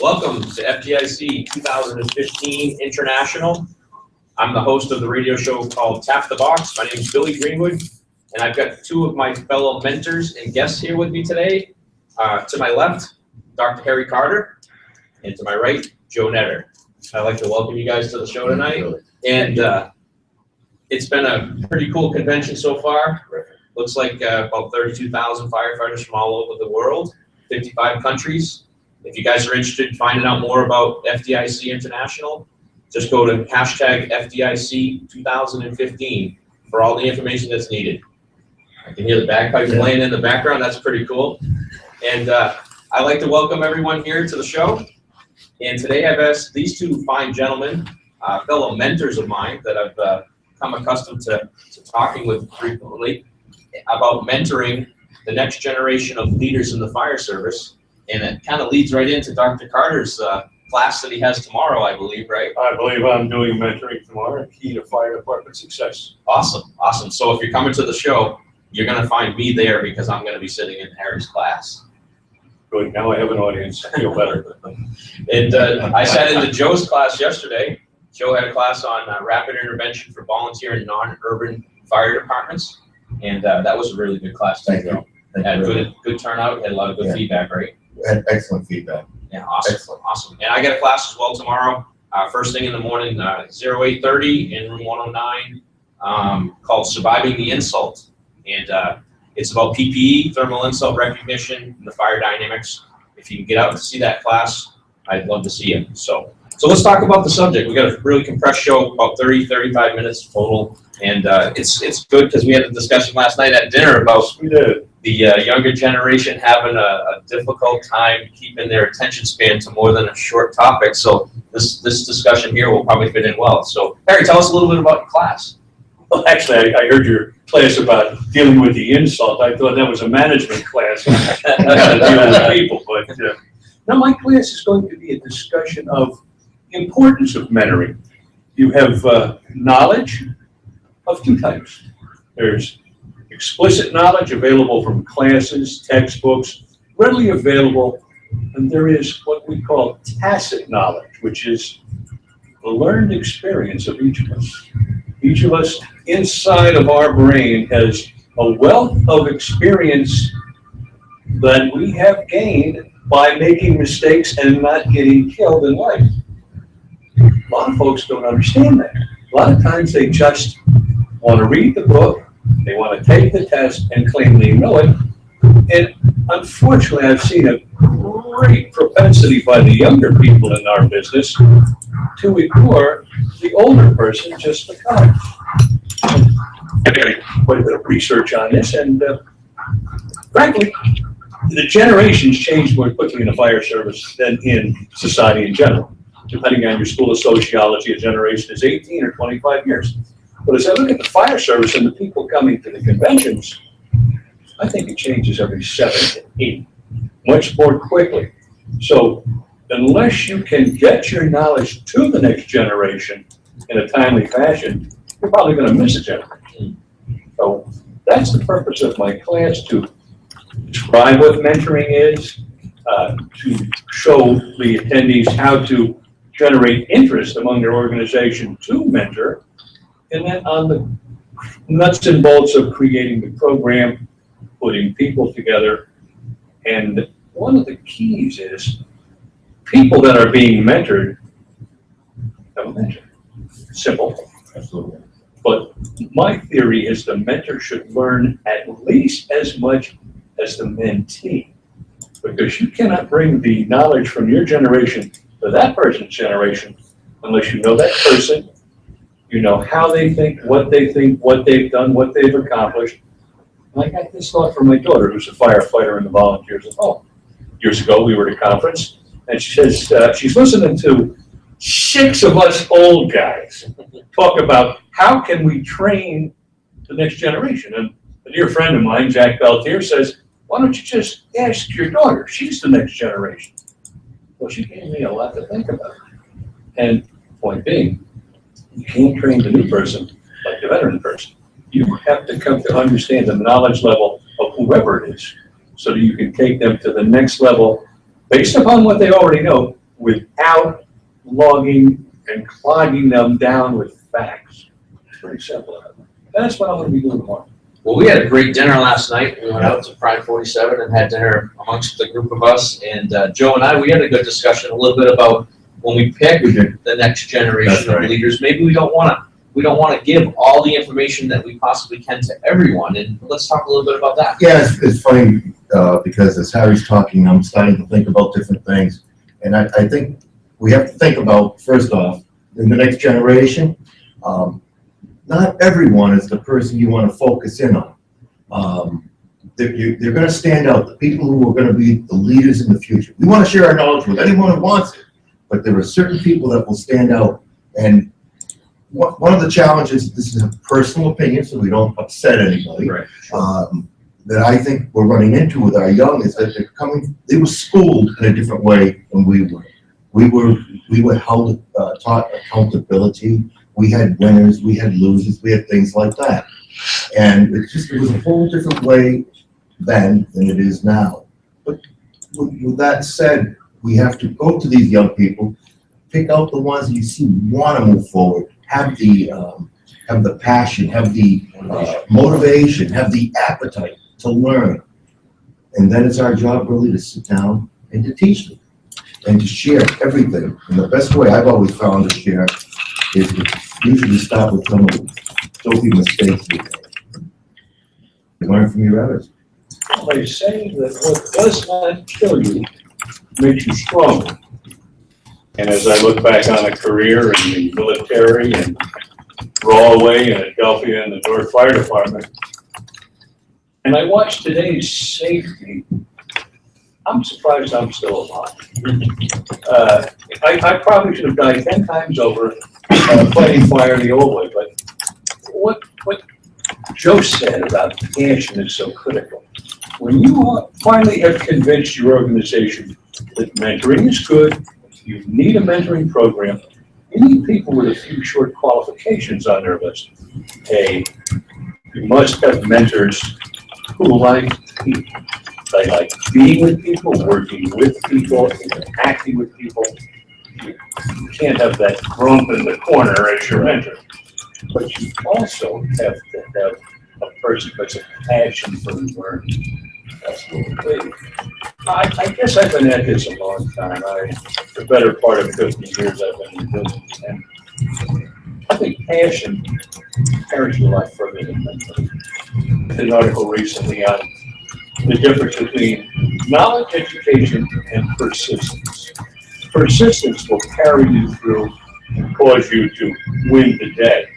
Welcome to FDIC 2015 International. I'm the host of the radio show called Tap the Box. My name is Billy Greenwood, and I've got two of my fellow mentors and guests here with me today. To my left, Dr. Harry Carter, and to my right, Joe Netter. I'd like to welcome you guys to the show tonight. And it's been a pretty cool convention so far. Looks like about 32,000 firefighters from all over the world, 55 countries. If you guys are interested in finding out more about FDIC International, just go to hashtag FDIC 2015 for all the information that's needed. I can hear the bagpipes playing in the background. That's pretty cool. And I'd like to welcome everyone here to the show. And today I've asked these two fine gentlemen, fellow mentors of mine that I've come accustomed to talking with frequently about mentoring the next generation of leaders in the fire service. And it kind of leads right into Dr. Carter's class that he has tomorrow, I believe, right? I believe I'm doing mentoring tomorrow, key to fire department success. Awesome, awesome. So if you're coming to the show, you're going to find me there because I'm going to be sitting in Harry's class. Good, now I have an audience, I feel better. And I sat into Joe's class yesterday. Joe had a class on rapid intervention for volunteer and non-urban fire departments. And that was a really good class too, Joe. Had good turnout, had a lot of good feedback, right? Excellent feedback. Yeah, awesome. Excellent. Awesome. And I got a class as well tomorrow. First thing in the morning, 0830 in room 109, called Surviving the Insult. And it's about PPE, thermal insult recognition, and the fire dynamics. If you can get out to see that class, I'd love to see you. So let's talk about the subject. We got a really compressed show, about 30, 35 minutes total. And it's good because we had a discussion last night at dinner about the younger generation having a difficult time keeping their attention span to more than a short topic. So this discussion here will probably fit in well. So Harry, tell us a little bit about your class. Well, actually, I heard your class about dealing with the insult. I thought that was a management class. How to deal with people. But now my class is going to be a discussion of the importance of mentoring. You have knowledge of two types. There's explicit knowledge available from classes, textbooks, readily available, and there is what we call tacit knowledge, which is the learned experience of each of us. Each of us inside of our brain has a wealth of experience that we have gained by making mistakes and not getting killed in life. A lot of folks don't understand that. A lot of times they just want to read the book, they want to take the test and claim they know it. And unfortunately, I've seen a great propensity by the younger people in our business to ignore the older person just because. I've got quite a bit of research on this, and frankly, the generations change more quickly in the fire service than in society in general. Depending on your school of sociology, a generation is 18 or 25 years. But as I look at the fire service and the people coming to the conventions, I think it changes every 7 to 8, much more quickly. So unless you can get your knowledge to the next generation in a timely fashion, you're probably going to miss a generation. So that's the purpose of my class, to describe what mentoring is, to show the attendees how to generate interest among their organization to mentor, and then on the nuts and bolts of creating the program, putting people together. And one of the keys is people that are being mentored have a mentor. Simple. Absolutely. But my theory is the mentor should learn at least as much as the mentee, because you cannot bring the knowledge from your generation to that person's generation unless you know that person, you know how they think, what they've done, what they've accomplished, And I got this thought from my daughter, who's a firefighter in the volunteers at home. Years ago, we were at a conference, and she says, she's listening to 6 of us old guys talk about how can we train the next generation. And a dear friend of mine, Jack Beltier, says, why don't you just ask your daughter? She's the next generation. Well, she gave me a lot to think about. And point being, you can't train the new person like the veteran person. You have to come to understand the knowledge level of whoever it is so that you can take them to the next level based upon what they already know without logging and clogging them down with facts. It's pretty simple. That's what I'm going to be doing tomorrow. Well, we had a great dinner last night. We went out to Prime 47 and had dinner amongst the group of us. And Joe and I, we had a good discussion a little bit about when we pick the next generation of leaders. Maybe we don't want to give all the information that we possibly can to everyone. And let's talk a little bit about that. Yeah, it's funny because as Harry's talking, I'm starting to think about different things. And I think we have to think about, first off, in the next generation, not everyone is the person you want to focus in on. They're going to stand out, the people who are going to be the leaders in the future. We want to share our knowledge with anyone who wants it, but there are certain people that will stand out. And one of the challenges, this is a personal opinion, so we don't upset anybody, Right. that I think we're running into with our young is that they were schooled in a different way than we were. We were held, taught accountability. We had winners, we had losers, we had things like that. And it was a whole different way then than it is now. But with that said, we have to go to these young people, pick out the ones that you see want to move forward, have the passion, have the motivation, have the appetite to learn. And then it's our job really to sit down and to teach them and to share everything. And the best way I've always found to share is to usually start with some of the filthy mistakes we make. You learn from your errors. They say that what does not kill you makes you stronger. And as I look back on a career in the military and Rawaway and Adelphia and the North Fire Department, and I watch today's safety, I'm surprised I'm still alive. I probably should have died 10 times over fighting fire the old way, but what Joe said about passion is so critical. When you finally have convinced your organization that mentoring is good, you need a mentoring program, you need people with a few short qualifications on their list. A, you must have mentors who like people. They like being with people, working with people, interacting with people. You can't have that grump in the corner as your mentor. But you also have to have a person that's a passion for learning. Absolutely. I guess I've been at this a long time. The better part of 50 years I've been in business. And I think passion carries your life further than mentoring. I did an article recently on the difference between knowledge, education, and persistence. Persistence will carry you through and cause you to win the day.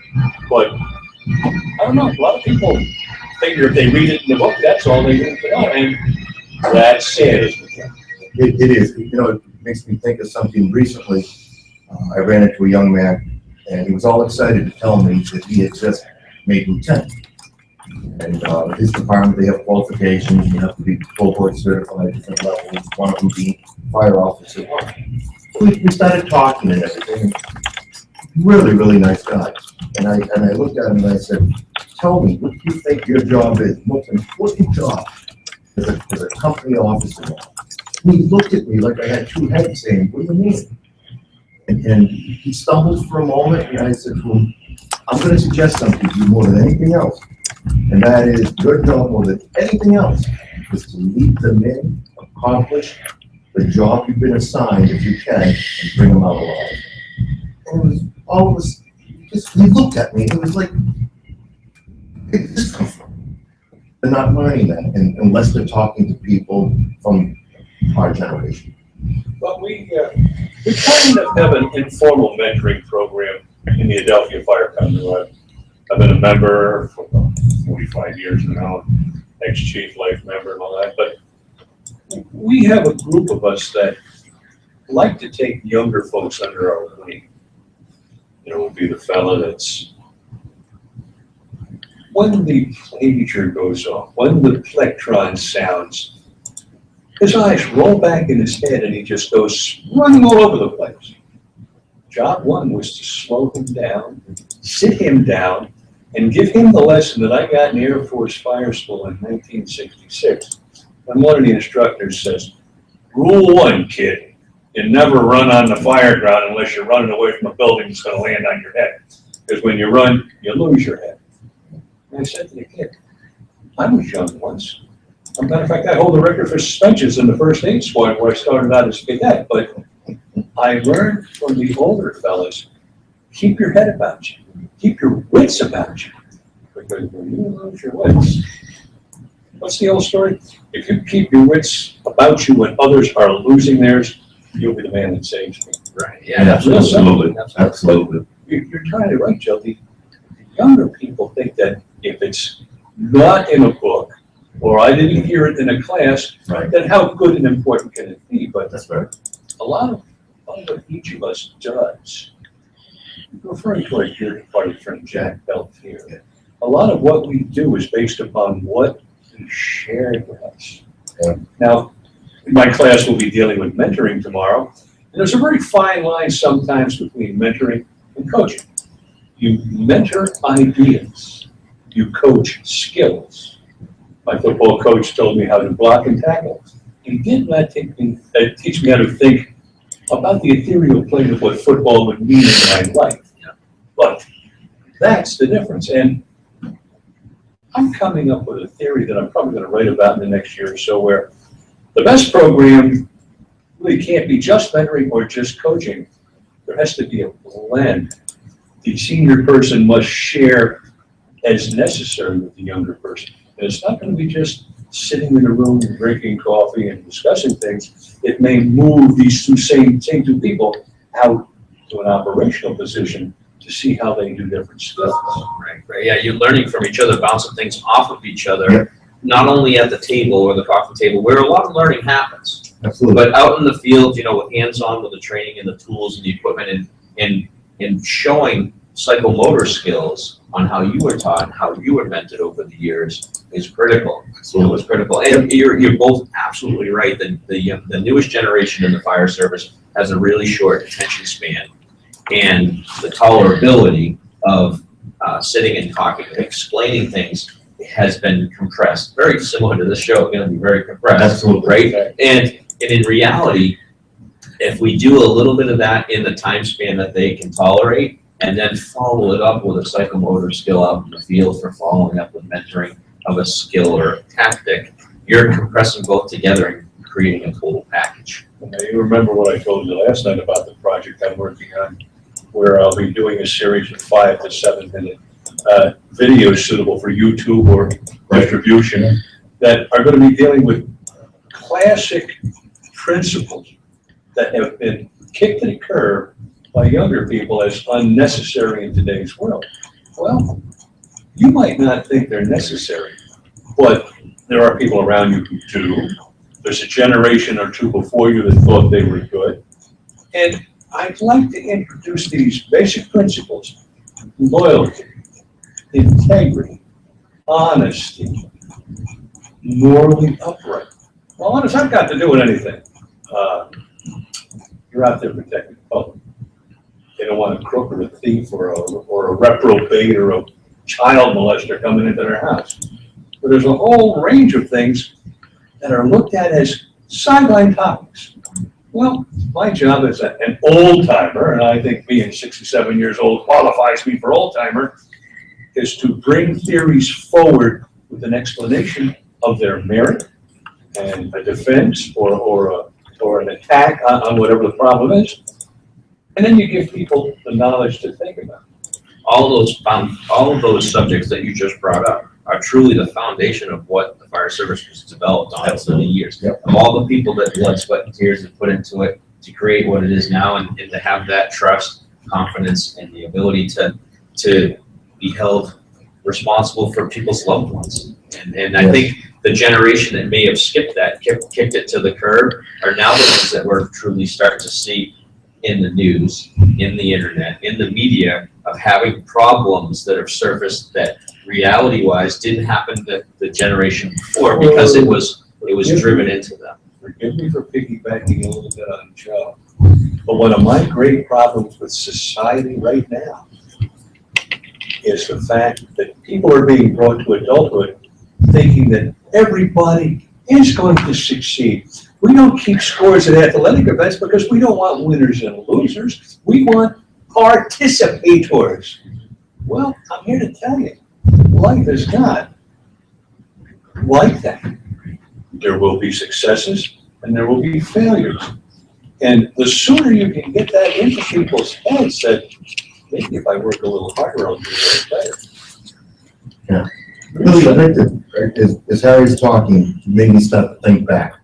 But I don't know, a lot of people figure if they read it in the book, that's all they need to know. And that's sad, isn't it? It is. You know, it makes me think of something recently. I ran into a young man, and he was all excited to tell me that he had just made lieutenant. And his department, they have qualifications. You have to be full board certified at different levels, one of them being fire officer. We started talking and everything. Really, really nice guy. And I looked at him and I said, tell me, what do you think your job is? What's an important job as a company officer? And he looked at me like I had two heads saying, what do you mean? And he stumbled for a moment and I said to him, I'm going to suggest something to you more than anything else. And that is your job more than anything else is to lead them in, accomplish the job you've been assigned if you can, and bring them out alive. And it was always, he looked at me, it was like, where did this come from? They're not learning that unless they're talking to people from our generation. But we kind of have an informal mentoring program in the Adelphia Fire Company. I've been a member for about 45 years now. ex-chief, life member and all that, but we have a group of us that like to take younger folks under our wing. You know, will be the fella that's, when the pager goes off, when the plectron sounds, his eyes roll back in his head and he just goes running all over the place. Job one was to slow him down, sit him down, and give him the lesson that I got in the Air Force Fire School in 1966. And one of the instructors says, "Rule one, kid, you never run on the fire ground unless you're running away from a building that's going to land on your head. Because when you run, you lose your head." And I said to the kid, I was young once. As a matter of fact, I hold the record for suspensions in the first aid squad where I started out as a cadet. But I learned from the older fellas, keep your head about you. Keep your wits about you. Because when you lose your wits, what's the old story? If you keep your wits about you when others are losing theirs, you'll be the man that saves me. Right, yeah. Absolutely, absolutely. You're trying to right, Joe. The younger people think that if it's not in a book, or I didn't hear it in a class, Right. then how good and important can it be? But That's right. a lot of what each of us does, referring to our dear party friend Jack Belt here, a lot of what we do is based upon what he shared with us. Yeah. Now, my class will be dealing with mentoring tomorrow, and there's a very fine line sometimes between mentoring and coaching. You mentor ideas, you coach skills. My football coach told me how to block and tackle. He did not teach me how to think about the ethereal plane of what football would mean in my life. Yeah. But that's the difference. And I'm coming up with a theory that I'm probably going to write about in the next year or so, where the best program really can't be just mentoring or just coaching. There has to be a blend. The senior person must share as necessary with the younger person. And it's not going to be just sitting in a room and drinking coffee and discussing things. It may move these same two people out to an operational position to see how they do different skills. Right. Yeah, you're learning from each other, bouncing things off of each other, Yep. not only at the table or the coffee table, where a lot of learning happens, Absolutely. but out in the field, you know, with hands-on with the training and the tools and the equipment and showing psychomotor skills on how you were taught and how you were mentored over the years is critical. It was critical. And you're both absolutely right. The newest generation in the fire service has a really short attention span, and the tolerability of sitting and talking, explaining things has been compressed. Very similar to this show, going to be very compressed. Absolutely. Right? And in reality, if we do a little bit of that in the time span that they can tolerate, and then follow it up with a psychomotor skill out in the field for following up with mentoring of a skill or a tactic, you're compressing both together and creating a total package. Now, you remember what I told you last night about the project I'm working on, where I'll be doing a series of 5 to 7 minute videos suitable for YouTube or distribution that are going to be dealing with classic principles that have been kicked to the curb by younger people as unnecessary in today's world. Well, you might not think they're necessary, but there are people around you who do. There's a generation or two before you that thought they were good. And I'd like to introduce these basic principles: loyalty, integrity, honesty, morally upright. Well, honest, I've got to do with anything. You're out there protecting the public. They don't want a crook or a thief or a reprobate or a child molester coming into their house. But there's a whole range of things that are looked at as sideline topics. Well, my job as an old timer, and I think being 67 years old qualifies me for old timer, is to bring theories forward with an explanation of their merit and a defense or an attack on whatever the problem is. And then you give people the knowledge to think about. All of those subjects that you just brought up are truly the foundation of what the fire service was developed on over the years. Yep. Of all the people that blood, sweat, and tears have put into it to create what it is now, and to have that trust, confidence, and the ability to be held responsible for people's loved ones. And I think the generation that may have skipped that, kicked it to the curb, are now the ones that we're truly starting to see in the news, in the internet, in the media, of having problems that have surfaced that reality-wise didn't happen to the generation before because it was driven into them. Forgive me for piggybacking a little bit on Joe, but one of my great problems with society right now is the fact that people are being brought to adulthood thinking that everybody is going to succeed. We don't keep scores at athletic events because we don't want winners and losers. We want participators. Well, I'm here to tell you, life is not like that. There will be successes and there will be failures. And the sooner you can get that into people's heads that maybe if I work a little harder, I'll do a little better. Yeah. Really, I think that as Harry's talking, it made me start to think back.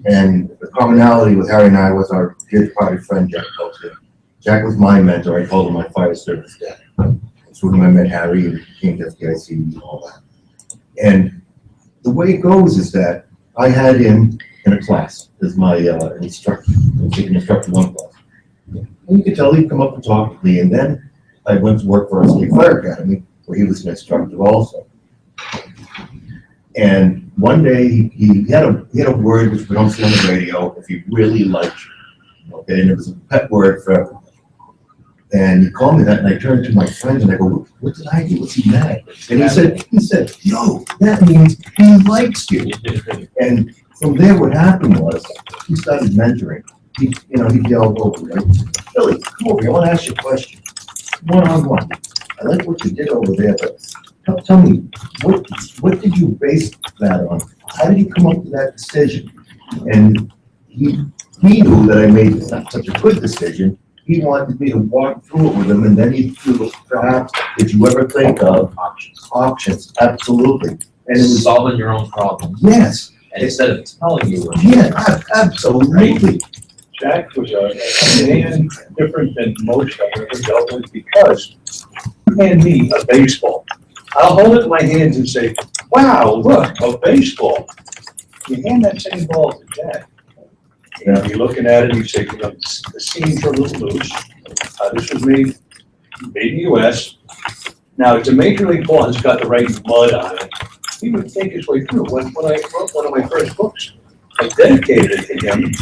And the commonality with Harry and I was our dear departed friend, Jack Peltier. Jack was my mentor. I called him my fire service dad. That's when I met Harry and came to FDIC and all that. And the way it goes is that I had him in a class as my instructor. I was taking instructor one class. And you could tell he'd come up and talk with me. And then I went to work for our state fire academy, where he was an instructor also. And one day he had a word which we don't see on the radio if he really liked you. Okay, and it was a pet word for everyone. And he called me that, and I turned to my friends and I go, "What did I do? Was he mad?" And he said, "Yo, that means he likes you." And from there, what happened was he started mentoring. He'd yell over, right? "Billy, come over here. I want to ask you a question, one-on-one. I like what you did over there, but tell me, what did you base that on? How did you come up with that decision?" And he knew that I made not such a good decision. He wanted me to walk through it with him, and then he threw perhaps, did you ever think of options? Absolutely. And it was solving your own problems. Yes. And instead of telling you. Yeah, absolutely. Jack was a man different than most I've ever dealt with because you hand me a baseball. I'll hold it in my hands and say, "Wow, look, a baseball." You hand that same ball to Jack. And you're looking at it, and you say, "The seams are a little loose. This was made in the US. Now, it's a major league ball, it's got the right mud on it." He would think his way through. When I wrote one of my first books, I dedicated it to him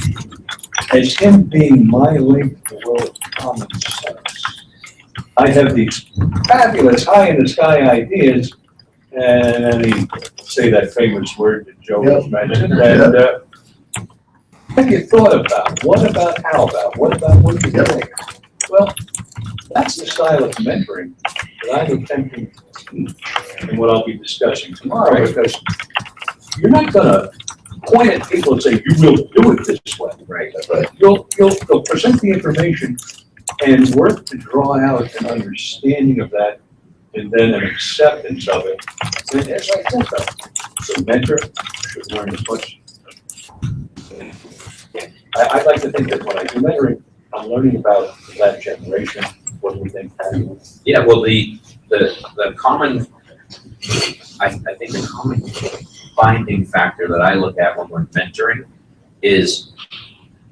as him being my link to the world of common sense. I have these fabulous high-in-the-sky ideas, and then he say that famous word that Joe was mentioned, and have you thought about? What about? How about? What about? What do you think? Well, that's the style of mentoring that I'm attempting to teach and what I'll be discussing tomorrow, because you're not going to point at people and say, "You will do it this way." Right. You'll present the information and work to draw out an understanding of that and then an acceptance of it. And as I said, the mentor should learn as much. I'd like to think that when I do mentoring, I'm learning about that generation, what do we think happened. Yeah, well, the common, I think the common binding factor that I look at when we're mentoring is,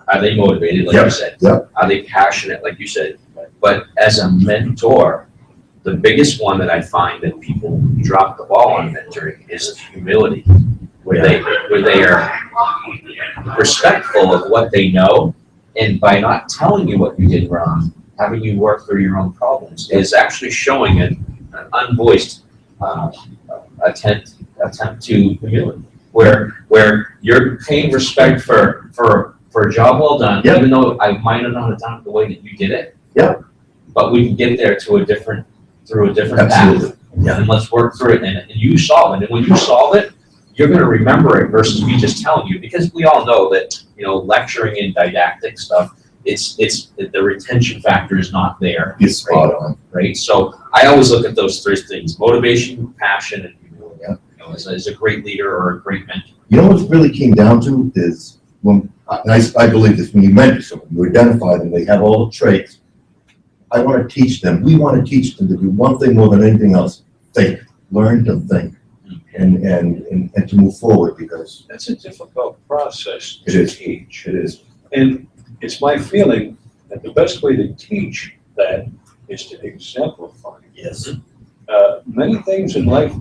are they motivated, like you said? Yep. Are they passionate, like you said? But as a mentor, the biggest one that I find that people drop the ball on mentoring is humility, where they are respectful of what they know, and by not telling you what you did wrong, having you work through your own problems is actually showing an unvoiced attempt to humility, where you're paying respect for a job well done, even though I might not have done it the way that you did it. Yep. But we can get there through a different Absolutely. path. Yeah. And let's work through it, and you solve it. And when you solve it, you're going to remember it versus me just telling you, because we all know that, lecturing and didactic stuff, it's the retention factor is not there. It's spot on. Right? So I always look at those three things: motivation, passion, and humility. As a great leader or a great mentor. You know what really came down to is when I believe this, when you mentor someone, you identify them, they have all the traits. We want to teach them to do one thing more than anything else: think, learn to think. and to move forward, because That's a difficult process It to is. teach. it is. And it's my feeling that the best way to teach that is to exemplify. Yes. Many things in life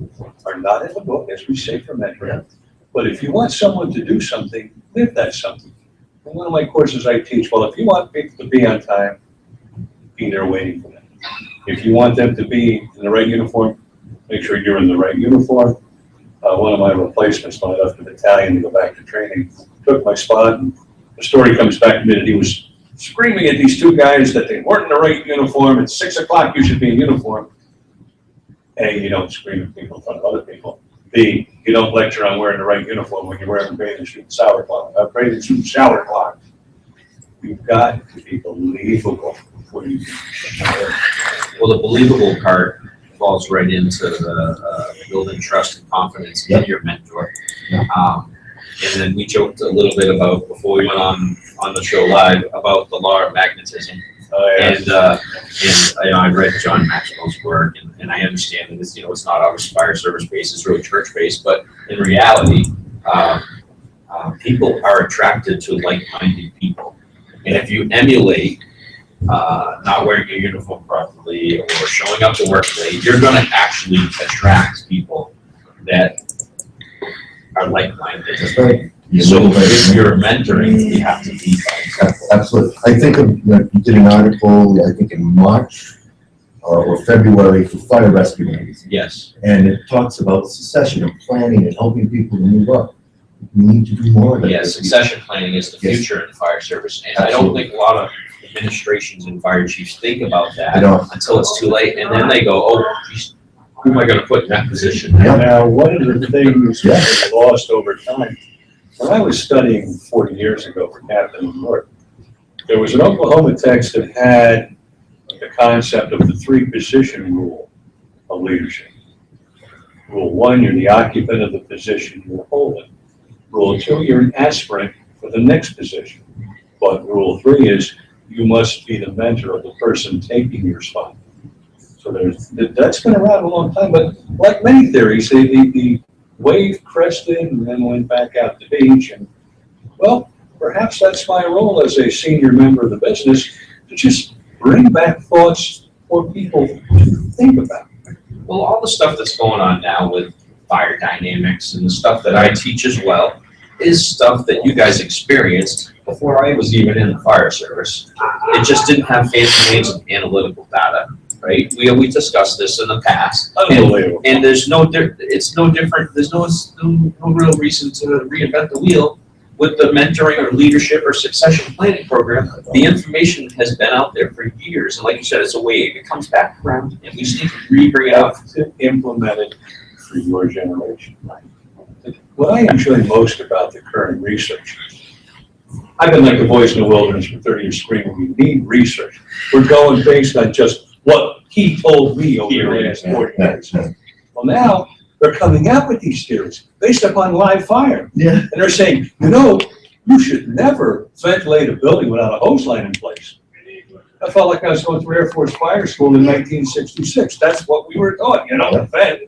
are not in the book, as we say from mentoring. But if you want someone to do something, live that something. In one of my courses I teach, well, if you want people to be on time, be there waiting for them. If you want them to be in the right uniform, make sure you're in the right uniform. One of my replacements, when I left the battalion to go back to training, took my spot, and the story comes back to me that he was screaming at these two guys that they weren't in the right uniform. At 6 o'clock, you should be in uniform. A, you don't scream at people in front of other people. B, you don't lecture on wearing the right uniform when you're wearing a bathing suit and shower cloth. Bathing suit and shower cloth. You've got to be believable before you can. Well, the believable part falls right into the building trust and confidence in your mentor. And then we joked a little bit about, before we went on the show live, about the law of magnetism. And I read John Maxwell's work, and I understand that it's not always fire service based, it's really church based, but in reality, people are attracted to like-minded people. And if you emulate not wearing your uniform properly or showing up to work late, you're going to actually attract people that are like-minded. That's right. So if you're mentoring, you have to be like. Absolutely. I think of, you did an article, I think in March or February for Fire Rescue Magazine. Yes. And it talks about succession and planning and helping people to move up. We need to do more of that. Yes, succession planning is the Yes. future in the fire service. And I don't think a lot of administrations and fire chiefs think about I that don't. until it's too late. And then they go, oh, geez, who am I going to put in that position? Yeah. Now, one of the things that we lost over time, when I was studying 40 years ago for Captain in New York, there was an Oklahoma text that had the concept of the 3-position rule of leadership. Rule 1, you're the occupant of the position you're holding. Rule 2, you're an aspirant for the next position. But Rule 3 is you must be the mentor of the person taking your spot. So that's been around a long time, but like many theories, the wave crested and then went back out to the beach. And well, perhaps that's my role as a senior member of the business, to just bring back thoughts for people to think about. Well, all the stuff that's going on now with fire dynamics and the stuff that I teach as well is stuff that you guys experienced before I was even in the fire service. It just didn't have fancy names of analytical data, right? We discussed this in the past. Unbelievable. And it's no different. There's no real reason to reinvent the wheel with the mentoring or leadership or succession planning program. The information has been out there for years. And like you said, it's a wave. It comes back around and we just need to re-bring it up. To implement it for your generation. What I enjoy most about the current research, I've been like the voice in the wilderness for 30 years screaming, we need research. We're going based on just what he told me over the last 40 years. Well, now they're coming out with these theories based upon live fire. Yeah. And they're saying, you should never ventilate a building without a hose line in place. I felt like I was going through Air Force Fire School in 1966. That's what we were taught, vent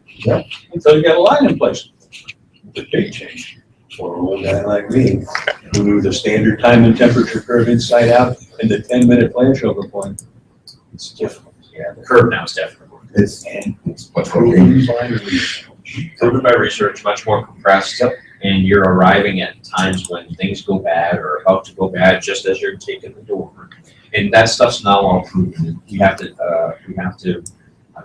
until you got a line in place. The big change for an old guy like me, who knew the standard time and temperature curve inside out and the 10-minute flashover point. It's different. Yeah, the curve now is definitely. It's much more Proven by research. Proven by research, much more compressed. And you're arriving at times when things go bad or about to go bad just as you're taking the door. And that stuff's now all proven. We have to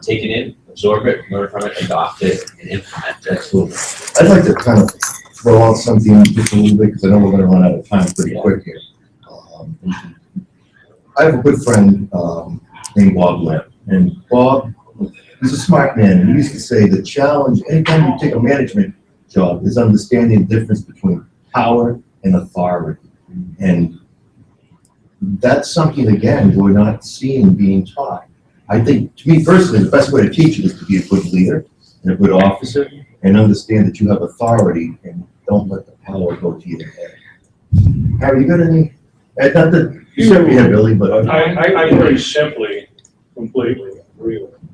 take it in, absorb it, learn from it, adopt it, and implement it. I'd like to kind of throw out something just a little bit, because I know we're going to run out of time pretty quick here. I have a good friend named Bob Lamb, and Bob, he's a smart man, and he used to say the challenge, anytime you take a management job, is understanding the difference between power and authority. And that's something, again, we're not seeing being taught. I think, to me personally, the best way to teach it is to be a good leader and a good officer, and understand that you have authority and don't let the power go to your head. Harry, you got any? Not that you said we had Billy, but I very simply, completely agree with him.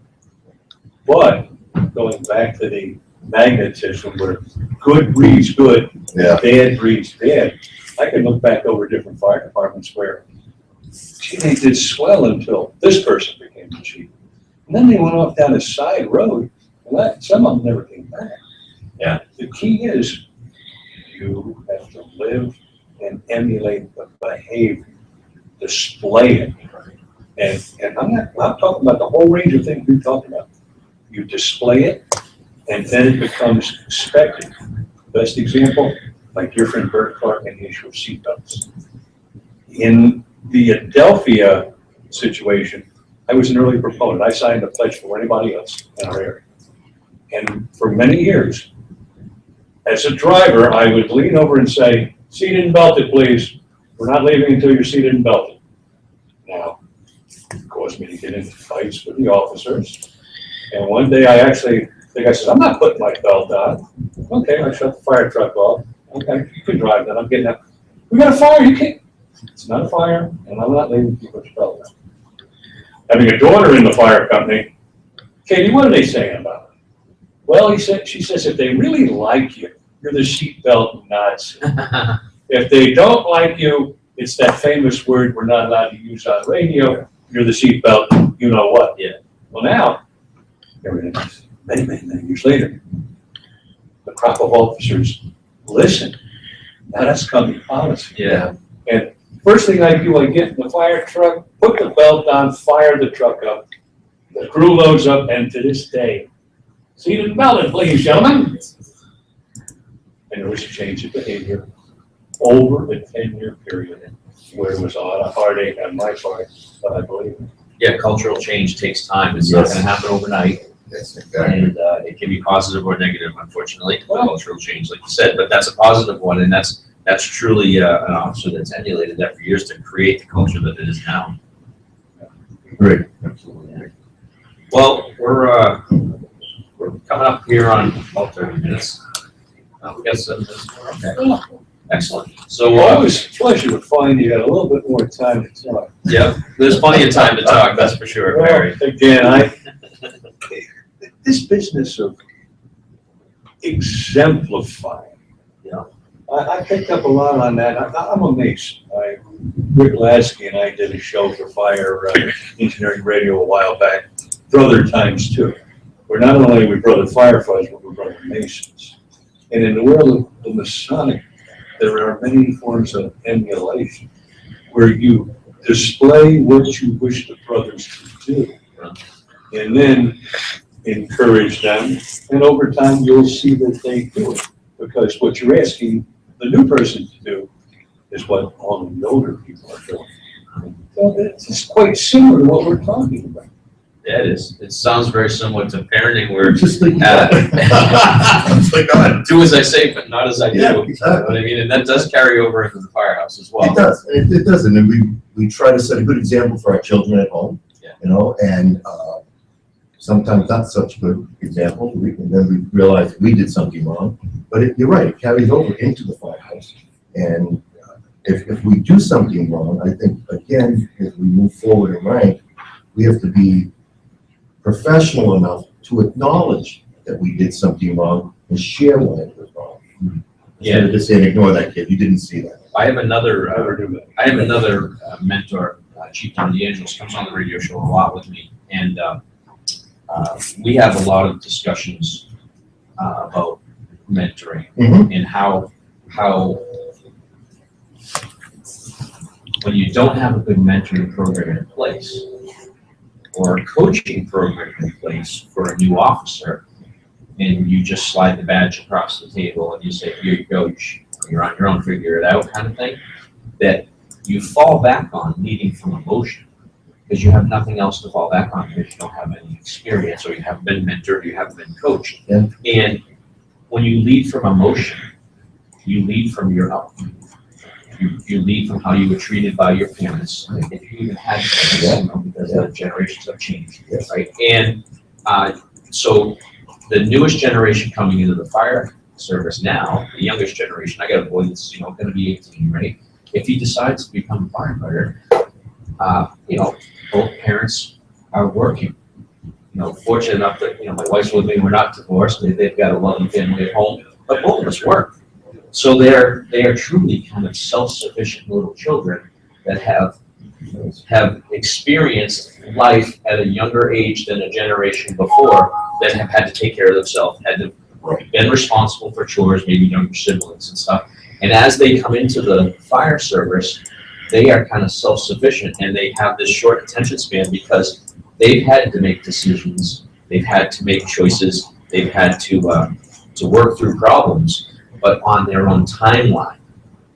But going back to the magnetism where good breeds good, Yeah. bad breeds bad. I can look back over different fire departments where, gee, they did swell until this person became the chief. And then they went off down a side road, and some of them never came back. Yeah. The key is you have to live and emulate the behavior, display it. And I'm talking about the whole range of things we've talked about. You display it, and then it becomes expected. Best example, my dear friend Bert Clark and the issue of seatbelts. In the Adelphia situation, I was an early proponent. I signed a pledge for anybody else in our area. And for many years, as a driver, I would lean over and say, seated and belted, please. We're not leaving until you're seated and belted. Now, it caused me to get into fights with the officers. And one day the guy says, I'm not putting my belt on. Okay, I shut the fire truck off. Okay, you can drive then, I'm getting up. We got a fire, you can't. It's not a fire, and I'm not leaving until you put your belt on. Having a daughter in the fire company, Katie, what are they saying about it? Well, she says, if they really like you, you're the seatbelt Nazi. If they don't like you, it's that famous word we're not allowed to use on radio, you're the seatbelt, you know what. Yeah. Well, now, everything is many years later, the crop of officers listen. Now that's company policy. Yeah. And first thing I do, I get in the fire truck, put the belt on, fire the truck up. The crew loads up, and to this day, seated and belted, please, gentlemen. And there was a change of behavior over a 10-year period where it was a lot of heartache on my part, but I believe it. Yeah, cultural change takes time. It's not gonna happen overnight. Yes, exactly. And it can be positive or negative, unfortunately, cultural change, like you said, but that's a positive one, and that's truly an officer that's emulated that for years to create the culture that it is now. Great, absolutely. Well, we're coming up here on about 30 minutes. We got 7 minutes more. Okay. Excellent. So, Always a pleasure to find you had a little bit more time to talk. yeah, there's plenty of time to talk, that's for sure, Barry. Again, this business of exemplifying. Yeah. I picked up a lot on that. I'm a Mason. Rick Lasky and I did a show for Fire Engineering Radio a while back, for other times too, where not only are we brother firefighters, but we're brother Masons. And in the world of the Masonic, there are many forms of emulation where you display what you wish the brothers to do, and then encourage them, and over time you'll see that they do it, because what you're asking the new person to do is what all the older people are doing. So it's quite similar to what we're talking about. Yeah, it is. It sounds very similar to parenting where Just like that. It's like, God. do as I say, but not as I do. Yeah, You know exactly. what I mean? And that does carry over into the firehouse as well. It does, it does, and we try to set a good example for our children at home, Yeah. you know, and sometimes not such a good example, and then we realize we did something wrong, but you're right, it carries over into the firehouse, and if we do something wrong, I think, again, as we move forward in rank, we have to be professional enough to acknowledge that we did something wrong and share when it was wrong. Instead of just saying, ignore that kid, you didn't see that. I have another mentor, Chief Tom DeAngelis, comes on the radio show a lot with me, and we have a lot of discussions about mentoring and how when you don't have a good mentoring program in place or a coaching program in place for a new officer, and you just slide the badge across the table and you say, here you go, you're on your own, figure it out kind of thing, that you fall back on leading from emotion because you have nothing else to fall back on because you don't have any experience, or you haven't been mentored, you haven't been coached. Yeah. And when you lead from emotion, you lead from your upbringing. You lead from how you were treated by your parents, if you even had parents, because the generations have changed, Yes. right? And so the newest generation coming into the fire service now, the youngest generation, I got a boy that's going to be 18, right? If he decides to become a firefighter, both parents are working. fortunate enough that, my wife's with me, we're not divorced, they've got a loving family at home, but both of us work. So they are truly kind of self-sufficient little children that have experienced life at a younger age than a generation before, that have had to take care of themselves, had to been responsible for chores, maybe younger siblings and stuff. And as they come into the fire service, they are kind of self-sufficient, and they have this short attention span because they've had to make decisions, they've had to make choices, they've had to work through problems, but on their own timeline,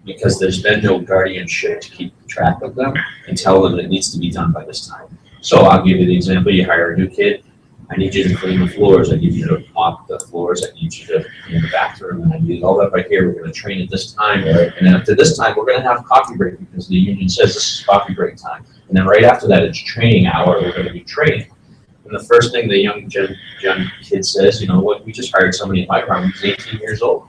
because there's been no guardianship to keep track of them and tell them it needs to be done by this time. So I'll give you the example: you hire a new kid, I need you to clean the floors, I need you to mop the floors, I need you to clean the bathroom, and I need all that right here. We're going to train at this time, and then after this time, we're going to have coffee break because the union says this is coffee break time. And then right after that, it's training hour. We're going to be training. And the first thing the young kid says, what, we just hired somebody in my firm who's 18 years old.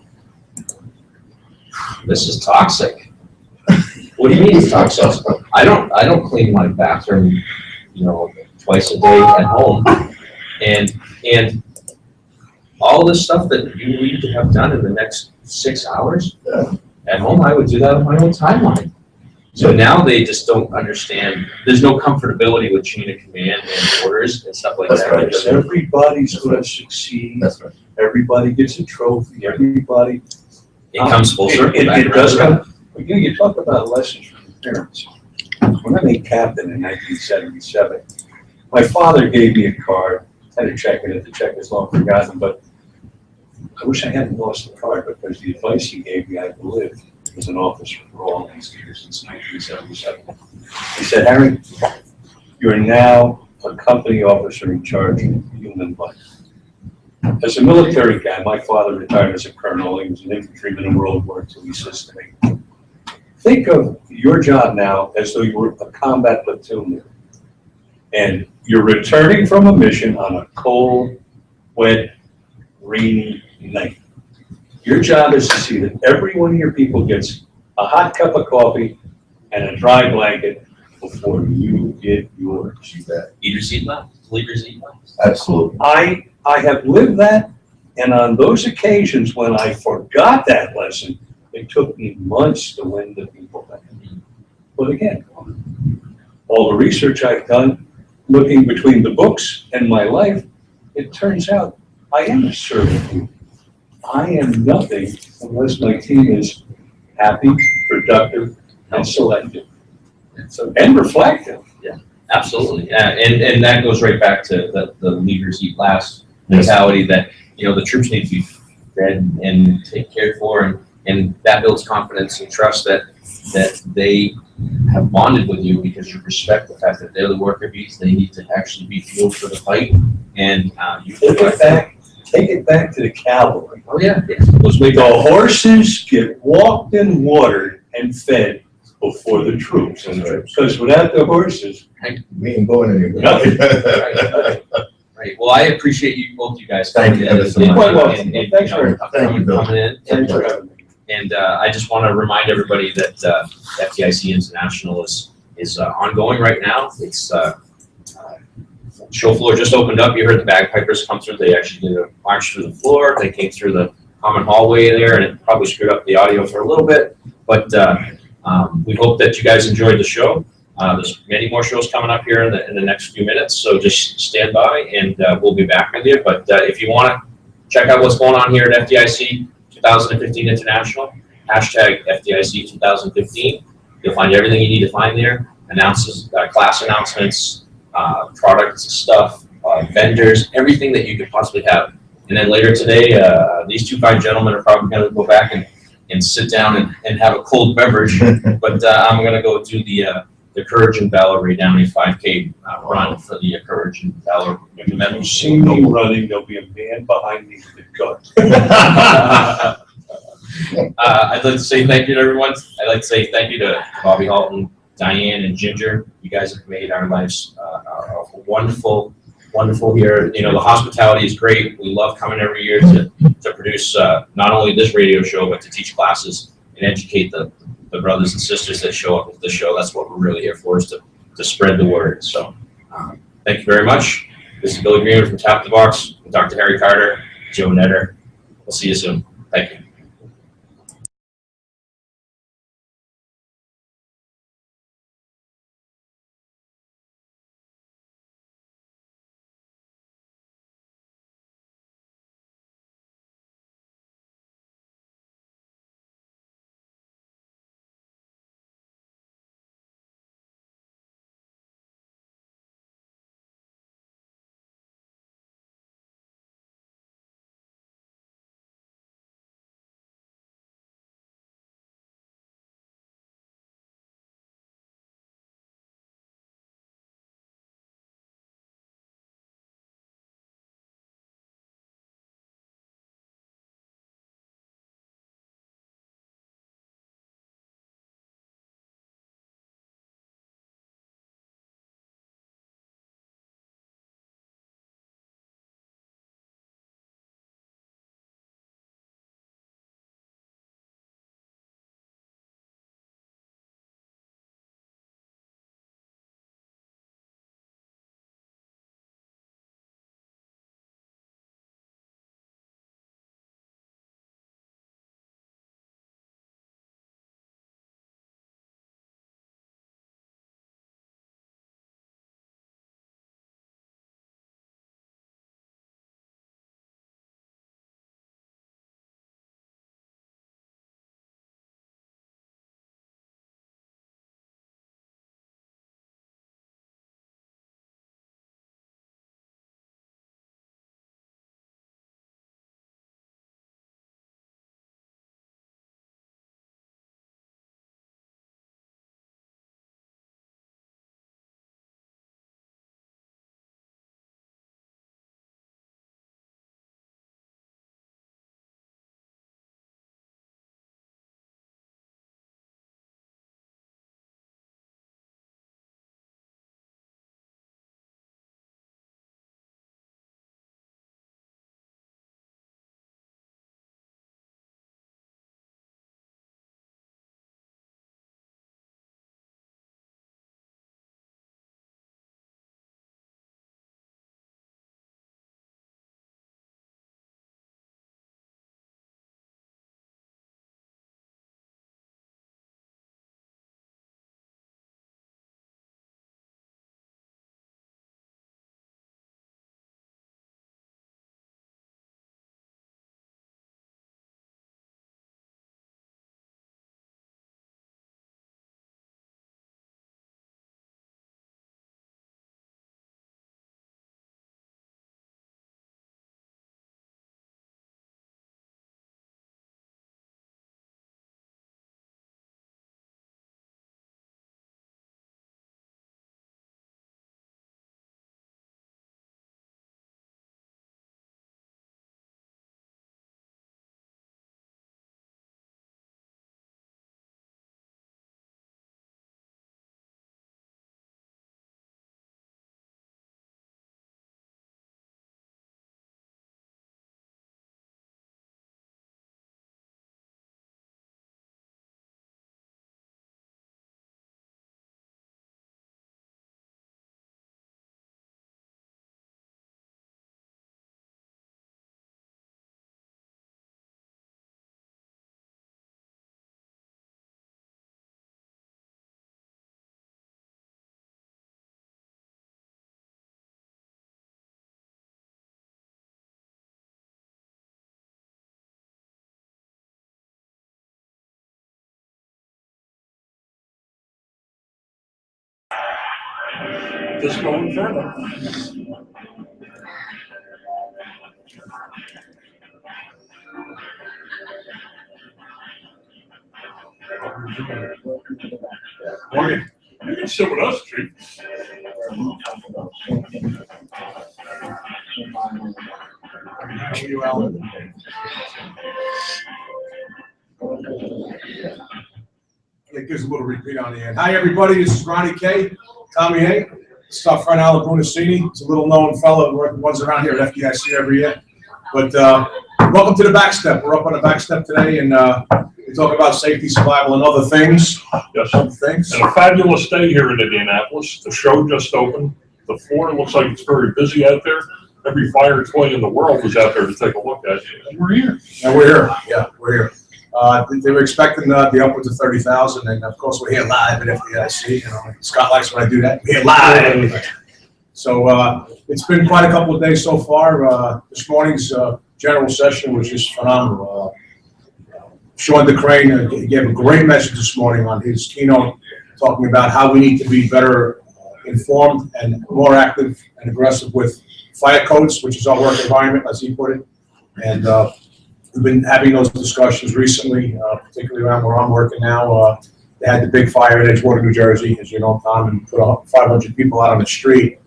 This is toxic. What do you mean it's toxic? I don't clean my bathroom, twice a day at home. And all this stuff that you need to have done in the next 6 hours, at home I would do that on my own timeline. So now they just don't understand. There's no comfortability with chain of command and orders and stuff like that. Right. Because everybody's going to succeed. That's right. Everybody gets a trophy. Everybody. It comes full circle. It does come. You talk about lessons from your parents. When I made captain in 1977, my father gave me a card. I had to check it. The check is long forgotten, but I wish I hadn't lost the card, because the advice he gave me, I've lived as an officer for all these years since 1977. He said, "Harry, you're now a company officer in charge of human life." As a military guy, my father retired as a colonel. He was an infantryman in World War II. He says to me, think of your job now as though you were a combat platoon leader, and you're returning from a mission on a cold, wet, rainy night. Your job is to see that every one of your people gets a hot cup of coffee and a dry blanket before you get yours. Eat your seat left, leave your seat left. Absolutely. I have lived that, and on those occasions when I forgot that lesson, it took me months to win the people back. But again, all the research I've done, looking between the books and my life, it turns out I am a servant. I am nothing unless my team is happy, productive, and selective, and reflective. Absolutely, and that goes right back to the leaders eat last mentality, that the troops need to be fed and taken care for, and that builds confidence and trust that they have bonded with you, because you respect the fact that they're the worker bees. They need to actually be fueled for the fight, and you Take it back to the cavalry. Oh yeah, The horses get walked and watered and fed before the troops. Because without the horses, We ain't going anywhere. Nothing. Right. Well, I appreciate both you guys Thank coming you in ever so and- much. Quite welcome. and, Thanks for coming in. Thanks for having me. And I just want to remind everybody that FDIC International is ongoing right now. It's show floor just opened up. You heard the bagpipers come through. They actually did a march through the floor. They came through the common hallway there, and it probably screwed up the audio for a little bit. But we hope that you guys enjoyed the show. There's many more shows coming up here in the next few minutes, so just stand by, and we'll be back with you. But if you want to check out what's going on here at FDIC 2015 International, hashtag FDIC 2015. You'll find everything you need to find there. Class announcements, product stuff, vendors, everything that you could possibly have. And then later today, these two fine gentlemen are probably going to go back and sit down and have a cold beverage. But I'm going to go do the Courage and Valor Ray Downey 5K run for the Courage and Valor. When you see me running, there'll be a man behind me with a gun. I'd like to say thank you to everyone. I'd like to say thank you to Bobby Halton, Diane, and Ginger. You guys have made our lives wonderful, wonderful here. The hospitality is great. We love coming every year to produce not only this radio show, but to teach classes and educate the brothers and sisters that show up at the show. That's what we're really here for, is to spread the word. So thank you very much. This is Billy Greenwood from Tap the Box with Dr. Harry Carter, Joe Netter. We'll see you soon. Thank you. Just going further. Morning. You can sit with us, Chief. How are you, Alan? It gives a little repeat on the end. Hi, everybody. This is Ronnie K. Tommy A. Stuff right now, Brunacini. It's a little known fellow who runs around here at FDIC every year. But welcome to the back step. We're up on the back step today, and we talk about safety, survival, and other things. Yes. Other things. And a fabulous day here in Indianapolis. The show just opened. the floor. It looks like it's very busy out there. Every fire toy in the world was out there to take a look at. And we're here. And we're here, yeah, we're here. They were expecting the upwards of 30,000, and of course, we're here live at FDIC, you know, Scott likes when I do that, we're here live. So, it's been quite a couple of days so far. This morning's, general session was just phenomenal. Sean DeCrane gave a great message this morning on his keynote, talking about how we need to be better informed and more active and aggressive with fire codes, which is our work environment, as he put it. And we've been having those discussions recently, particularly around where I'm working now. They had the big fire in Edgewater, New Jersey, as you know, Tom, and put 500 people out on the street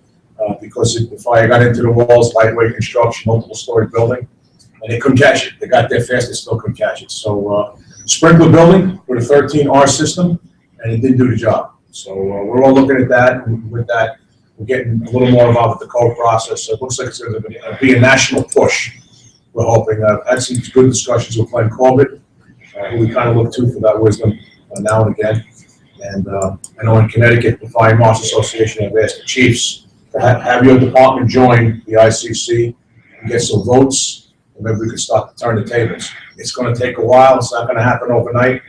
because the fire got into the walls, lightweight construction, multiple-story building, and they couldn't catch it. They got there fast, they still couldn't catch it. So sprinkler building with a 13R system, and it didn't do the job. So we're all looking at that, and with that, we're getting a little more involved with the code process. So it looks like it's going to be a national push. We're hoping. Had some good discussions with Glenn Corbett, who we kind of look to for that wisdom now and again. And I know in Connecticut, the Fire Marshal Association have asked the chiefs to have your department join the ICC and get some votes, and maybe we could start to turn the tables. It's going to take a while. It's not going to happen overnight.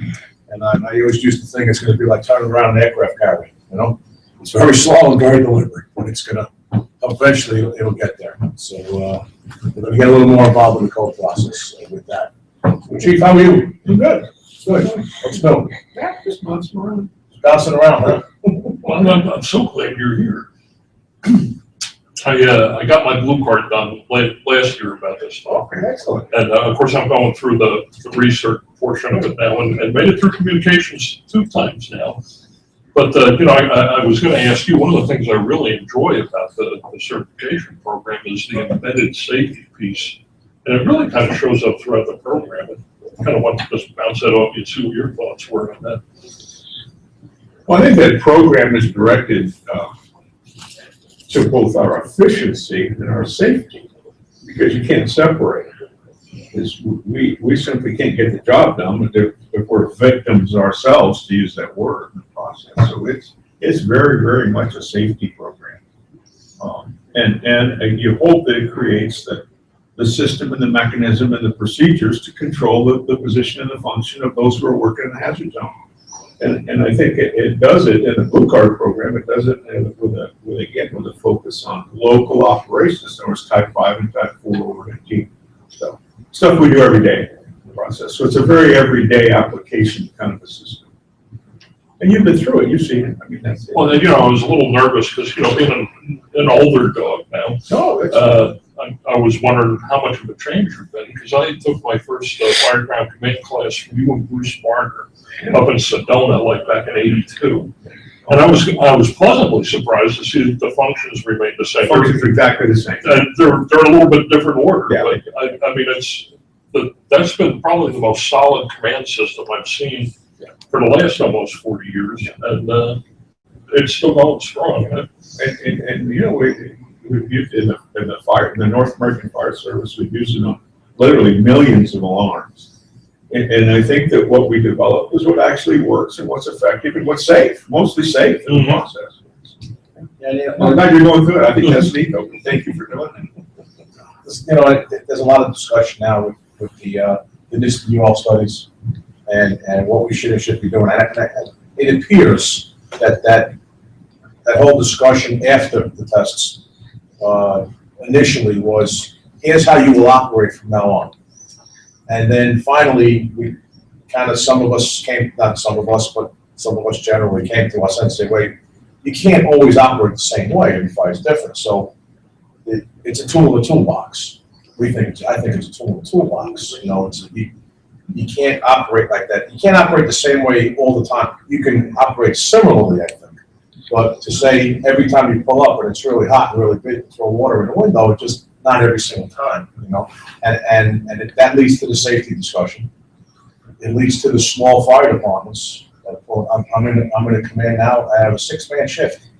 And I always used to think it's going to be like turning around an aircraft carrier, you know? It's very slow and very deliberate, but it's going to, eventually it'll get there. So we're going to get a little more involved in the code process with that. Well, Chief, how are you? I'm good. Good. What's new? Yeah, just bouncing around. Bouncing around, huh? Well, I'm so glad you're here. I got my blue card done last year about this stuff. Okay, excellent. And of course, I'm going through the research portion of it now and made it through communications 2 times now. But, you know, I was going to ask you, one of the things I really enjoy about the certification program is the embedded safety piece. And it really kind of shows up throughout the program. I kind of want to just bounce that off you and see what your thoughts were on that. Well, I think that program is directed to both our efficiency and our safety, because you can't separate it. We simply can't get the job done if we're victims ourselves, to use that word in the process. So it's very, very much a safety program. And you hope that it creates the system and the mechanism and the procedures to control the position and the function of those who are working in the hazard zone. And I think it does it in the blue card program. It does it with a focus on local operations, or type 5 and type 4 over 19. So stuff we do every day in the process. So it's a very everyday application kind of a system. And you've been through it. You've seen it. I mean, that's it. Well, then, you know, I was a little nervous because, you know, being an older dog now, No, I was wondering how much of a change you've been, because I took my first fireground command class from you and Bruce Barner up in Sedona, like back in '82. And I was pleasantly surprised to see that the functions remained the same. functions exactly the same. They're a little bit different order. Yeah. But I mean, that's been probably the most solid command system I've seen for the last almost 40 years, and it's still going strong. And you know, we've used in the North American Fire Service, we've used it on literally millions of alarms. And I think that what we developed is what actually works and what's effective and what's safe, mostly safe in the process. I'm glad you're going through it. I think that's neat, though. Thank you for doing it. You know, there's a lot of discussion now with the NIST UL studies and what we should and should be doing. It appears that whole discussion after the tests initially was, here's how you will operate from now on. And then finally, we kind of, not some of us, but some of us generally came to us and said, wait, you can't always operate the same way. Every fire is different. So it's a tool in the toolbox. I think it's a tool in the toolbox. You know, you can't operate like that. You can't operate the same way all the time. You can operate similarly, I think. But to say every time you pull up and it's really hot and really big, throw water in the window, it just not every single time, you know. And that leads to the safety discussion. It leads to the small fire departments. I'm in a command now. I have a 6-man shift.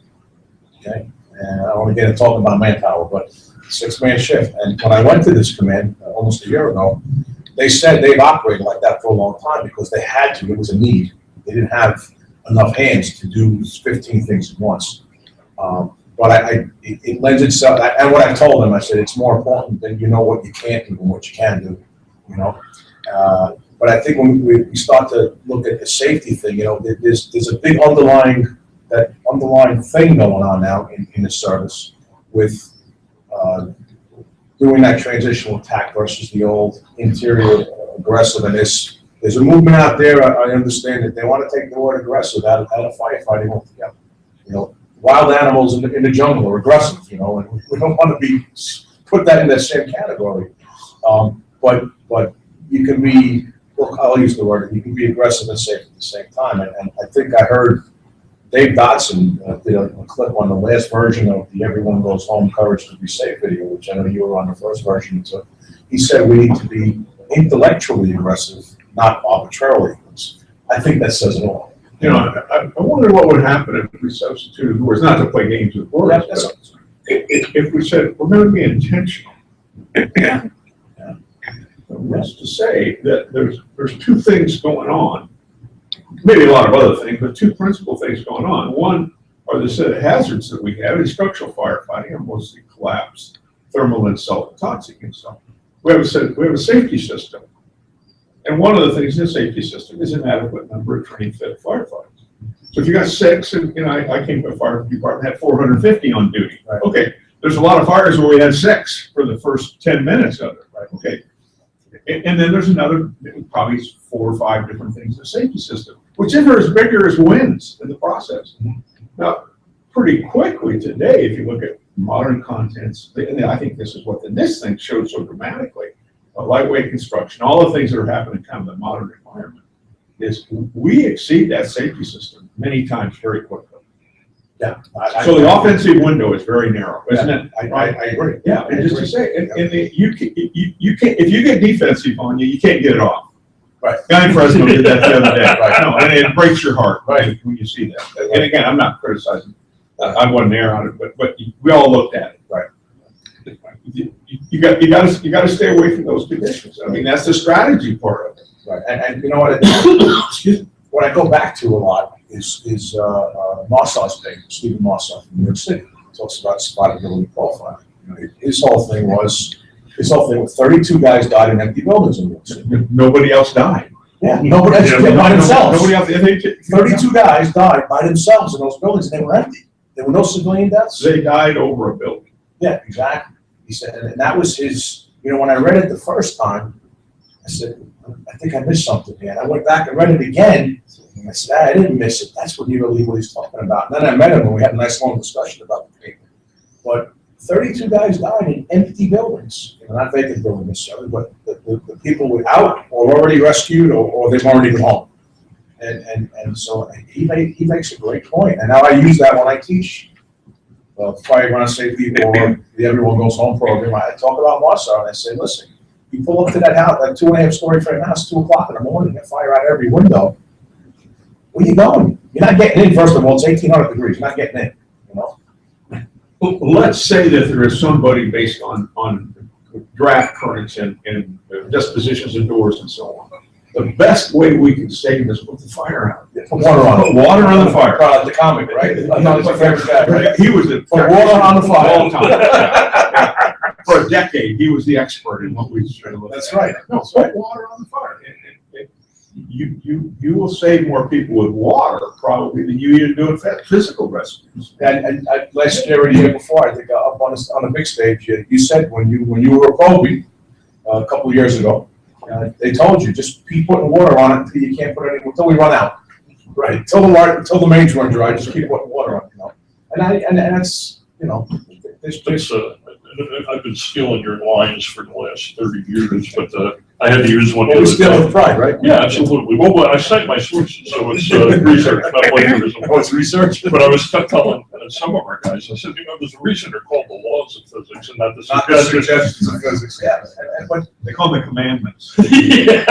Okay, and I don't want to get into talking about manpower, but 6-man shift. And when I went to this command almost a year ago, they said they've operated like that for a long time because they had to. It was a need. They didn't have enough hands to do 15 things at once. But it lends itself, and what I've told them, I said, it's more important that you know what you can't do than what you can do, you know? But I think when we start to look at the safety thing, you know, there's a big underlying thing going on now in the service with doing that transitional attack versus the old interior aggressive. And there's a movement out there, I understand that they want to take the word aggressive out of firefighting altogether. You know, wild animals in the jungle are aggressive, you know, and we don't want to put that in that same category. But you can be, well, I'll use the word, you can be aggressive and safe at the same time. And I think I heard Dave Dotson did a clip on the last version of the Everyone Goes Home Courage to Be Safe video, which I know you were on the first version. So he said we need to be intellectually aggressive, not arbitrarily. I think that says it all. You know, I wonder what would happen if we substituted words, not to play games with words, but if we said we're going to be intentional. That's to say that there's two things going on. Maybe a lot of other things, but two principal things going on. One are the set of hazards that we have in structural firefighting are mostly collapsed, thermal insult, toxic insult. We have a safety system. And one of the things in the safety system is an adequate number of trained fit firefighters. So if you got 6, and you know, I came to a fire department, had 450 on duty. Right. Okay, there's a lot of fires where we had 6 for the first 10 minutes of it. Right. Okay. And then there's another, probably 4 or 5 different things in the safety system. Whichever is bigger is wins in the process. Mm-hmm. Now, pretty quickly today, if you look at modern contents, and I think this is what this thing showed so dramatically, lightweight construction, all the things that are happening in kind of the modern environment, is we exceed that safety system many times very quickly. Yeah. So the offensive window is very narrow, isn't it? I agree. Yeah, and just to say, you can't, if you get defensive on you, you can't get it off. Right. Guy in Fresno did that the other day. Right. No, and it breaks your heart, right, when you see that. And again, I'm not criticizing. I wasn't there on it, but we all looked at it. Right. You got to stay away from those conditions. I mean, that's the strategy part of it. Right. And you know what? Excuse me. What I go back to a lot is Marsaw's thing, Stephen Marsaw from New York City. He talks about survivability profiling. You know, his whole thing was 32 guys died in empty buildings in New York City. Nobody else died. Yeah, nobody else did by themselves. Nobody else. 32 guys died by themselves in those buildings, and they were empty. There were no civilian deaths. They died over a building. Yeah, exactly. He said, and that was his. You know, when I read it the first time, I said, I think I missed something here. And I went back and read it again. And I said, I didn't miss it. That's what he's talking about. And then I met him and we had a nice long discussion about the paper. But 32 guys died in empty buildings. You know, not vacant buildings necessarily, but the people were out or already rescued or they weren't even home. And so he makes a great point. And now I use that when I teach fireground safety or the Everyone Goes Home program. I talk about Marsaw and I say, listen, you pull up to that house, that 2.5-story frame house, 2 o'clock in the morning, and fire out every window. Where you going? You're not getting in, first of all. It's 1,800 degrees. You're not getting in, you know? Well, let's say that there is somebody based on draft currents and dispositions of doors and so on. The best way we can save them is put the fire out. Put water on it. Put water on the fire. The comic, right? No, it's my favorite guy, right? He was the Put water on the fire. all the time. For a decade, he was the expert in what we should look at. That's right. No, put water on the fire. You will save more people with water probably than you even do in physical rescues. And last year or the year before, I think up on the big stage, you said when you were a Kobe a couple of years ago, they told you just keep putting water on it until you can't put any until we run out, right? Until the mains run dry, just keep putting water on, you know. And that's, you know, I've been stealing your lines for the last 30 years, but I had to use one. Well, we steal with pride, right? Yeah, absolutely. Well, I cite my sources, so it's research, not plagiarism. Oh, it's research? But I was telling some of our guys, I said, you know, there's a reason they're called the laws of physics and not the suggestions of physics. Yeah, but they call them the commandments. Yeah,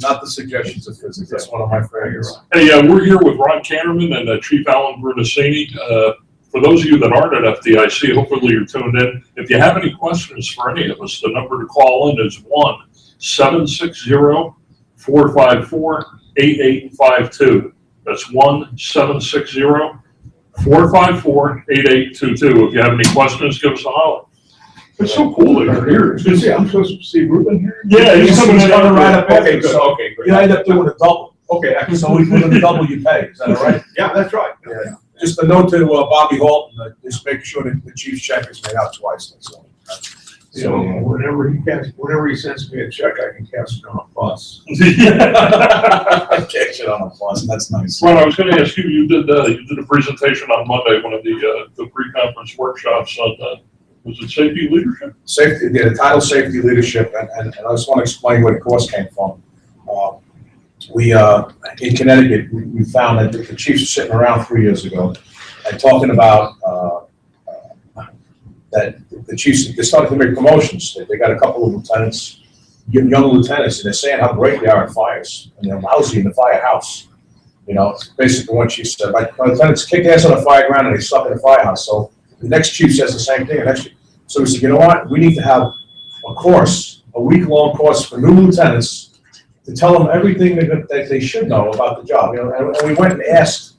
not the suggestions of physics. That's one of my favorites. Hey, we're here with Ron Kanterman and Chief Alan Brunacini. For those of you that aren't at FDIC, hopefully you're tuned in. If you have any questions for any of us, the number to call in is 1-760-454-8852. That's 1-760-454-8852. 454-8822. If you have any questions, give us a holler. It's so cool that you're here. I'm supposed to see Rubin here? Yeah, he's coming in. right up Okay, after, good. so Okay, great. you end up doing a double. Okay, So we put in a double you pay, is that all right? yeah, that's right. Yeah. Just a note to Bobby Holton, just make sure that the chief's check is made out twice, that's all. So whenever he sends me a check, I can cash it on a bus. Catch it on a bus, that's nice. Ron, I was gonna ask you, you did a presentation on Monday, one of the pre-conference workshops on, was it safety leadership? Safety, the title safety leadership, and I just want to explain where the course came from. In Connecticut, we found that the chiefs were sitting around 3 years ago and talking about that the chiefs, they started to make promotions. They got a couple of lieutenants, young lieutenants, and they're saying how great they are at fires, and they're lousy in the firehouse. You know, it's basically what she said. My lieutenants kick ass on the fire ground and they suck in the firehouse. So the next chief says the same thing. So we said, you know what? We need to have a course, a week-long course for new lieutenants to tell them everything that they should know about the job. You know, and we went and asked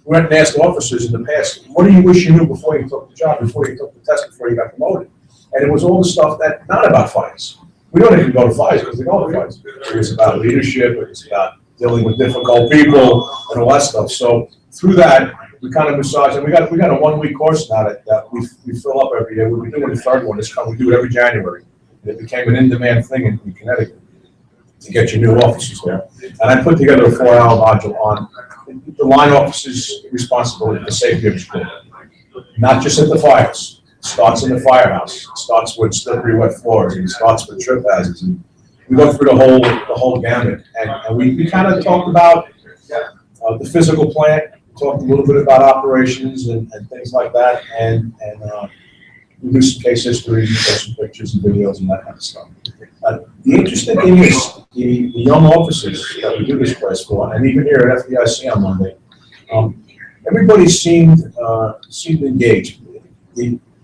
officers in the past, what do you wish you knew before you took the job, before you took the test, before you got promoted? And it was all the stuff that not about fires. We don't even go to fires because we go to fires. It was about leadership. It was about dealing with difficult people and all that stuff. So through that, we kind of massage, and we got a 1 week course now that we fill up every year. We'll be doing the third one this time. We do it every January. And it became an in-demand thing in Connecticut to get your new officers there. And I put together a 4-hour module on the line officers' responsibility for safety of the school. Not just at the fires. It starts in the firehouse. It starts with slippery wet floors, and it starts with trip hazards. And we go through the whole gamut. And we kind of talked about the physical plant, talked a little bit about operations and things like that, and we do some case histories, some pictures and videos and that kind of stuff. The interesting thing is the young officers that we do this class for, and even here at FDIC on Monday, everybody seemed engaged.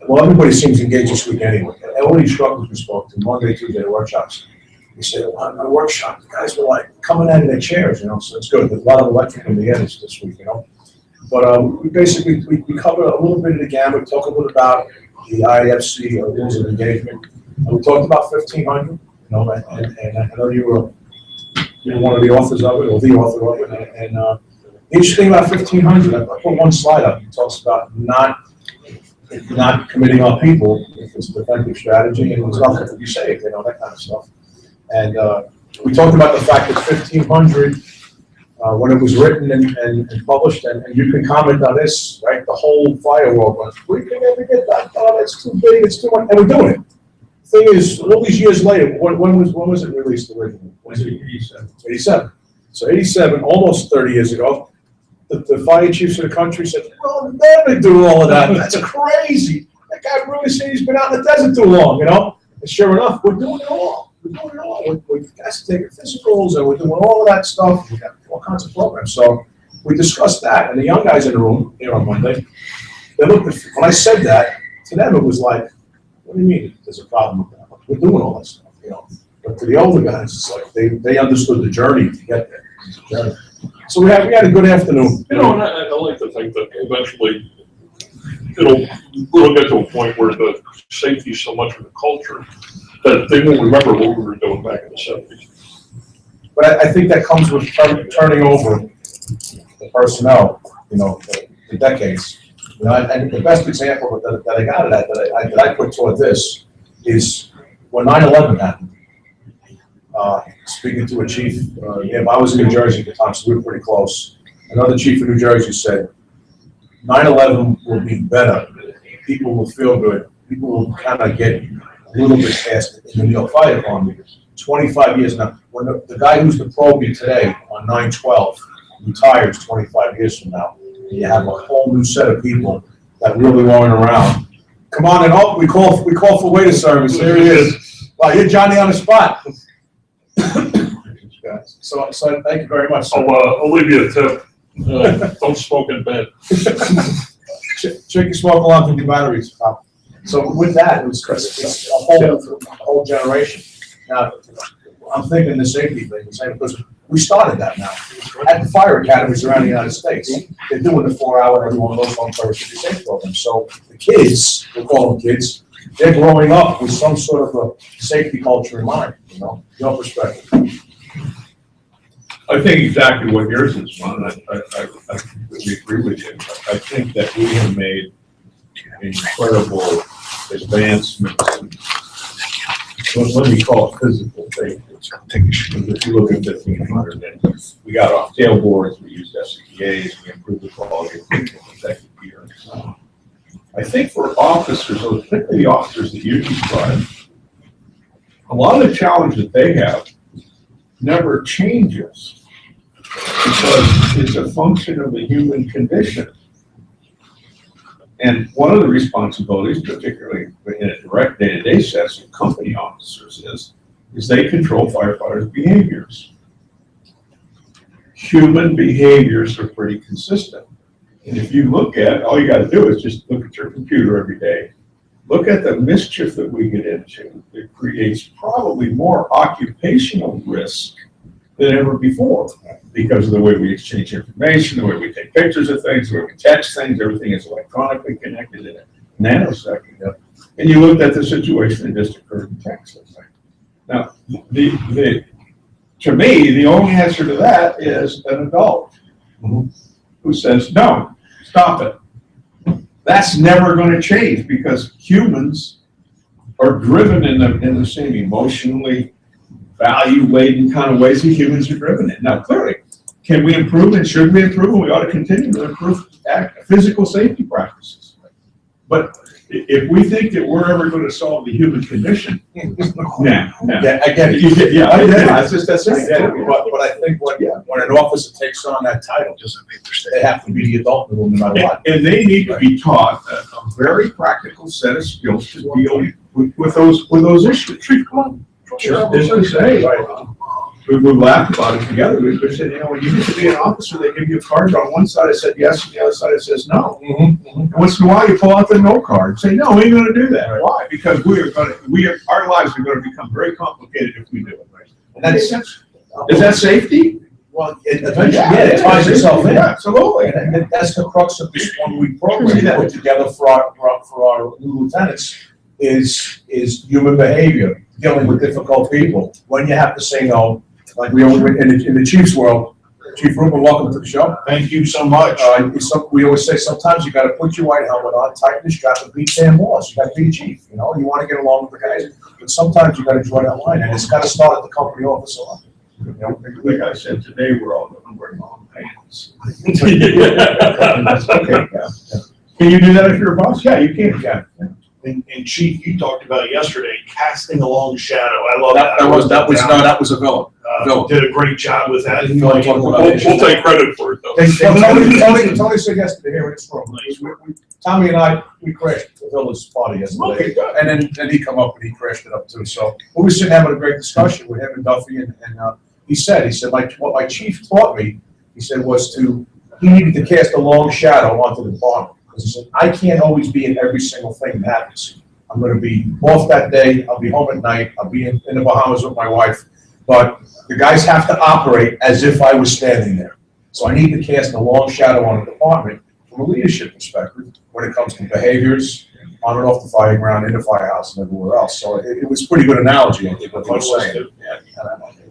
Everybody seems engaged this week anyway. All these instructors we spoke to, Monday, Tuesday workshops, they said, well, my workshop, the guys were like coming out of their chairs, you know, so it's good. There's a lot of electric in the end this week, you know. But we basically, we cover a little bit of the gamut, talk a little about the IFC, rules of engagement. And we talked about 1500, you know, and I know you were one of the authors of it, or the author of it. And the interesting thing about 1500, I put one slide up. It talks about not committing on people if it's a defensive strategy, and it's nothing to be saved, you know, that kind of stuff. And we talked about the fact that 1500, when it was written and published, and you can comment on this, right? The whole fire world went, we can never get that done, it's too big, it's too much, and we're doing it. The thing is, all these years later, when was it released originally? Was it 87? 87. So 87, almost 30 years ago, the fire chiefs of the country said, we'll never do all of that. That's crazy. That guy really said he's been out in the desert too long, you know? And sure enough, we're doing it all. We're doing it all. We're guys taking physicals, and we're doing all of that stuff. We got all kinds of programs. So we discussed that, and the young guys in the room here on Monday, they looked at, when I said that, to them it was like, what do you mean there's a problem with that? We're doing all that stuff, you know. But to the older guys, it's like they understood the journey to get there. So we had a good afternoon. You know, and I like to think that eventually we'll get to a point where the safety is so much of the culture that they won't remember what we were doing back in the 70s. But I think that comes with turning over the personnel, you know, the decades. You know, and the best example that I got of that I put toward this is when 9/11 happened. Speaking to a chief, I was in New Jersey at the time, so we were pretty close. Another chief in New Jersey said, 9/11 will be better. People will feel good. People will kind of get a little bit past it in the New York Fire Department. 25 years now. When the guy who's the probie today on 9/12 retires 25 years from now, and you have a whole new set of people that really weren't around. Come on, and we call for waiter service. There he is. Wow, you're Johnny on the spot. So thank you very much. I'll leave you a tip. Don't smoke in bed. Check your smoke alarm and your batteries. So with that, it's a whole generation. Now, I'm thinking the safety thing, the same, because We started that now. At the fire academies around the United States, they're doing the 4-hour, every one of those home fire safety safe programs. So the kids, we'll call them kids, they're growing up with some sort of a safety culture in mind, you know, your perspective. I think exactly what yours is, Ron. I completely agree with you. I think that we have made incredible advancements. Let me call it physical safety. If you look at 1500, we got off tailboards, we used SCBAs, we improved the quality of protective gear. I think for officers, particularly the officers that you described, a lot of the challenge that they have never changes because it's a function of the human condition. And one of the responsibilities, particularly in a direct day-to-day sense of company officers, is they control firefighters' behaviors. Human behaviors are pretty consistent. And if you look at, all you got to do is just look at your computer every day. Look at the mischief that we get into. It creates probably more occupational risk than ever before because of the way we exchange information, the way we take pictures of things, the way we text things, everything is electronically connected in a nanosecond. And you looked at the situation that just occurred in Texas. Now, to me, the only answer to that is an adult who says, no, stop it. That's never going to change because humans are driven in the same emotionally value-laden kind of ways that humans are driven in. Now, clearly, can we improve and should we improve? And we ought to continue to improve physical safety practices. But if we think that we're ever going to solve the human condition, Yeah, I get it. That's just that's it. But I think when an officer takes on that title, they have to be the adult in the room no matter what. And they need to be taught a very practical set of skills to deal with those issues. Chief, come on. Sure. This is we laughed about it together. We said, you know, when you used to be an officer, they give you a card. On one side it said yes, and the other side it says no. And once in a while you pull out the no card and say, no, we ain't going to do that. Right. Why? Because our lives are going to become very complicated if we do it. Right? And that's is that safety? Well, eventually, it ties itself in. Yeah, absolutely. And that's the crux of this 1-week program we put together for our new lieutenants is human behavior, dealing with difficult people. When you have to say no, like we always in the Chiefs world. Chief Rubin, welcome to the show. Thank you so much. We always say sometimes you got to put your white helmet on, tighten the strap, and beat damn boss. You got to be a chief. You know, you want to get along with the guys, but sometimes you got to draw that line, and it's got to start at the company office level. You know, like I said today, we're all going to wear long pants. That's okay. Yeah. Can you do that if you're a boss? Yeah, you can. Yeah. And Chief, you talked about yesterday, casting a long shadow. I love that. That was a villain. Did a great job with that. We'll take credit for it though. Tony said yesterday here in this room. Tommy and I, we crashed the village party yesterday. And then he come up and he crashed it up too. So we were sitting having a great discussion with him and Duffy and he said, what my chief taught me, he said, he needed to cast a long shadow onto the department. He said, I can't always be in every single thing that happens. I'm going to be off that day. I'll be home at night. I'll be in the Bahamas with my wife. But the guys have to operate as if I was standing there. So I need to cast a long shadow on the department from a leadership perspective when it comes to behaviors on and off the fighting ground, in the firehouse, and everywhere else. So it was a pretty good analogy, I think, what you were saying.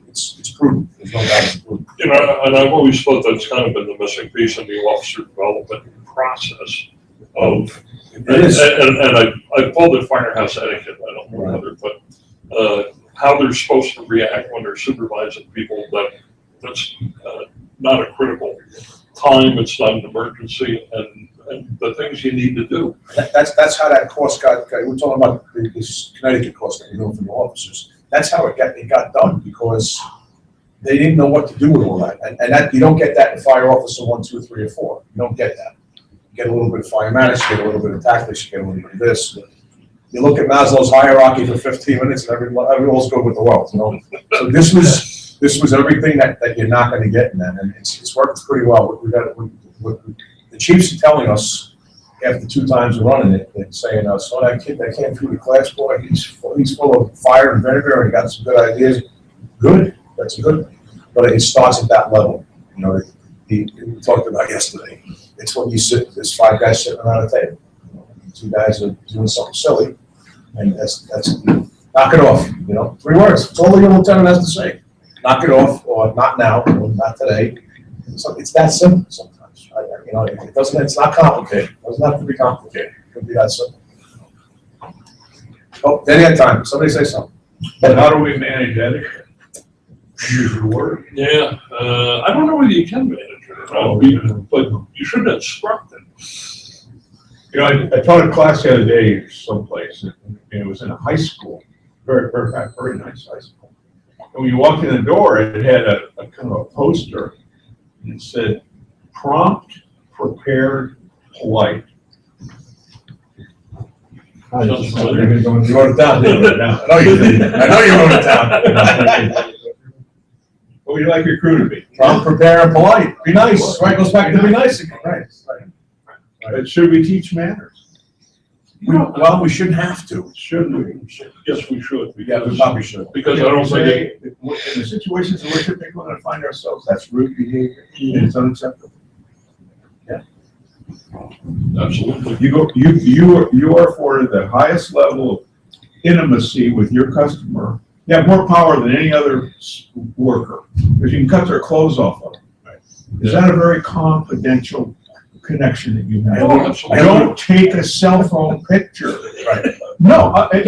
It's prudent. There's no doubt it's prudent. You know, and I've always thought that's kind of been the missing piece in the officer development process of, and I've called it firehouse etiquette. I don't know whether, but how they're supposed to react when they're supervising people that's not a critical time, it's not an emergency, and the things you need to do. That's how that course got. We're talking about this Connecticut course that we're doing for the officers. That's how it got done because they didn't know what to do with all that, and that you don't get that in fire officer 1, 2, 3, or 4. You don't get that. You get a little bit of fire management, you get a little bit of tactics, you get a little bit of this. You look at Maslow's hierarchy for 15 minutes, and everyone's good with the world. You know, so this was everything that you're not going to get in that, and it's worked pretty well. The chiefs are telling us after 2 times of running it, they're saying, "So that kid that came through the class, boy, he's full of fire and vinegar, and he got some good ideas." Good, that's good. but it starts at that level. You know, we talked about yesterday. It's when you sit, there's 5 guys sitting around a table. 2 guys are doing something silly, and that's knock it off. You know, 3 words. It's all the lieutenant has to say. Knock it off, or not now, or not today. So it's that simple sometimes. You know, it doesn't. It's not complicated. It doesn't have to be complicated. It can be that simple. Oh, then you had time. Somebody say something. But how do we manage etiquette? Use your word. Yeah, I don't know whether you can manage it, but you should instruct them. You know, I taught a class the other day someplace, and it was in a high school, very nice high school. And when you walked in the door, it had a kind of a poster, and it said, "Prompt, prepared, polite." You wrote it down, didn't you? I know you did. I know you wrote it down. What would you like your crew to be? Prompt, prepare, and polite. Be nice. Right, goes back to be nice again. Right. But should we teach manners? Well, we shouldn't have to. Should we? Yes, we should. Yeah, we probably should. Because I don't think, in the situations in which we're going to find ourselves, that's rude behavior, and it's unacceptable. absolutely. You are afforded the highest level of intimacy with your customer. You have more power than any other worker, because you can cut their clothes off of them. Is that a very confidential connection that you have? Oh, absolutely. Don't take a cell phone picture. Right. No, you're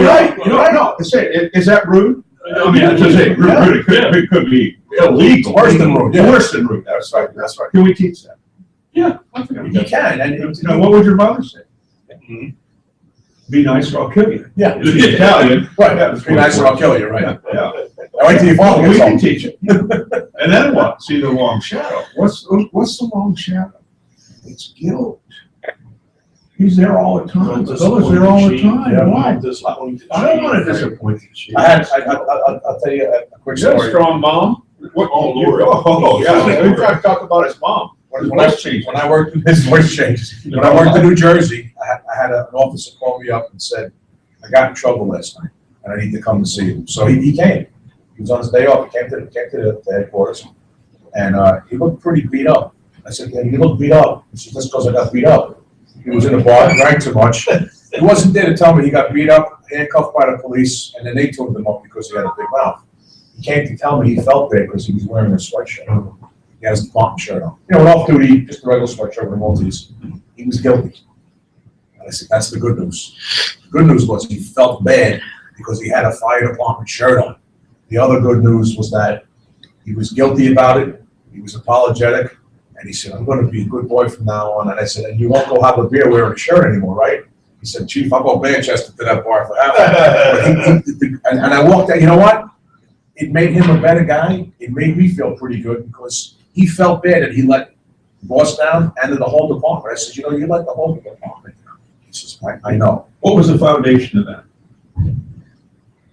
right. You know, I know. Is that rude? I mean, to say rude, it could be illegal. Worse than rude. Yeah. Worse than rude. That's right. That's right. Can we teach that? Yeah, I think You can. And You know, what would your mother say? Mhm. Be nice or I'll kill you. yeah. If she's Italian. Right. Be nice or I'll kill you. Right. Yeah. I wait till you fall. We can teach it. And then what? See the long shadow. What's the long shadow? It's guilt. He's there all the time. Phil's there all the time. Yeah. Why? I don't want to disappoint the chief. I'll tell you a quick Is that a story. strong mom? What? Oh, Lord. Oh, yeah. We try to talk about his mom. When I worked, his voice changed. When I worked in New Jersey, I had an officer call me up and said, I got in trouble last night, and I need to come to see you. So he came. He was on his day off. He came to the headquarters, and he looked pretty beat up. I said, yeah, you look beat up. He said, that's because I got beat up. He was in a bar, drank too much. He wasn't there to tell me he got beat up, handcuffed by the police, and then they took him up because he had a big mouth. He came to tell me he felt bad because he was wearing a sweatshirt. He had his department shirt on. You know, an off-duty, just a regular sweatshirt with Maltese. He was guilty. And I said, that's the good news. The good news was he felt bad because he had a fire department shirt on. The other good news was that he was guilty about it. He was apologetic. And he said, I'm going to be a good boy from now on. And I said, and you won't go have a beer wearing a shirt anymore, right? He said, Chief, I'll go Manchester to that bar for that. And I walked out. You know what? It made him a better guy. It made me feel pretty good because he felt bad that he let the boss down and then the whole department. I said, you know, you let the whole department down. He says, I know. What was the foundation of that?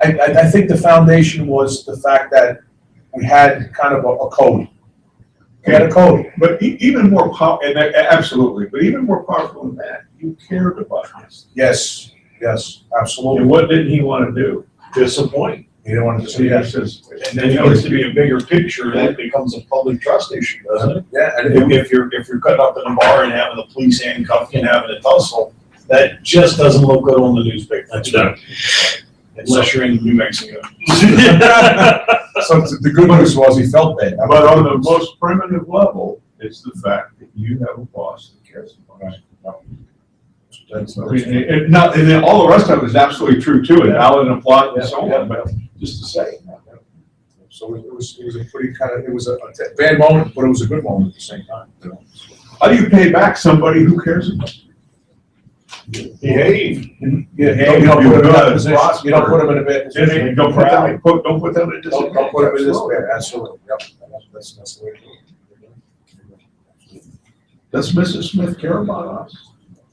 I think the foundation was the fact that we had kind of a code. We had a code. But even more absolutely, but even more powerful than that, you cared about this. Yes, absolutely. And what didn't he want to do? Disappoint. He didn't want to So see he that. says, And then it gets to be a bigger picture, that becomes a public trust issue, doesn't it? Yeah, and If you're cutting up in a bar and having the police handcuff you and having a tussle, that just doesn't look good on the newspaper. That's right. Unless you're in New Mexico. so the good news was he felt bad. but on the most primitive level, it's the fact that you have a boss that cares about you. That's I mean, and then all the rest of it is absolutely true too, and valid and applied and so on, but just to say. So it was a pretty it was a bad moment, but it was a good moment at the same time. You know? How do you pay back somebody who cares about you? Behave. You don't put them in that position. You don't put them in a bad position. Don't put them in Don't put them in this bad. Absolutely. Yep. That's the way to do it. Does Mrs. Smith care about us?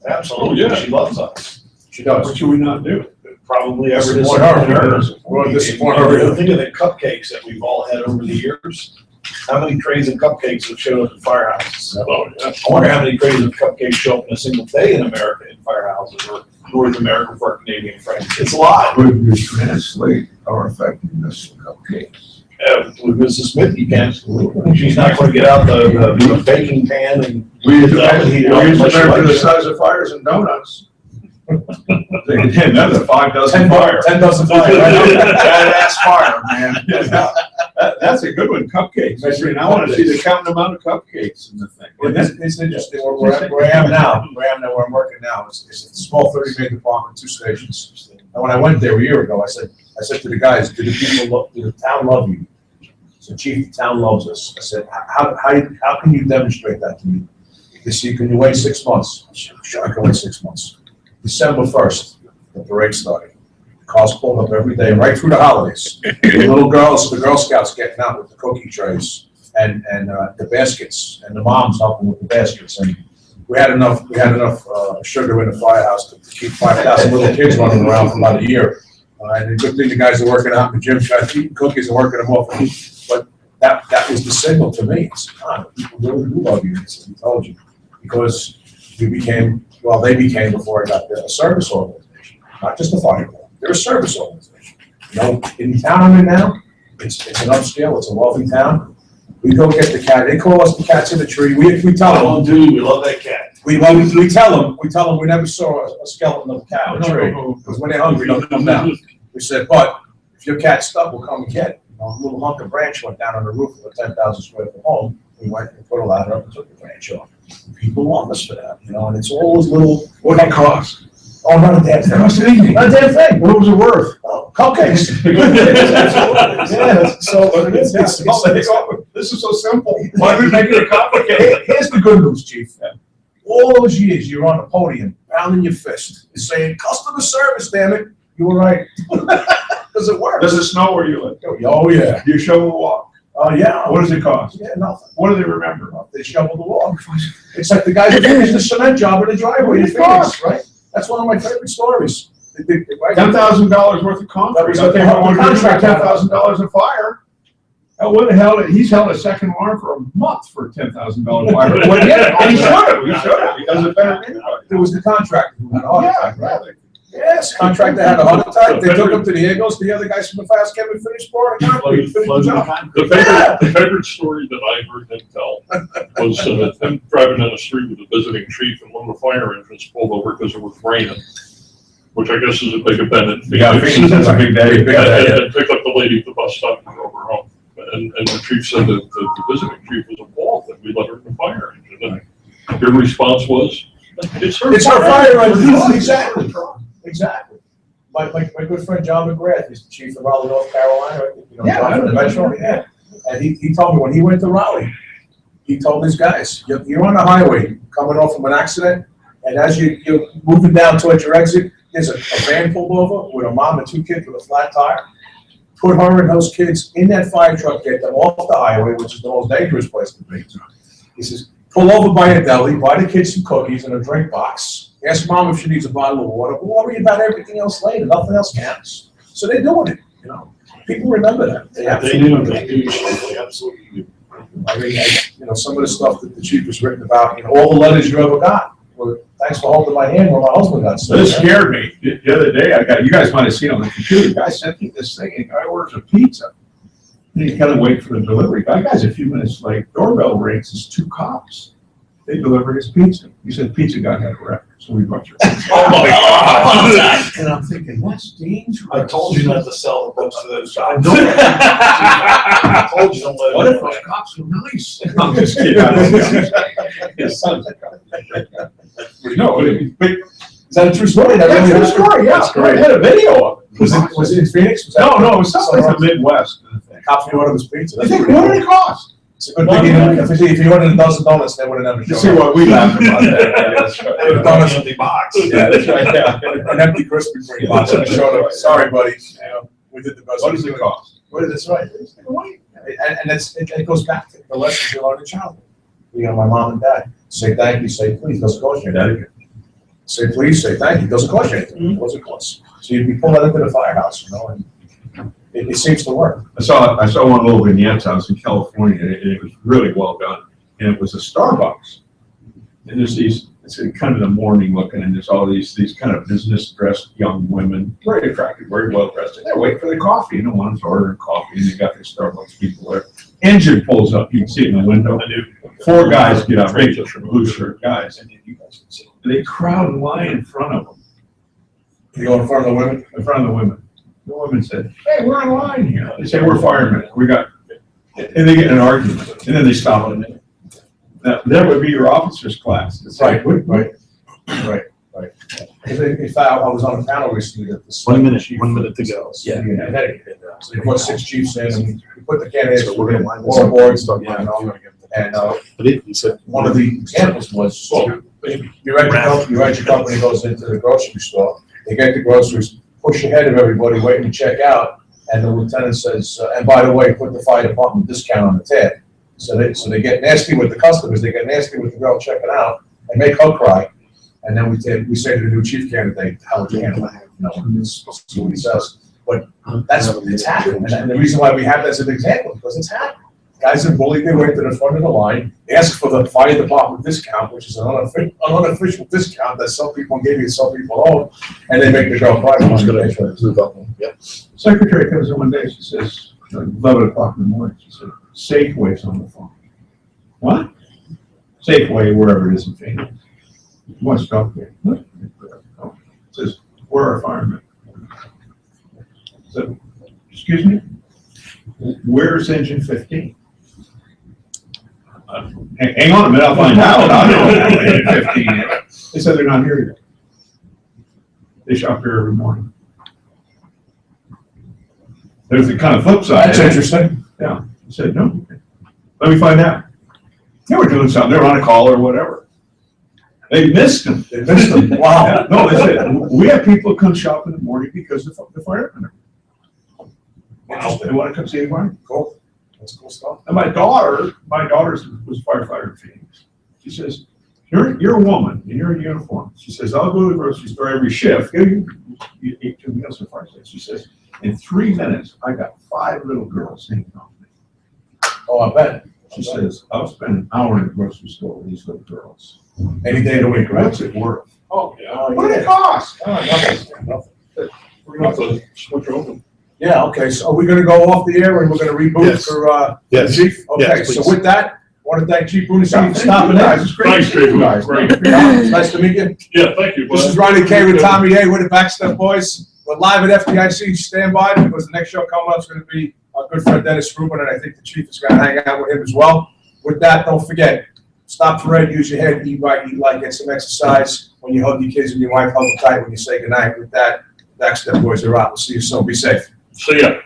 Absolutely, Oh, yeah. she loves us. She does. What should we not do? Probably ever Disappoint disappoint her. Disappoint her. Think of the cupcakes that we've all had over the years. How many trays of cupcakes have showed up in firehouses? Oh, yeah. I wonder how many trays of cupcakes show up in a single day in America in firehouses or North America for our Canadian friends. It's a lot. Would you translate our effectiveness of cupcakes? With Mrs. Smith, you can. She's not gonna get out the baking pan and. We used to Heat it up measure unless you like the it. size of fires and donuts. Another 5 dozen 10 fire. 10 dozen fire, right? Badass fire, man. That's a good one, cupcakes. I mean, I wanna see the counting amount of cupcakes in the thing. Well, it's interesting, where I am now, where I'm working now, it's a small 30-man department, 2 stations. And when I went there a year ago, I said to the guys, do the town love you? So chief, the town loves us. I said, how can you demonstrate that to me? They said, can you wait 6 months? I said, sure, I can wait 6 months. December 1st, the parade started. The cars pulled up every day, right through the holidays. The little girls, the Girl Scouts getting out with the cookie trays and the baskets, and the moms helping with the baskets. And we had enough sugar in the firehouse to keep 5,000 little kids running around for about a year. And the good thing the guys are working out in the gym, trying to eat cookies and working them off. But that was the signal to me. It's, God, people really do love you. He told you. Because we became, well, they became, before I got there, a service organization, not just a fire club. They're a service organization. You know, in the town I'm in now, it's an upscale, it's a lovely town. We go get the cat. They call us the cats in the tree. We tell them. Oh, dude, we love that cat. We tell them we never saw a skeleton of a cat in a tree. Because when they're hungry, they'll come down. We said, but if your cat's stuck, we'll come and get it. You know, a little hunk of branch went down on the roof of a 10,000 square foot home. We went and put a ladder up and took the branch off. People love us for that, you know, and it's all those little. What did it cost? Oh, not a damn thing. Not a damn thing. What was it worth? Oh, cupcakes. Yeah, so This is so simple. Why are we making it complicated? Here's the good news, Chief. All those years you're on the podium, pounding your fist, and saying, customer service, damn it. You were right. Does it work? Does it snow where you live? Oh, yeah. Do you shovel walk? Oh, yeah. What does it cost? Yeah, nothing. What do they remember? They shovel the walk. It's like the guy who finished the cement job in the driveway in Phoenix, right? That's one of my favorite stories. $10,000 worth of concrete. That was $10,000 contract. $10,000 of fire. What the hell? He's held a second alarm for a month for $10,000 fire. Well, yeah, and he should have. He should have. He does it better than anybody. It was the contractor who had a heart attack, right? Really. Yes, contractor had a heart attack. They took him to the Eagles. The other guys from the Fast Kevin finished pouring concrete. Finished the job. The favorite story that I heard him tell was him driving down the street with a visiting chief, and one of the fire engines pulled over because it was raining, which I guess is a big event in Phoenix. Yeah, Phoenix is a big day. And picked up the lady at the bus stop and drove her home. And the chief said that the visiting chief was appalled that we let her in the fire engine. And your response was, it's her fire engine. Exactly. Exactly. My good friend John McGrath, he's the chief of Raleigh, North Carolina. You know, John from the Metro, yeah. And he told me when he went to Raleigh, he told his guys, you're on the highway coming off from an accident, and as you're moving down towards your exit, there's a van pulled over with a mom and 2 kids with a flat tire. Put her and those kids in that fire truck, get them off the highway, which is the most dangerous place to be. He says, pull over by a deli, buy the kids some cookies and a drink box. Ask mom if she needs a bottle of water. We'll worry about everything else later. Nothing else counts. So they're doing it, you know. People remember that. They do, they absolutely do. I mean, you know, some of the stuff that the chief has written about, you know, all the letters you ever got. Well, thanks for holding my hand when my husband got sick. This scared me. The other day, you guys might have seen on the computer, the guy sent me this thing, and the guy orders a pizza. And you kind of wait for the delivery. The guy's a few minutes late. Doorbell rings, it's 2 cops. They deliver his pizza. He said, pizza guy had a record, so we brought your pizza. Oh my God. And I'm thinking, that's dangerous. I told you not to sell the books to those guys. I told you don't let What them. if those cops are nice? I'm just kidding. I don't know. His son's a cop. No, but Is that a true story? that's a true story, yeah. That's great. I had a video of it. Was it in Phoenix? Was that- No, it was something like the Midwest. Cops knew what it was pizza. I think, what did it cost? It's a good thing, if you wanted a dozen donuts, they would have never You shown see up. what we laughed about that. Yeah, that's right. They would have an empty box. Yeah, that's right, yeah. An empty Krispy Kreme box and showed up. Sorry, buddy. You know, we did the best. What does it cost? What is this, right? And it goes back to the lessons you learn in childhood. You know, my mom and dad, say thank you, say please, doesn't cost you anything. Say please, say thank you, doesn't cost you anything. What's it cost? So you pull that into the firehouse, you know, and it seems to work. I saw one little vignette. I was in California, and it was really well done. And it was a Starbucks. And it's it's kind of the morning looking, and there's all these kind of business dressed young women, very attractive, very well dressed, and they're waiting for their coffee. You know, one's ordering coffee, and they got their Starbucks people there. Engine pulls up, you can see it in the window. 4 guys get out, big blue shirt guys, and they crowd and line in front of them. You go in front of the women? In front of the women. The women said, "Hey, we're in line here." They say, "We're firemen. We got," and they get in an argument, and then they stop it. That would be your officer's class. Right. In fact, I was on a panel recently that the. 1 minute to go. Yeah. So you put 6 chiefs in, and we put the candidates So we're in gonna line all this up. boards, Yeah. and, But he said. one of the examples was, you're at your company goes into the grocery store, they get the groceries, push ahead of everybody, waiting to check out, and the lieutenant says, and by the way, put the fire department discount on the tab. So they get nasty with the customers, they get nasty with the girl checking out, and make her cry. And then we say to the new chief candidate, how would you handle it? You know, it's what he says. But it's happening, and the reason why we have that as an example, because it's happening. Guys are bullied their way to the front of the line, ask for the fire department discount, which is an unofficial discount that some people give you, some people don't, and they make the girl cry. Yep. Secretary comes in one day, she says, 11 o'clock in the morning, she said, "Safeway's on the phone." What? Safeway, wherever it is in Phoenix. What's up there? Says, "Where are firemen?" So, excuse me? Where's engine 15? Hang on a minute, I'll find out. I don't know where engine 15 is. They said they're not here yet. They shop here every morning. There's the kind of flip side. That's interesting. Yeah. I said, "No, let me find out." They were doing something, they were on a call or whatever. They missed them. They missed them. Wow. Yeah, no, they said, "We have people come shop in the morning because the firemen are." Wow, they want to come see the firemen. Cool. That's cool stuff. And my daughter was a firefighter in Phoenix. She says, you're a woman and you're in uniform. She says, "I'll go to the grocery store every shift. You eat 2 meals at fire station." She says, "In 3 minutes, I got 5 little girls hanging on me." Oh, I bet. She says, "I'll spend an hour in the grocery store with these little girls." Any day of the week, right? What's it worth? Oh, What did it cost? Nothing. We're gonna have to switch over. Yeah, okay, so are we gonna go off the air and we're gonna reboot Yes. for Yes. Chief? Okay, Yes, so please. with that, I wanna thank Chief Brunicini for Thank stopping you, guys. in. It's great Thanks, to see you Greenwood. guys. Great. It's nice to meet you. Yeah, thank you. This is Ronnie K with Tommy A. with the Backstep Boys. We're live at FDIC. Stand by because the next show coming up is going to be our good friend Dennis Rubin, and I think the chief is going to hang out with him as well. With that, don't forget, stop for red, use your head, eat right, eat light, get some exercise. When you hug your kids and your wife, hug them tight when you say goodnight. With that, Backstep Boys are out. We'll see you soon. Be safe. See ya.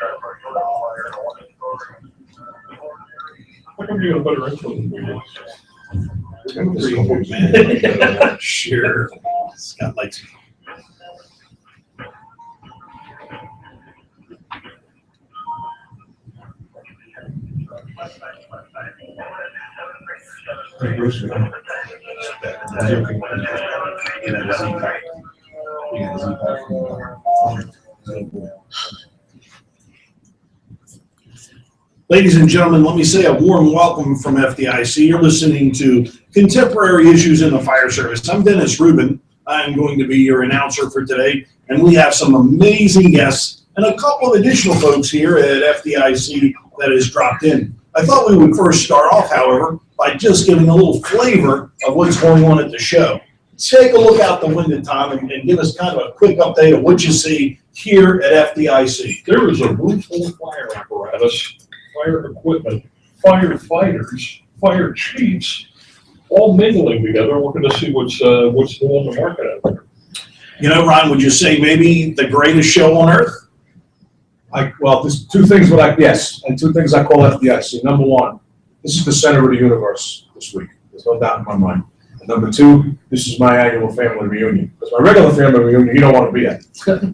How come you got better info than we do? Sure. Scott likes. Ladies and gentlemen, let me say a warm welcome from FDIC. You're listening to Contemporary Issues in the Fire Service. I'm Dennis Rubin. I'm going to be your announcer for today, and we have some amazing guests and a couple of additional folks here at FDIC that has dropped in. I thought we would first start off, however, by just giving a little flavor of what's going on at the show. Take a look out the window, Tom, and give us kind of a quick update of what you see here at FDIC. There is a room full of fire apparatus, fire equipment, firefighters, fire chiefs, all mingling together, looking to see what's new on the market out there. You know, Ron, would you say maybe the greatest show on earth? Well, there's two things yes, and two things I call FDIC. Number one, this is the center of the universe this week. There's no doubt in my mind. And number two, this is my annual family reunion. Because my regular family reunion, you don't want to be at.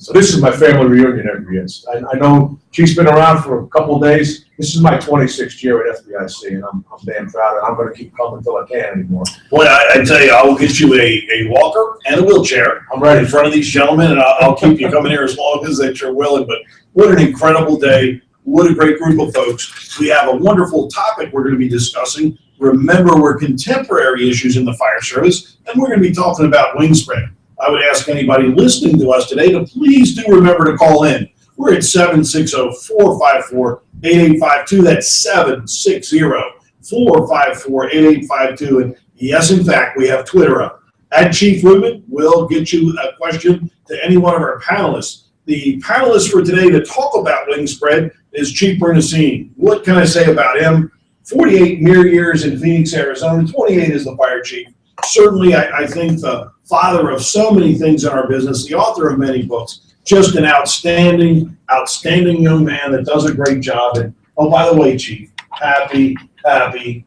So this is my family reunion every year. I know Chief's been around for a couple of days. This is my 26th year at FDIC, and I'm damn proud, and I'm going to keep coming until I can't anymore. Boy, I tell you, I will get you a walker and a wheelchair. I'm ready. In front of these gentlemen, and I'll keep you coming here as long as they're willing. But what an incredible day. What a great group of folks. We have a wonderful topic we're going to be discussing. Remember, we're contemporary issues in the fire service, and we're going to be talking about wing spread. I would ask anybody listening to us today to please do remember to call in. We're at 760-454-8852. That's 760-454-8852. And yes, in fact, we have Twitter up. At Chief Rubin, we'll get you a question to any one of our panelists. The panelist for today to talk about wing spread is Chief Bernasini. What can I say about him? 48 mere years in Phoenix, Arizona, 28 as the fire chief. Certainly, I think the father of so many things in our business, the author of many books, just an outstanding young man that does a great job. And oh, by the way, Chief, happy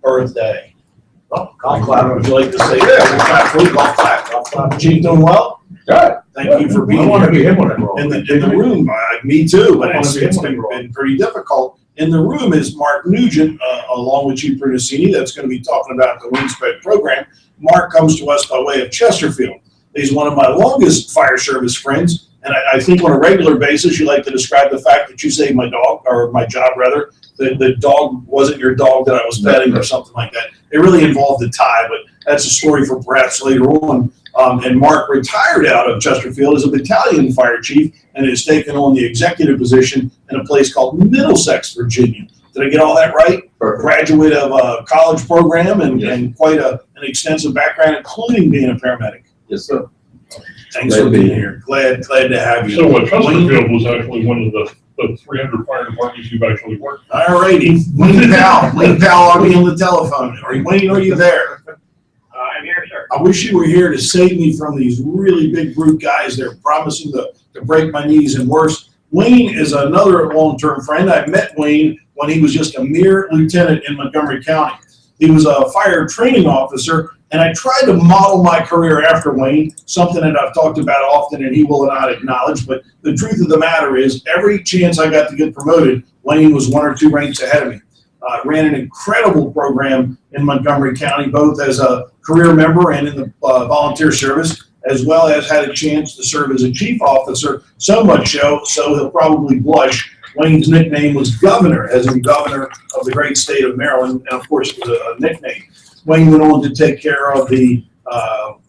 birthday. Oh, golf clap, would you like to say that? Golf clap. Chief, doing well? Good. Thank you for being I want to here be him when I grow up. in the room. Me too, but I wanna be it's him when I grow up. been pretty difficult. In the room is Mark Nugent, along with Chief Bernasini, that's going to be talking about the wing spread program. Mark comes to us by way of Chesterfield. He's one of my longest fire service friends, and I think on a regular basis you like to describe the fact that you saved my dog, or my job rather. The dog wasn't your dog that I was petting or something like that. It really involved a tie, but that's a story for perhaps later on. And Mark retired out of Chesterfield as a battalion fire chief and has taken on the executive position in a place called Middlesex, Virginia. Did I get all that right? Perfect. Graduate of a college program and quite an extensive background, including being a paramedic. Yes, sir. Thanks for being here. Glad to have you. So Chesterfield was actually one of the 300 fire departments you've actually worked. All righty. Wayne Powell, are you on the telephone? Wayne, are you there? I'm here, sir. I wish you were here to save me from these really big brute guys. They're promising to break my knees and worse. Wayne is another long-term friend. I met Wayne when he was just a mere lieutenant in Montgomery County. He was a fire training officer, and I tried to model my career after Wayne, something that I've talked about often and he will not acknowledge. But the truth of the matter is, every chance I got to get promoted, Wayne was 1 or 2 ranks ahead of me. Ran an incredible program in Montgomery County, both as a career member and in the volunteer service, as well as had a chance to serve as a chief officer, so much so he'll probably blush. Wayne's nickname was Governor, as in Governor of the great state of Maryland, and of course it was a nickname. Wayne went on to take care of the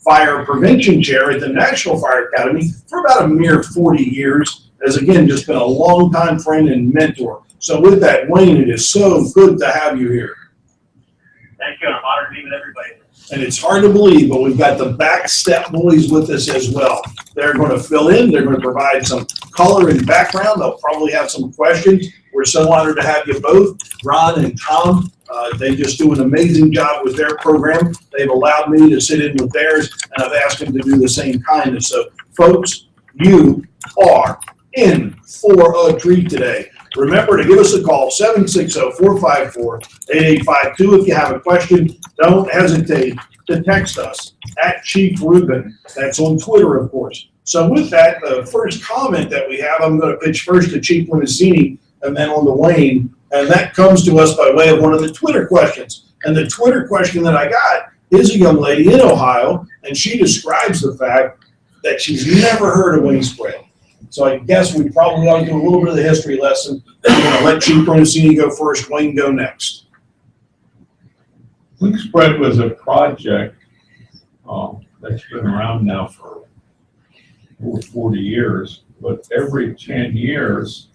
fire prevention chair at the National Fire Academy for about a mere 40 years, has again just been a longtime friend and mentor. So with that, Wayne, it is so good to have you here. Thank you, and I'm honored to be with everybody. And it's hard to believe, but we've got the back step boys with us as well. They're going to fill in. They're going to provide some color and background. They'll probably have some questions. We're so honored to have you both, Ron and Tom. They just do an amazing job with their program. They've allowed me to sit in with theirs, and I've asked them to do the same kindness. So, folks, you are in for a treat today. remember to give us a call, 760-454-8852. If you have a question, don't hesitate to text us at Chief Rubin. That's on Twitter, of course. So with that, the first comment that we have, I'm going to pitch first to Chief Brunicini and then on to Wayne. And that comes to us by way of one of the Twitter questions. And the Twitter question that I got is a young lady in Ohio, and she describes the fact that she's never heard of wing spread. So I guess we probably ought to do a little bit of the history lesson. I'm going to let Chief Brunicini go first, Wayne go next. Wing spread was a project that's been around now for over 40 years, but every 10 years,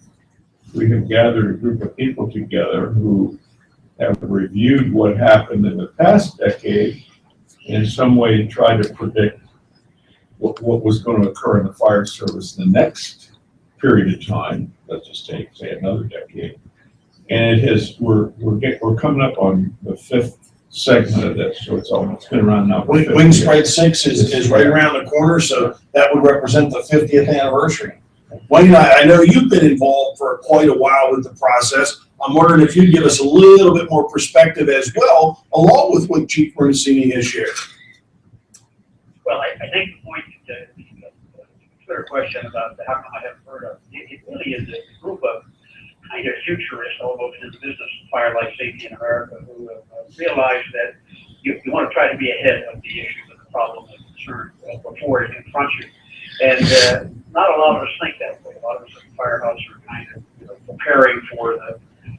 we have gathered a group of people together who have reviewed what happened in the past decade, in some way tried to predict what was going to occur in the fire service in the next period of time. Let's just take, say, another decade. And it has, we're coming up on the 5th segment of this, so it's been around now. Wing spread 6 is right around the corner, so that would represent the 50th anniversary. Wayne, I know you've been involved for quite a while with the process. I'm wondering if you'd give us a little bit more perspective as well, along with what Chief Brunicini has shared. Well, I think the point, the Twitter question about how come I haven't heard of, it really is a group of kind of futurists, almost in the business of fire life safety in America, who have realized that you want to try to be ahead of the issues of the problems and concerns before it confronts you. And not a lot of us think that way. A lot of us at the firehouse are kind of preparing for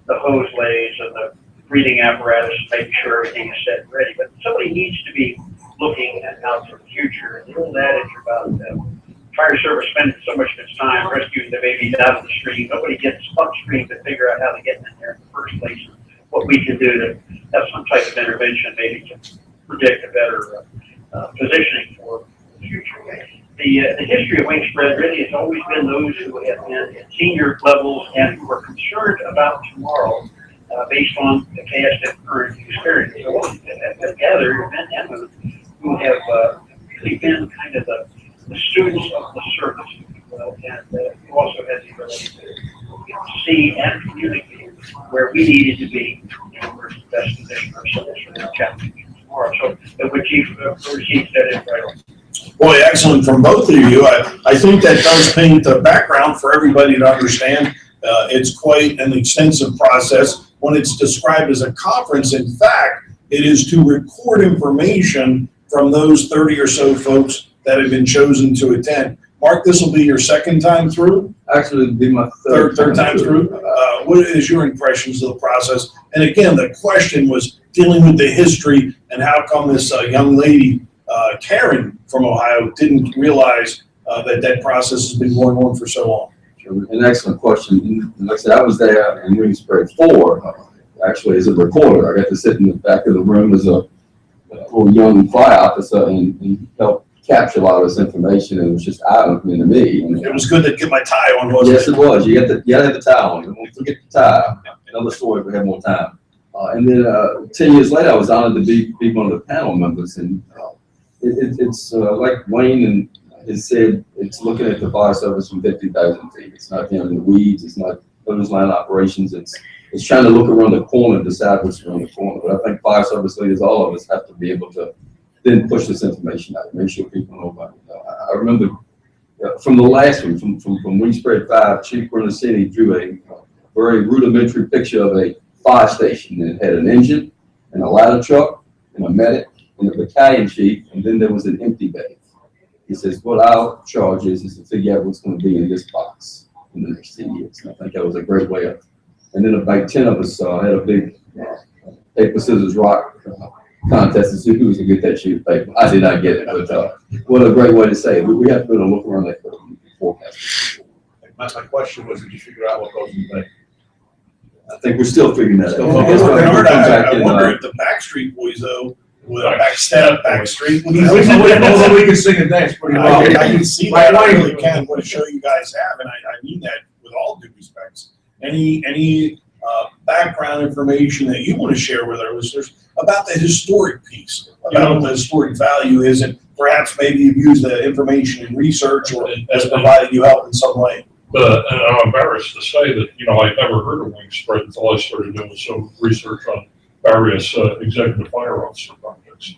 the hose lays and the breathing apparatus, making sure everything is set and ready. But somebody needs to be looking out for the future. And the old adage about fire service spending so much of its time rescuing the babies out of the stream. Nobody gets upstream to figure out how to get in there in the first place. What we can do to have some type of intervention, maybe to predict a better positioning for the future. The history of wing spread really has always been those who have been at senior levels and who are concerned about tomorrow based on the past and current experience. So what we have gathered men and women who have really been kind of the students of the service, if you will, and who also has the ability to see and communicate where we needed to be in order to best position ourselves for the challenge tomorrow. So what Chief said is right on. Boy, excellent from both of you. I think that does paint the background for everybody to understand. It's quite an extensive process. When it's described as a conference, in fact, it is to record information from those 30 or so folks that have been chosen to attend. Mark, this will be your second time through? Actually, it'll be my third time through. What is your impressions of the process? And again, the question was dealing with the history and how come this young lady, Karen from Ohio, didn't realize that process has been going on for so long. An excellent question. And like I said, I was there in Wing Spread 4, actually as a recorder. I got to sit in the back of the room as a little young fire officer and help capture a lot of this information, and it was just eye-opening to me. And it was good to get my tie on, wasn't it? Yes, it was. You got to have the tie on. Don't forget the tie. Another story if we have more time. And then 10 years later, I was honored to be one of the panel members, and it's like Wayne has said, it's looking at the fire service from 50,000 feet. It's not down in the weeds. It's not those line operations. It's trying to look around the corner and decide what's around the corner. But I think fire service leaders, all of us, have to be able to then push this information out, make sure people know about it. I remember from the last one, from Wing Spread 5, Chief Brunicini drew a very rudimentary picture of a fire station. It had an engine and a ladder truck and a medic and a battalion chief, and then there was an empty bay. He says, what our charge is to figure out what's going to be in this box in the next 10 years. And I think that was a great way of, and then about 10 of us had a big paper, scissors, rock contest to see who was going to get that sheet of paper. I did not get it, but what a great way to say it. We have to be able to look around that forecast. My question was, did you figure out what goes in the bank? I think we're still figuring that out. I wonder if the Backstreet Boys, though, with a back street. We can sing and dance pretty well. I can see that. I really can. What a show you guys have, and I mean that with all due respects. Any background information that you want to share with our listeners about the historic piece, about what the historic value is, and perhaps maybe you've used the information in research or has provided you help in some way. And I'm embarrassed to say that, you know, I'd never heard of wing spread until I started doing some research on various executive fire officer projects.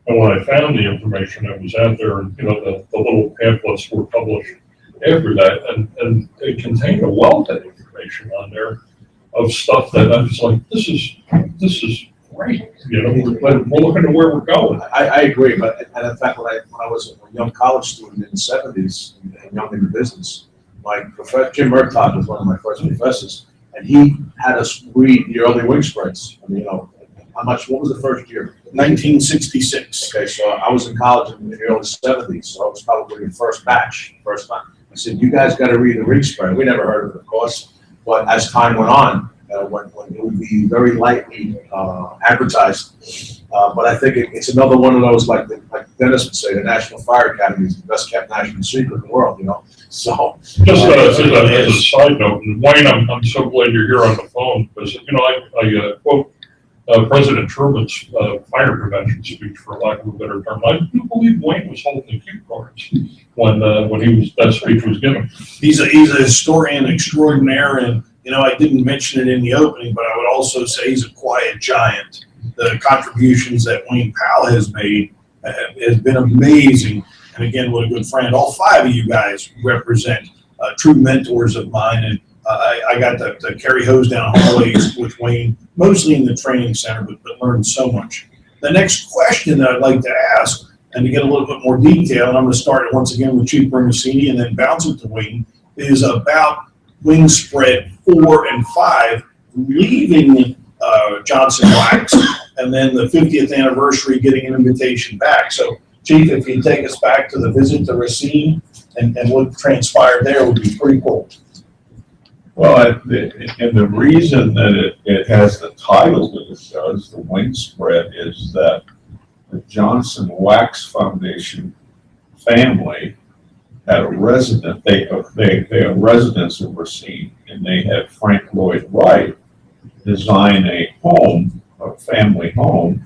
And when I found the information that was out there, and, you know, the little pamphlets were published after that, and it contained a wealth of information on there of stuff that I was like, this is great, you know, we're looking at where we're going. I agree, but, and in fact, when I was a young college student in the 70s, and young in the business, my professor, Jim Murtaugh, was one of my first professors, and he had us read the early wing spreads. I mean, you know, what was the first year? 1966. Okay, so I was in college in the early 70s, so I was probably the first batch, first time. I said, you guys got to read the wing spread. We never heard of it, of course, but as time went on, when it would be very lightly advertised. But I think it's another one of those, like Dennis would say, the National Fire Academy is the best kept national secret in the world, you know? So. Just as a side note, and Wayne, I'm so glad you're here on the phone, because, you know, I quote President Truman's fire prevention speech, for lack of a better term. I do believe Wayne was holding cue cards when that speech was given. He's a historian extraordinaire, and you know, I didn't mention it in the opening, but I would also say he's a quiet giant. The contributions that Wayne Powell has made has been amazing. And again, what a good friend. All five of you guys represent true mentors of mine. And I got to carry hose down hallways with Wayne, mostly in the training center, but learned so much. The next question that I'd like to ask, and to get a little bit more detail, and I'm going to start it once again with Chief Bernasini and then bounce it to Wayne, is about wing spread 4 and 5, leaving Johnson Wax, and then the 50th anniversary getting an invitation back. So, Chief, if you take us back to the visit to Racine and what transpired there would be pretty cool. Well, and the reason that it has the title that it does, the wing spread, is that the Johnson Wax Foundation family had a resident, they have residents in Racine, and they had Frank Lloyd Wright design a home, a family home,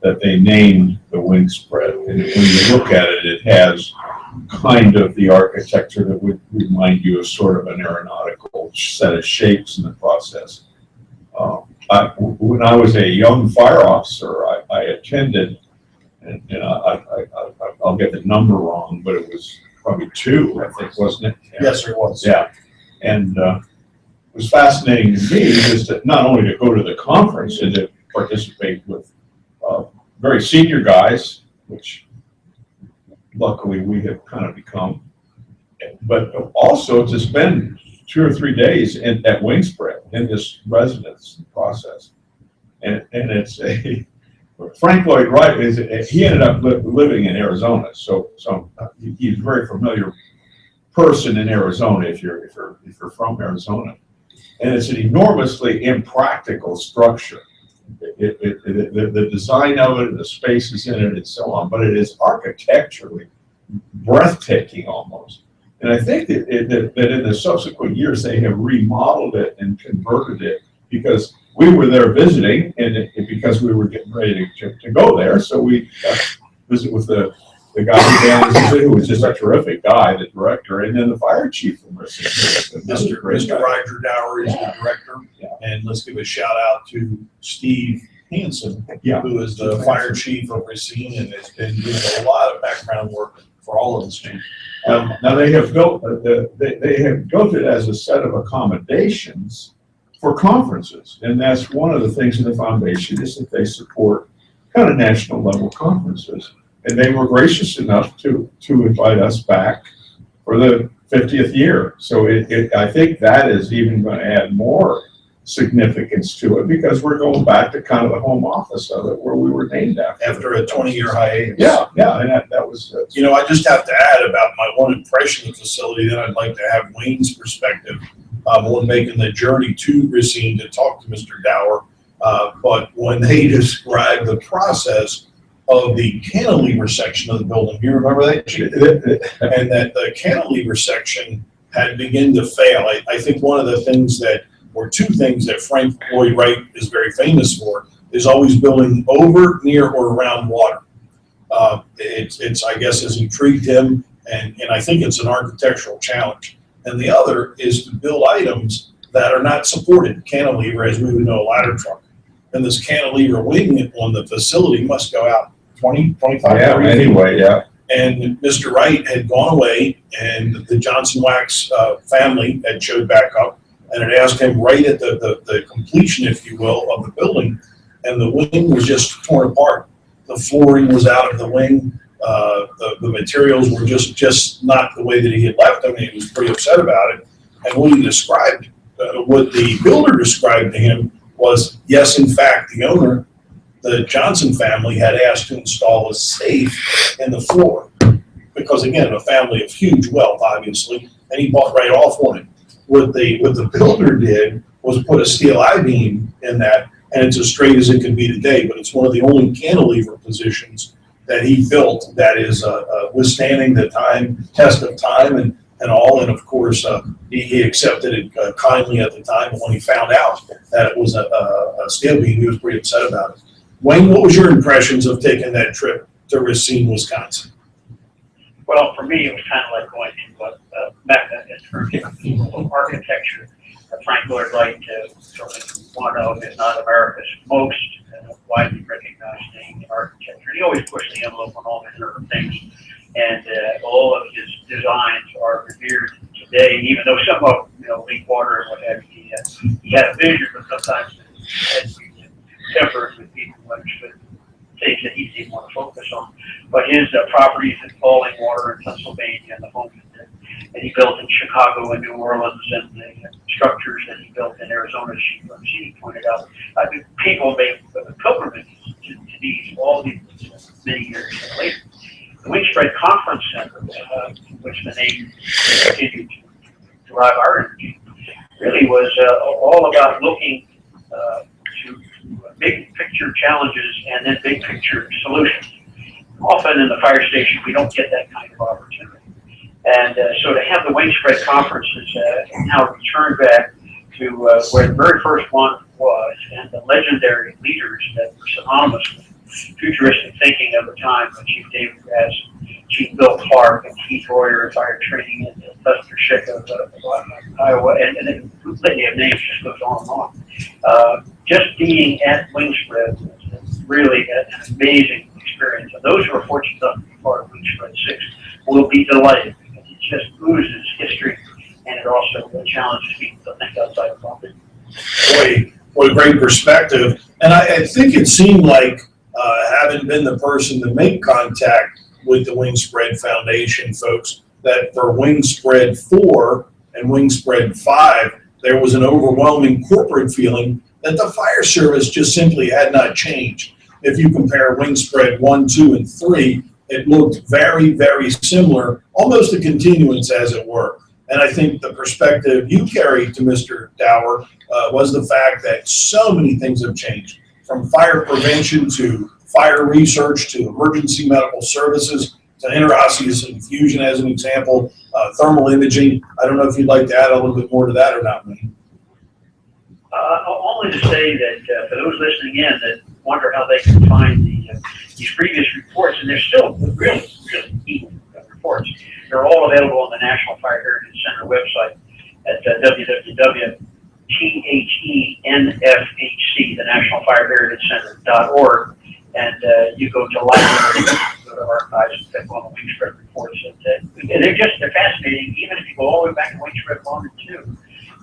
that they named the wing spread. And when you look at it, it has kind of the architecture that would remind you of sort of an aeronautical set of shapes in the process. When I was a young fire officer, I attended, and I'll get the number wrong, but it was probably 2, I think, wasn't it? Yeah. Yes, there was. Yeah, and it was fascinating to me is that not only to go to the conference and to participate with very senior guys, which luckily we have kind of become, but also to spend 2 or 3 days at wing spread in this residence process, and it's a. Frank Lloyd Wright he ended up living in Arizona, so he's a very familiar person in Arizona if you're from Arizona, and it's an enormously impractical structure. The design of it, the spaces in it, and so on, but it is architecturally breathtaking almost. And I think that in the subsequent years they have remodeled it and converted it because we were there visiting, and because we were getting ready to go there, so we visit with the guy who was just a terrific guy, the director, and then the fire chief from Racine. Mr. Roger Dower is the director, and let's give a shout out to Steve Hansen, who is the fire chief of Racine and has been doing a lot of background work for all of us. Now they have built it as a set of accommodations for conferences, and that's one of the things in the foundation is that they support kind of national level conferences. And they were gracious enough to invite us back for the 50th year. So I think that is even going to add more significance to it because we're going back to kind of the home office of it where we were named after a 20-year hiatus. Yeah, and that was. You know, I just have to add about my one impression of the facility. Then I'd like to have Wayne's perspective on making the journey to Racine to talk to Mr. Dower. But when they described the process of the cantilever section of the building. You remember that, Chief? And that the cantilever section had begun to fail. I think one of the things that, or 2 things that Frank Lloyd Wright is very famous for, is always building over, near, or around water. It's I guess, has intrigued him, and I think it's an architectural challenge. and the other is to build items that are not supported. Cantilever, as we would know, a ladder truck. And this cantilever wing on the facility must go out 20, 25, Yeah, 30 feet. anyway, yeah. And Mr. Wright had gone away, and the Johnson Wax family had showed back up and had asked him right at the completion, if you will, of the building, and the wing was just torn apart. The flooring was out of the wing. The materials were just not the way that he had left them. He was pretty upset about it. And what he described, what the builder described to him was, yes, in fact, the owner, the Johnson family, had asked to install a safe in the floor. Because again, a family of huge wealth, obviously, and he bought right off on it. What the builder did was put a steel I-beam in that, and it's as straight as it can be today, but it's one of the only cantilever positions that he built that is withstanding the test of time and all. And of course, he accepted it kindly at the time. But when he found out that it was a steel beam, he was pretty upset about it. Wayne, what was your impressions of taking that trip to Racine, Wisconsin? Well, for me, it was kind of like going to Mecca in terms of architecture. Frank Lloyd Wright, sort of one of, if not America's most widely recognized name in architecture. He always pushed the envelope on all manner of things, and all of his designs are revered today. Even though some of them, leak water and what have you, he had a vision, but sometimes it had to be tempered with people who understood things that he didn't want to focus on. But his properties in Falling Water in Pennsylvania, and the homes that he built in Chicago and New Orleans, and the structures that he built in Arizona, as she pointed out, people make pilgrimages to these all these many years later. The Wingspread Conference Center, which the name continued to derive our energy, really was all about looking to big picture challenges and then big picture solutions. Often in the fire station, we don't get that kind of opportunity. And so to have the Wingspread conferences now return back to where the very first one was, and the legendary leaders that were synonymous with futuristic thinking of the time, Chief David Grass, Chief Bill Clark, and Keith Royer of fire training, and Lester Schick of Iowa, and the litany of names just goes on and on. Just being at Wingspread was really an amazing experience. And those who are fortunate enough to be part of Wingspread 6 will be delighted, because it just oozes history, and it also challenges people to think outside the box. Boy, what a great perspective. And I think it seemed like, having been the person to make contact with the Wingspread Foundation folks, that for Wingspread 4 and Wingspread 5, there was an overwhelming corporate feeling that the fire service just simply had not changed. If you compare Wingspread 1, 2, and 3, it looked very, very similar, almost a continuance, as it were. And I think the perspective you carried to Mr. Dower was the fact that so many things have changed, from fire prevention to fire research to emergency medical services to interosseous infusion, as an example, thermal imaging. I don't know if you'd like to add a little bit more to that or not, Wayne. Only to say that for those listening in that wonder how they can find these previous reports, and they're still really, really neat reports. They're all available on the National Fire Heritage Center website at www.thenfhc, the National Fire Heritage Center.org, and you go to library, go to archives, and pick on the Wingspread reports, and they're fascinating, even if you go all the way back to Wingspread 1 and 2.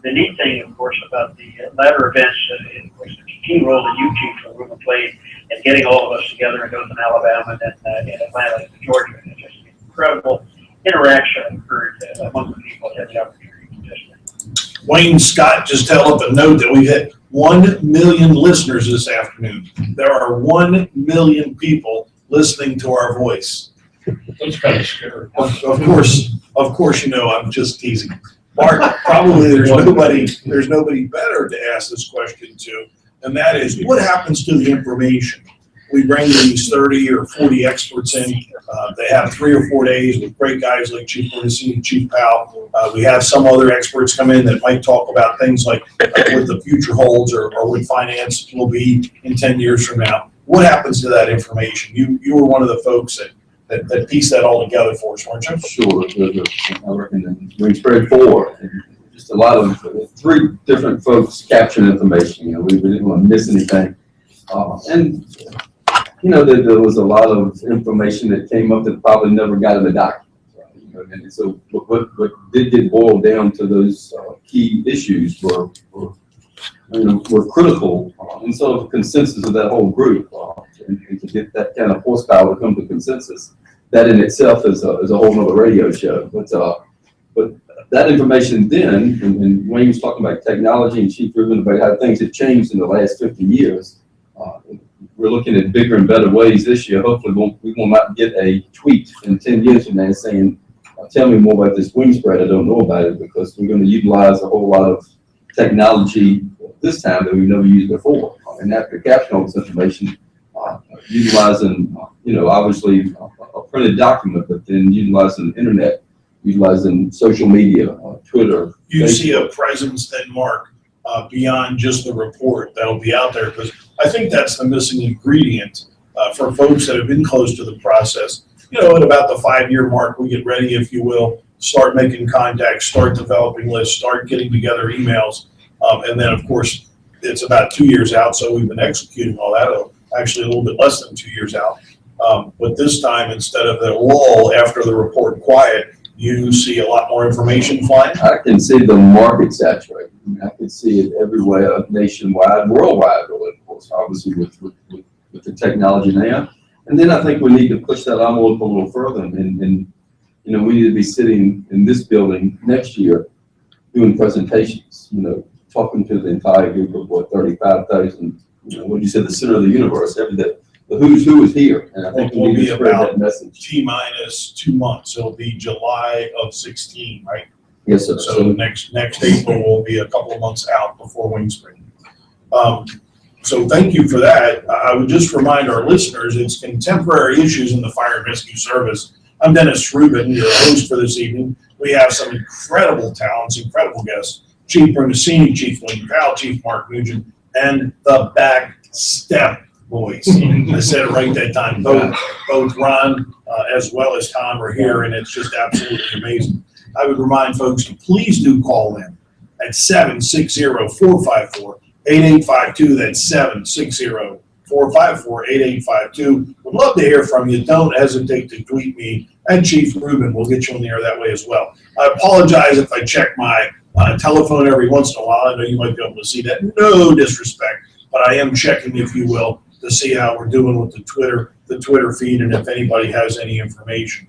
The neat thing, of course, about the latter events, of course, the key role that you, Chief Rubin, played in getting all of us together in Dothan, Alabama, and then in Atlanta, Georgia. It's just an incredible interaction occurred among the people that had the opportunity to participate. Wayne Scott just held up a note that we've hit 1 million listeners this afternoon. There are 1 million people listening to our voice. That's kind of scary. Of course, I'm just teasing. Mark, probably there's nobody better to ask this question to, and that is, what happens to the information? We bring these 30 or 40 experts in. They have 3 or 4 days with great guys like Chief Bornacini, Chief Powell. We have some other experts come in that might talk about things like what the future holds, or what finance will be in 10 years from now. What happens to that information? You were one of the folks that that pieced that all together for us, weren't you? Sure, I reckon we spread 4, and just a lot of 3 different folks capturing information. We didn't want to miss anything, and there was a lot of information that came up that probably never got in the document. And so what did get boiled down to those key issues were critical, and sort of consensus of that whole group, and to get that kind of horsepower to come to consensus. That in itself is a whole nother radio show. But that information then, and Wayne was talking about technology and Chief Rubin about how things have changed in the last 50 years. We're looking at bigger and better ways this year. Hopefully we will not get a tweet in 10 years from now saying, tell me more about this wing spread, I don't know about it, because we're going to utilize a whole lot of technology this time that we've never used before. And after capturing all this information, utilizing, obviously a printed document, but then utilizing the internet, utilizing social media, Twitter. You Facebook. see a presence then, Mark, beyond just the report that'll be out there, because I think that's the missing ingredient for folks that have been close to the process. At about the 5-year mark, we get ready, if you will, start making contacts, start developing lists, start getting together emails. And then, of course, it's about 2 years out, so we've been executing all that, actually a little bit less than 2 years out. But this time, instead of the lull after the report quiet, you see a lot more information flying. I can see the market saturated. I can see it everywhere, nationwide, worldwide, really, of course, obviously with the technology now. And then I think we need to push that envelope a little further, and we need to be sitting in this building next year doing presentations, talking to the entire group of 35,000, what you said, the center of the universe, the who's who is here. And I think we need to spread that message. T-minus 2 months. It'll be July of 16, right? Yes, sir. So next April will be a couple of months out before wing spring. So thank you for that. I would just remind our listeners, it's contemporary issues in the fire and rescue service. I'm Dennis Rubin, your host for this evening. We have some incredible talents, incredible guests. Chief Brunacini, Chief Wayne Powell, Chief Mark Nugent, and the back step boys. I said it right that time. Both Ron as well as Tom are here, and it's just absolutely amazing. I would remind folks to please do call in at 760-454-8852. That's 760-454-8852. Would love to hear from you. Don't hesitate to tweet me at Chief Rubin. We'll get you on the air that way as well. I apologize if I check my telephone every once in a while. I know you might be able to see that. No disrespect, but I am checking, if you will, to see how we're doing with the Twitter feed, and if anybody has any information.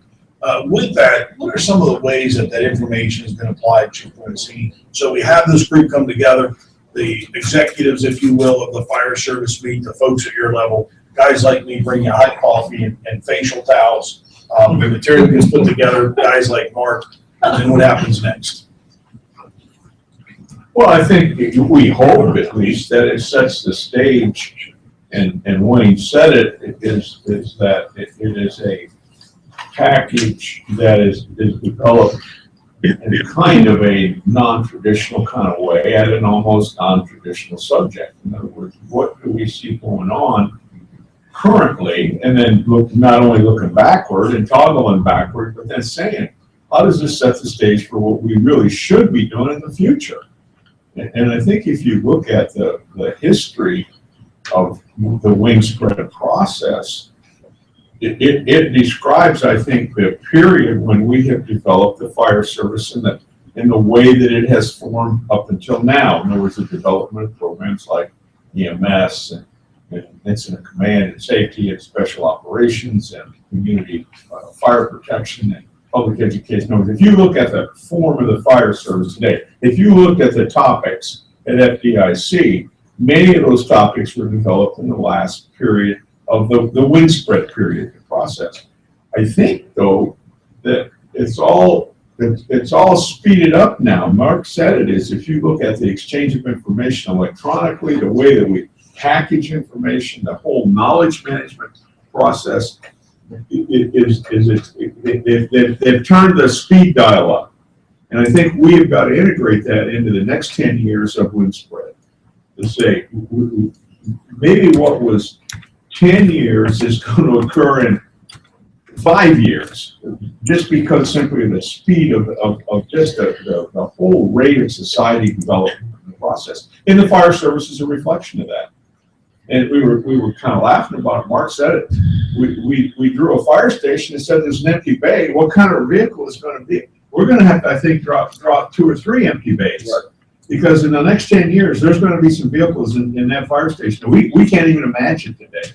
With that, what are some of the ways that information has been applied, Chief Brunacini? So we have this group come together, the executives, if you will, of the fire service meet, the folks at your level, guys like me bring you hot coffee and facial towels. The material gets put together, guys like Mark, and then what happens next? Well, I think we hope at least that it sets the stage, and Wayne said it, is that it is a package that is developed in kind of a non-traditional kind of way, at an almost non-traditional subject. In other words, what do we see going on currently, and then not only looking backward and toggling backward, but then saying, how does this set the stage for what we really should be doing in the future? And I think if you look at the history of the wing spread process, it describes, I think, the period when we have developed the fire service in the way that it has formed up until now. In other words, the development of programs like EMS and incident command and safety and special operations and community fire protection and public education. In other words, if you look at the form of the fire service today, if you looked at the topics at FDIC, many of those topics were developed in the last period of the wing spread period process. I think, though, that it's all speeded up now. Mark said it is. If you look at the exchange of information electronically, the way that we package information, the whole knowledge management process, they've turned the speed dial up. And I think we've got to integrate that into the next 10 years of wing spread. To say, maybe what was 10 years is going to occur in 5 years, just because simply of the speed of just the whole rate of society development process. And the fire service is a reflection of that. And we were kind of laughing about it. Mark said it. We drew a fire station and said there's an empty bay. What kind of vehicle is going to be? We're going to have to, I think, draw 2 or 3 empty bays. Right. Because in the next 10 years, there's going to be some vehicles in that fire station we can't even imagine today.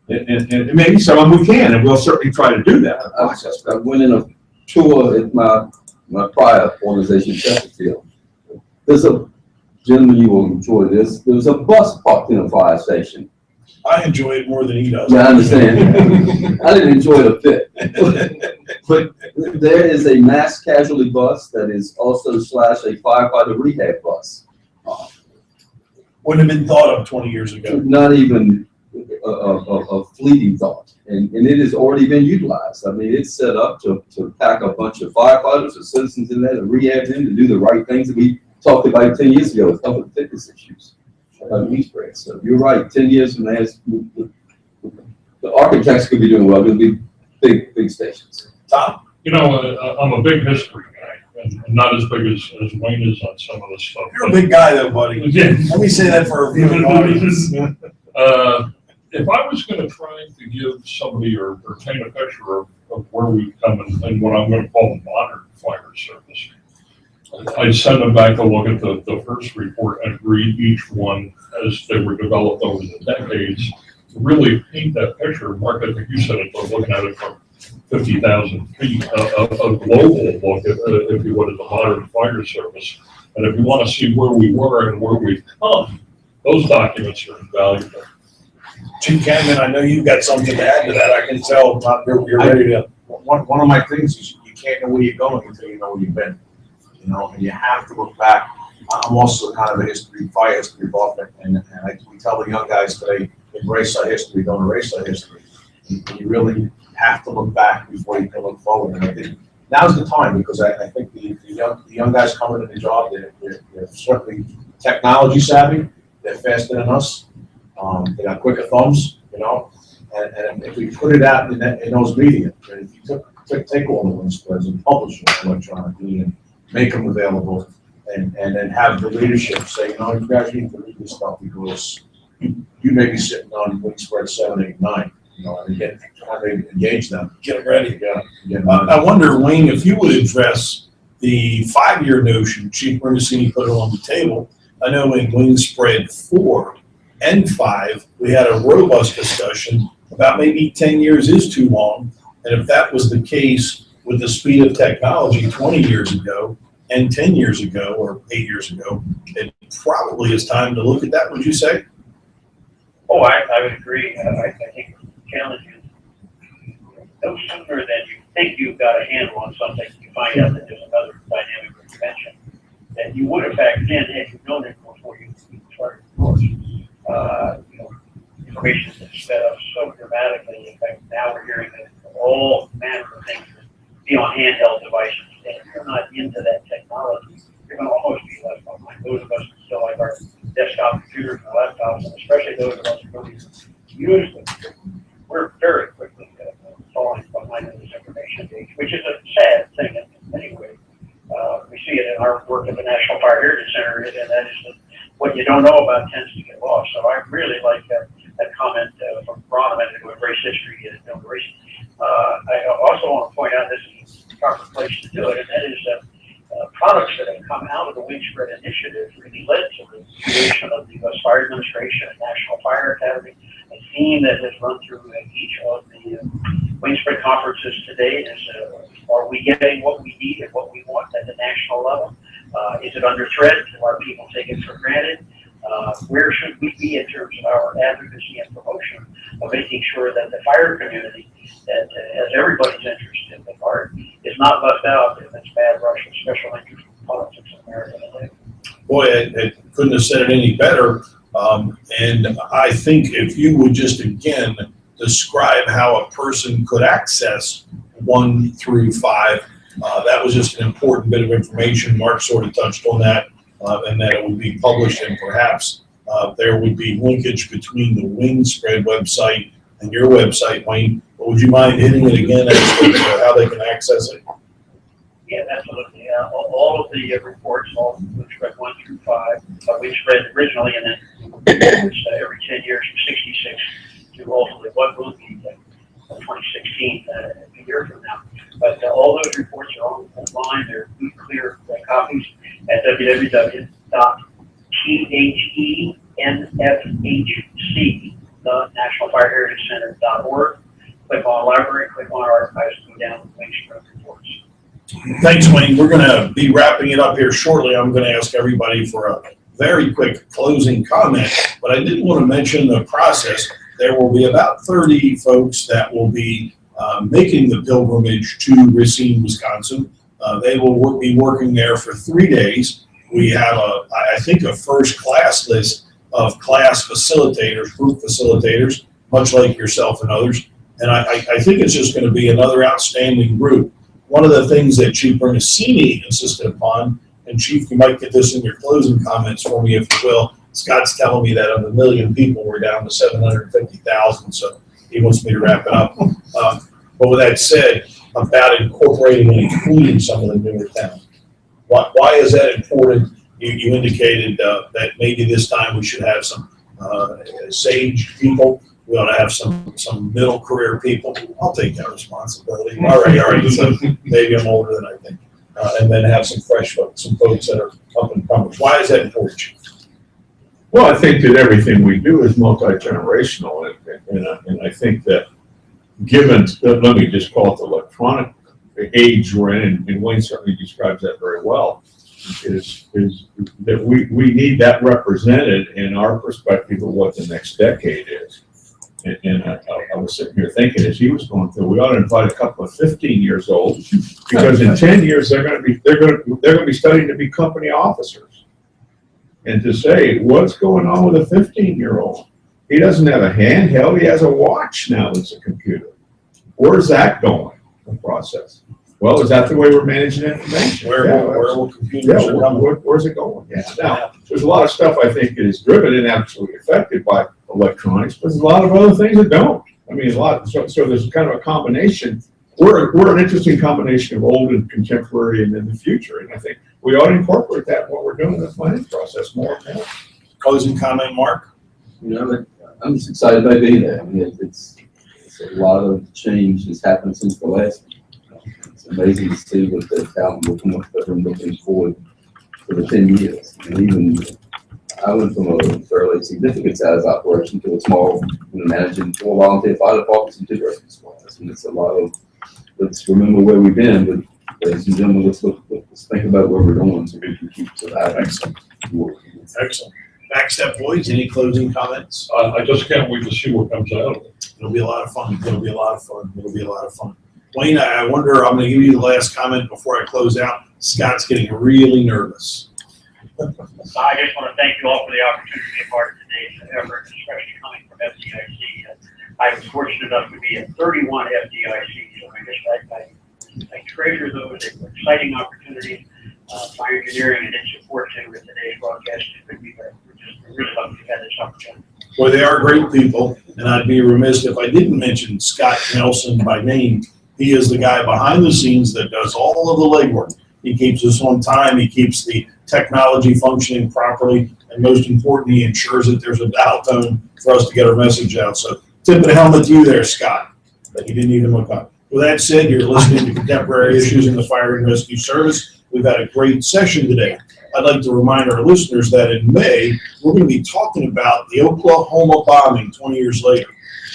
And maybe some of them we can, and we'll certainly try to do that. I went in a tour at my prior organization, Chesterfield. There's a gentleman, you will enjoy this. There was a bus parked in a fire station. I enjoy it more than he does. Yeah, I understand. I didn't enjoy it a bit. But there is a mass casualty bus that is also / a firefighter rehab bus. Wouldn't have been thought of 20 years ago. Not even a fleeting thought. And it has already been utilized. I mean, it's set up to pack a bunch of firefighters or citizens in there to rehab them, to do the right things that we talked about 10 years ago with public fitness issues. So you're right, 10 years from now, the architects could be doing well. It'll be big stations. Tom? You know, I'm a big history guy, and not as big as Wayne is on some of this stuff. You're a big guy though, buddy. Yeah. Let me say that for a viewing audience. If I was going to try to give somebody or paint a picture of where we've come and what I'm going to call the modern fire service, I'd send them back to look at the first report and read each one as they were developed over the decades to really paint that picture. Mark, I think you said it, but looking at it from 50,000 feet, a global look, if you would, at the modern fire service. And if you want to see where we were and where we've come, those documents are invaluable. Chief Kanterman, I know you've got something to add to that. I can tell you're ready to. One of my things is you can't know where you're going until you know where you've been. You know, and you have to look back. I'm also kind of a fire history buff, and we tell the young guys today, embrace our history, don't erase our history. You really have to look back before you can look forward. And I think now's the time, because I think the young guys coming to the job, they're certainly technology savvy. They're faster than us. They got quicker thumbs, you know. And if we put it out in those media, and if you take all the wind spreads and publish them electronically and make them available, and then have the leadership say, you know, you guys need to read this stuff, because you may be sitting on wind spread 7, 8, 9, you know, and get trying to engage them. Get them ready. Yeah. I wonder, Wayne, if you would address the 5-year notion. Chief Bernasini put it on the table. I know in wind spread 4 and 5, we had a robust discussion about maybe 10 years is too long. And if that was the case with the speed of technology 20 years ago and 10 years ago or 8 years ago, it probably is time to look at that, would you say? Oh, I would agree. I think the challenge is no sooner than you think you've got a handle on something, you find out that there's another dynamic intervention that you would have factored in had you known it before you started the course. You know, information has sped up so dramatically. In fact, now we're hearing that all manner of things be on handheld devices. And if you're not into that technology, you're going to almost be left behind. Those of us who still like our desktop computers and laptops, and especially those of us who really use them, we're very quickly falling behind in this information age, which is a sad thing in many ways. We see it in our work at the National Fire Heritage Center, and that is that what you don't know about tends to get lost. So I really like that comment from Ron a minute ago, embrace history and don't erase it. I also want to point out this is the proper place to do it, and that is products that have come out of the Wind Spread Initiative really led to the creation of the U.S. Fire Administration and National Fire Academy. A theme that has run through each of the Wind Spread conferences today is, are we getting what we need and what we want at the national level? Is it under threat? Are people taking it for granted? Where should we be in terms of our advocacy and promotion of making sure that the fire community that has everybody's interest in the fire is not left out in this bad rush of special interest politics in America today? Boy, I couldn't have said it any better. And I think if you would just again describe how a person could access 1 through 5, that was just an important bit of information. Mark sort of touched on that, and that it would be published, and perhaps there would be linkage between the Wind Spread website and your website, Wayne. But would you mind hitting it again as to how they can access it? Yeah, absolutely. All of the reports, all which read 1 through 5, which read originally and then every 10 years from 66 to ultimately what will be 2016, a year from now. But all those reports are online. They're good, clear copies at www.thenfhc, the National Fire Heritage Center.org. Click on library, click on archives, go down the links for reports. Thanks, Wayne. We're going to be wrapping it up here shortly. I'm going to ask everybody for a very quick closing comment, but I did want to mention the process. There will be about 30 folks that will be making the pilgrimage to Racine, Wisconsin. They will be working there for 3 days. We have, I think, a first class list of class facilitators, group facilitators, much like yourself and others. And I think it's just going to be another outstanding group. One of the things that Chief Bernasini insisted upon, and Chief, you might get this in your closing comments for me if you will. Scott's telling me that of 1 million people, we're down to 750,000, so he wants me to wrap it up. But with that said, about incorporating and including some of the newer towns. Why is that important? You indicated that maybe this time we should have some sage people. We ought to have some middle career people. I'll take that responsibility. All right. So maybe I'm older than I think. And then have some fresh folks, some folks that are up and coming. Why is that important? Well, I think that everything we do is multi-generational, and I think that given, let me just call it the electronic age we're in, and Wayne certainly describes that very well, is that we need that represented in our perspective of what the next decade is. And I was sitting here thinking as he was going through, we ought to invite a couple of 15 years old, because in 10 years they're going to be studying to be company officers. And to say, what's going on with a 15-year-old? He doesn't have a handheld, he has a watch now that's a computer. Where's that going, the process? Well, is that the way we're managing information? Where will computers where's it going? Yeah. Now, there's a lot of stuff I think that is driven and absolutely affected by electronics, but there's a lot of other things that don't. I mean, so there's kind of a combination. We're an interesting combination of old and contemporary and then the future. And I think we ought to incorporate that in what we're doing in the planning process more and more. Closing comment, Mark? I'm just excited about being there. I mean, it's a lot of change has happened since the last one. It's amazing to see what the town will come up with and looking forward for the 10 years. And even I went from a fairly significant size operation to a small, managing 4 volunteer fire departments and 2 rescue squads. And it's a lot of, let's remember where we've been, but ladies and gentlemen, let's think about where we're going so we can keep surviving. Excellent. Backstep boys, any closing comments? I just can't wait to see what comes out of it. It'll be a lot of fun. Wayne, I wonder, I'm going to give you the last comment before I close out. Scott's getting really nervous. I just want to thank you all for the opportunity to be a part of today's effort, especially coming from FDIC. I was fortunate enough to be in 31 FDIC, so I treasure those. They were exciting opportunities. Fire engineering and its support center with today's broadcast could be better. We're really lucky to have this opportunity. Well, they are great people, and I'd be remiss if I didn't mention Scott Nelson by name. He is the guy behind the scenes that does all of the legwork. He keeps us on time. He keeps the technology functioning properly, and most importantly, he ensures that there's a dial tone for us to get our message out. So, tip of the helmet to you there, Scott. But he didn't even look up. With that said, you're listening to Contemporary Issues in the Fire and Rescue Service. We've had a great session today. I'd like to remind our listeners that in May, we're going to be talking about the Oklahoma bombing 20 years later.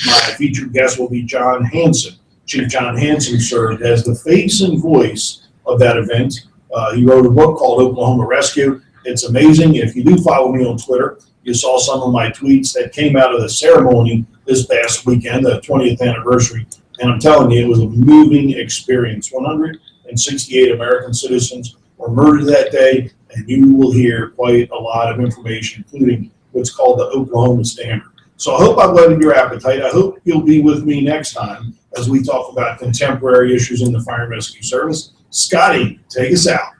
My featured guest will be John Hanson. Chief John Hanson served as the face and voice of that event. He wrote a book called Oklahoma Rescue. It's amazing. If you do follow me on Twitter, you saw some of my tweets that came out of the ceremony this past weekend, the 20th anniversary. And I'm telling you, it was a moving experience. 168 American citizens were murdered that day, and you will hear quite a lot of information, including what's called the Oklahoma Standard. So I hope I've whetted your appetite. I hope you'll be with me next time as we talk about contemporary issues in the Fire and Rescue Service. Scotty, take us out.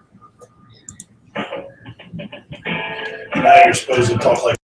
Now you're supposed to talk like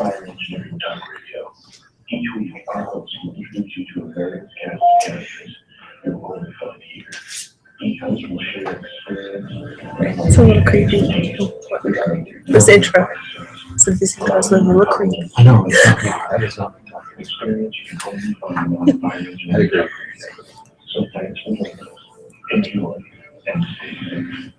Fire Engineering Talk Radio. Each week, our hosts will introduce you to a various cast of characters you will only find here. Each host will share experience. It's a little creepy. This intro. So this goes a little creepy. I know, it's not, that is not. Experience you can only find on Fire Engineering Talk Radio. So thanks for joining us. Enjoy and see.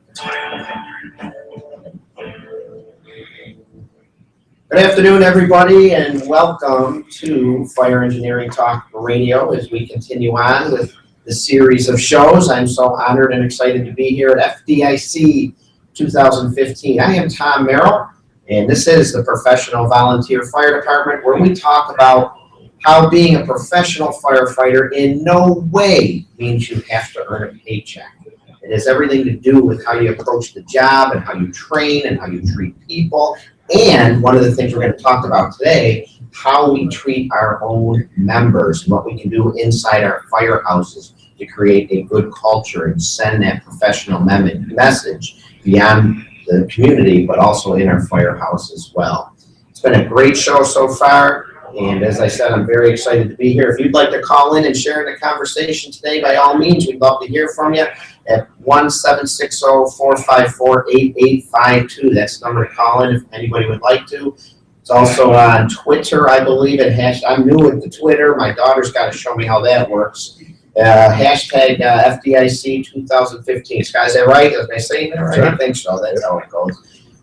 Good afternoon, everybody, and welcome to Fire Engineering Talk Radio as we continue on with the series of shows. I'm so honored and excited to be here at FDIC 2015. I am Tom Merrill, and this is the Professional Volunteer Fire Department, where we talk about how being a professional firefighter in no way means you have to earn a paycheck. It has everything to do with how you approach the job and how you train and how you treat people. And one of the things we're going to talk about today, how we treat our own members and what we can do inside our firehouses to create a good culture and send that professional message beyond the community, but also in our firehouse as well. It's been a great show so far. And as I said, I'm very excited to be here. If you'd like to call in and share in the conversation today, by all means, we'd love to hear from you at 1-760-454-8852. That's the number to call in if anybody would like to. It's also on Twitter, I believe, and I'm new at the Twitter. My daughter's got to show me how that works. Hashtag FDIC 2015. Guys, is that right? Am I saying that right? Sure. I think so. That's how it goes.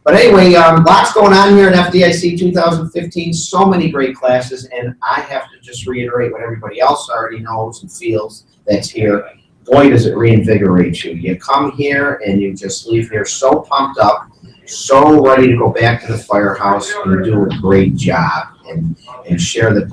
But anyway, lots going on here at FDIC 2015, so many great classes, and I have to just reiterate what everybody else already knows and feels that's here. Boy, does it reinvigorate you. You come here and you just leave here so pumped up, so ready to go back to the firehouse and do a great job and share the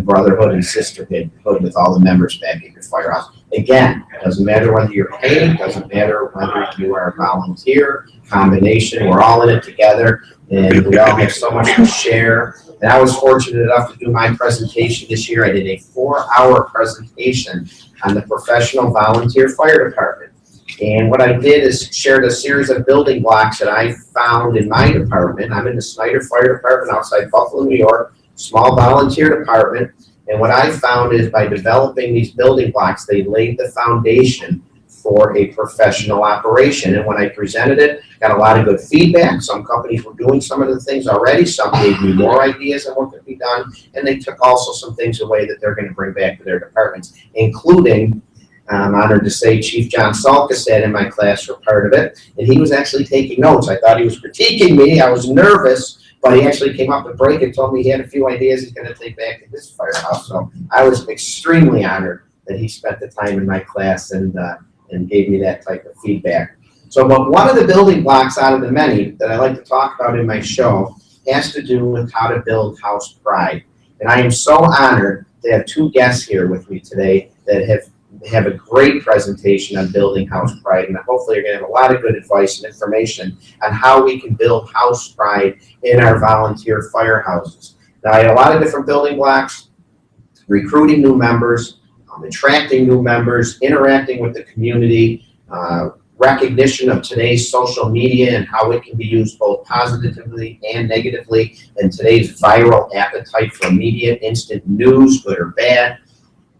brotherhood and sisterhood with all the members back at your firehouse. Again, it doesn't matter whether you're paid, it doesn't matter whether you are a volunteer, combination, we're all in it together, and we all have so much to share. And I was fortunate enough to do my presentation this year. I did a 4-hour presentation on the Professional Volunteer Fire Department. And what I did is shared a series of building blocks that I found in my department. I'm in the Snyder Fire Department outside Buffalo, New York, small volunteer department. And what I found is by developing these building blocks, they laid the foundation for a professional operation. And when I presented it, got a lot of good feedback. Some companies were doing some of the things already. Some gave me more ideas on what could be done. And they took also some things away that they're going to bring back to their departments, including, I'm honored to say, Chief John Salka sat in my class for part of it. And he was actually taking notes. I thought he was critiquing me. I was nervous. But he actually came up to break and told me he had a few ideas he's going to take back to his firehouse. So I was extremely honored that he spent the time in my class and gave me that type of feedback. So, but one of the building blocks out of the many that I like to talk about in my show has to do with how to build house pride. And I am so honored to have two guests here with me today that have a great presentation on building house pride, and hopefully you're going to have a lot of good advice and information on how we can build house pride in our volunteer firehouses. Now, I had a lot of different building blocks: recruiting new members, attracting new members, interacting with the community, recognition of today's social media and how it can be used both positively and negatively, and today's viral appetite for media, instant news, good or bad.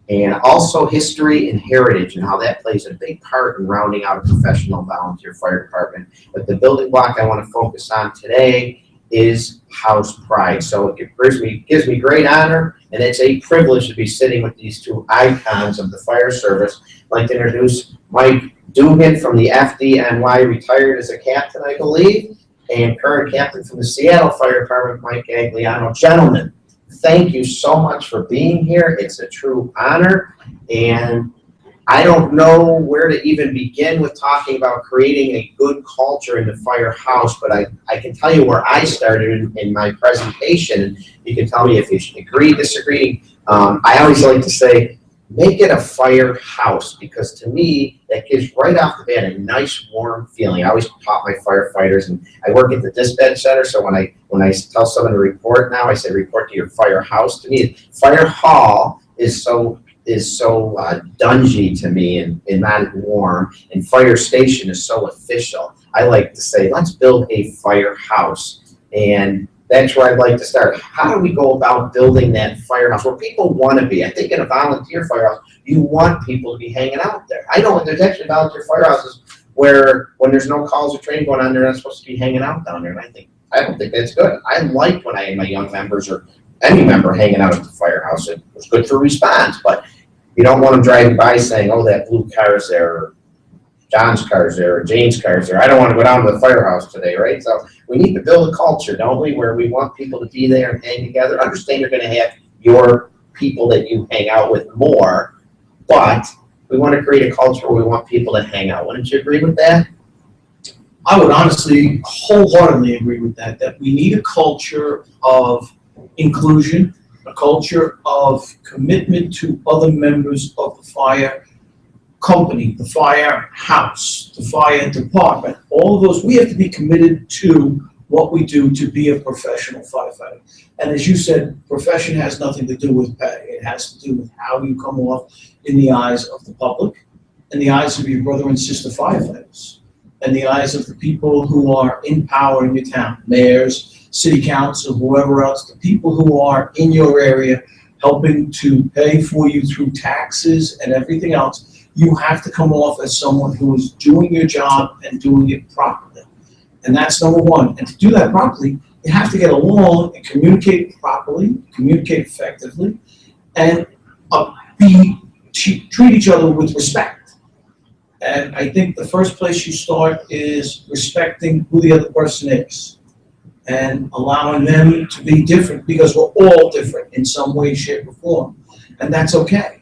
And also history and heritage and how that plays a big part in rounding out a professional volunteer fire department. But the building block I want to focus on today is house pride. So it gives me great honor, and it's a privilege to be sitting with these two icons of the fire service. I'd like to introduce Mike Dugan from the FDNY, retired as a captain, I believe, and current captain from the Seattle Fire Department, Mike Gagliano. Gentlemen, thank you so much for being here. It's a true honor, and I don't know where to even begin with talking about creating a good culture in the firehouse, but I can tell you where I started in my presentation, and you can tell me if you should agree, disagree. I always like to say, make it a firehouse, because to me, that gives right off the bat a nice warm feeling. I always taught my firefighters, and I work at the dispatch center, so when I tell someone to report now, I say report to your firehouse. To me, fire hall is so dungy to me and not warm, and fire station is so official. I like to say, let's build a firehouse. And that's where I'd like to start. How do we go about building that firehouse where people want to be? I think in a volunteer firehouse, you want people to be hanging out there. I know there's actually volunteer firehouses where when there's no calls or training going on, they're not supposed to be hanging out down there. And I don't think that's good. I liked when I had my young members or any member hanging out at the firehouse. It was good for response, but you don't want them driving by saying, oh, that blue car's there, or John's car's there, or Jane's car's there. I don't want to go down to the firehouse today, right? So we need to build a culture, don't we, where we want people to be there and hang together. Understand you're going to have your people that you hang out with more, but we want to create a culture where we want people to hang out. Wouldn't you agree with that? I would honestly wholeheartedly agree with that, that we need a culture of inclusion, a culture of commitment to other members of the fire company, the firehouse, the fire department. All of those, we have to be committed to what we do to be a professional firefighter. And as you said, profession has nothing to do with pay. It has to do with how you come off in the eyes of the public, in the eyes of your brother and sister firefighters, in the eyes of the people who are in power in your town, mayors, city council, whoever else, the people who are in your area helping to pay for you through taxes and everything else. You have to come off as someone who is doing your job and doing it properly. And that's number one. And to do that properly, you have to get along and communicate properly, communicate effectively, and treat each other with respect. And I think the first place you start is respecting who the other person is and allowing them to be different, because we're all different in some way, shape, or form. And that's okay.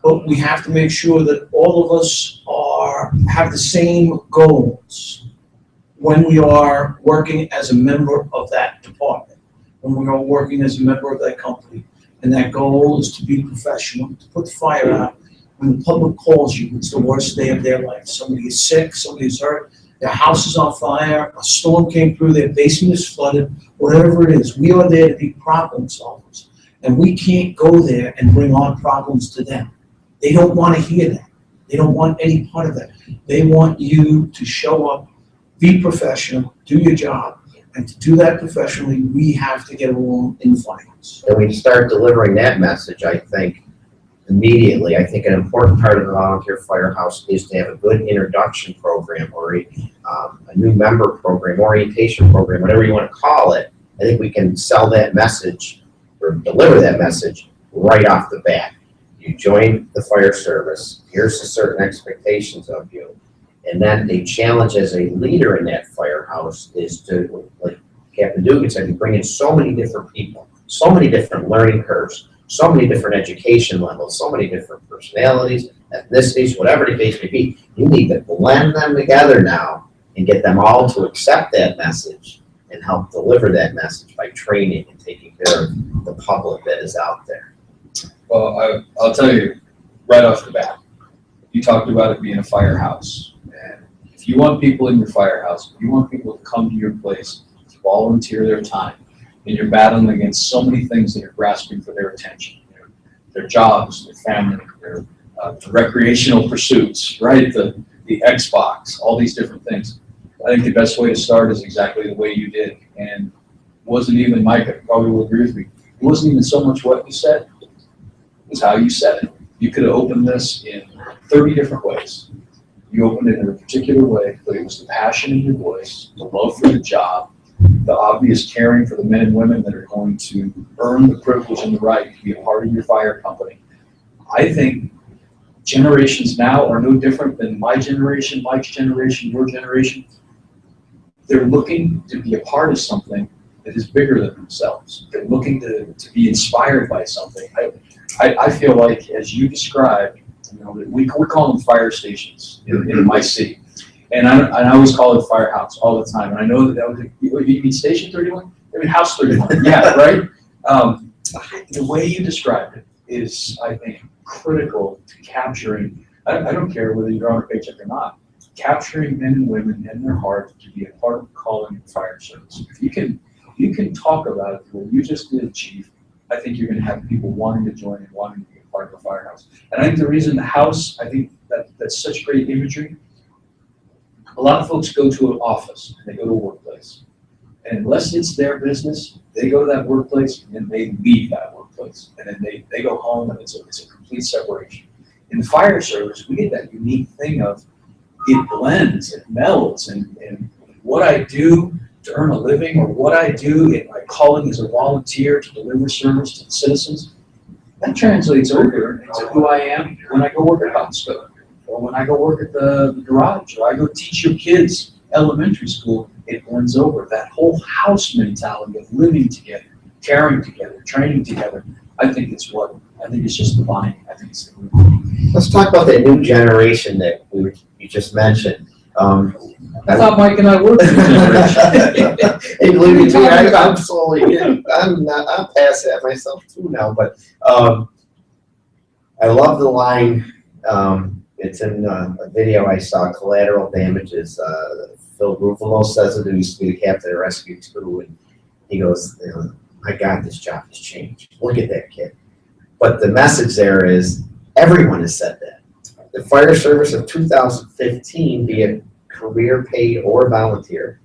But we have to make sure that all of us have the same goals when we are working as a member of that department, when we are working as a member of that company. And that goal is to be professional, to put the fire out. When the public calls you, it's the worst day of their life. Somebody is sick, somebody is hurt, their house is on fire, a storm came through, their basement is flooded, whatever it is. We are there to be problem solvers. And we can't go there and bring our problems to them. They don't want to hear that. They don't want any part of that. They want you to show up, be professional, do your job. And to do that professionally, we have to get along in the firehouse. And we start delivering that message, I think, immediately. I think an important part of the volunteer firehouse is to have a good introduction program or a new member program, orientation program, whatever you want to call it. I think we can sell that message or deliver that message right off the bat. You join the fire service, here's the certain expectations of you. And then a challenge as a leader in that firehouse is to, like Captain Dugan said, you bring in so many different people, so many different learning curves, so many different education levels, so many different personalities, ethnicities, whatever the case may be. You need to blend them together now and get them all to accept that message and help deliver that message by training and taking care of the public that is out there. Well, I'll tell you right off the bat, you talked about it being a firehouse. And if you want people in your firehouse, if you want people to come to your place to volunteer their time, and you're battling against so many things that are grasping for their attention, their jobs, their family, their recreational pursuits, right? The Xbox, all these different things. I think the best way to start is exactly the way you did. And wasn't even, Mike probably will agree with me, it wasn't even so much what you said, it was how you said it. You could have opened this in 30 different ways. You opened it in a particular way, but it was the passion in your voice, the love for the job, the obvious caring for the men and women that are going to earn the privilege and the right to be a part of your fire company. I think generations now are no different than my generation, Mike's generation, your generation. They're looking to be a part of something that is bigger than themselves. They're looking to be inspired by something. I feel like, as you described, we call them fire stations in my city. And I always call it firehouse all the time. And I know that was, you mean Station 31? I mean House 31, yeah, right? The way you described it is, I think, critical to capturing, I don't care whether you're on a paycheck or not, capturing men and women in their heart to be a part of calling the fire service. If you can talk about it the way you just did, Chief, I think you're going to have people wanting to join and wanting to be a part of the firehouse. And I think the reason the house, I think that's such great imagery. A lot of folks go to an office and they go to a workplace And unless it's their business, they go to that workplace and they leave that workplace. And then they go home and it's a complete separation. In the fire service, we get that unique thing of it blends, it melds, and what I do to earn a living, or what I do in my calling as a volunteer to deliver service to the citizens, that translates over into who I am when I go work at Costco, or when I go work at the garage, or I go teach your kids elementary school. It blends over. That whole house mentality of living together, caring together, training together. I think it's just divine. I think it's the root. Let's talk about that new generation that you just mentioned. I thought Mike and I were the new generation. Hey, believe me, I'm slowly, I'm past that myself too now, but, I love the line, it's in a video I saw, Collateral Damages. Phil Ruffalo says it, who used to be the captain of Rescue 2, and he goes, my God, this job has changed. Look at that kid. But the message there is, everyone has said that. The fire service of 2015, be it career, paid, or volunteer,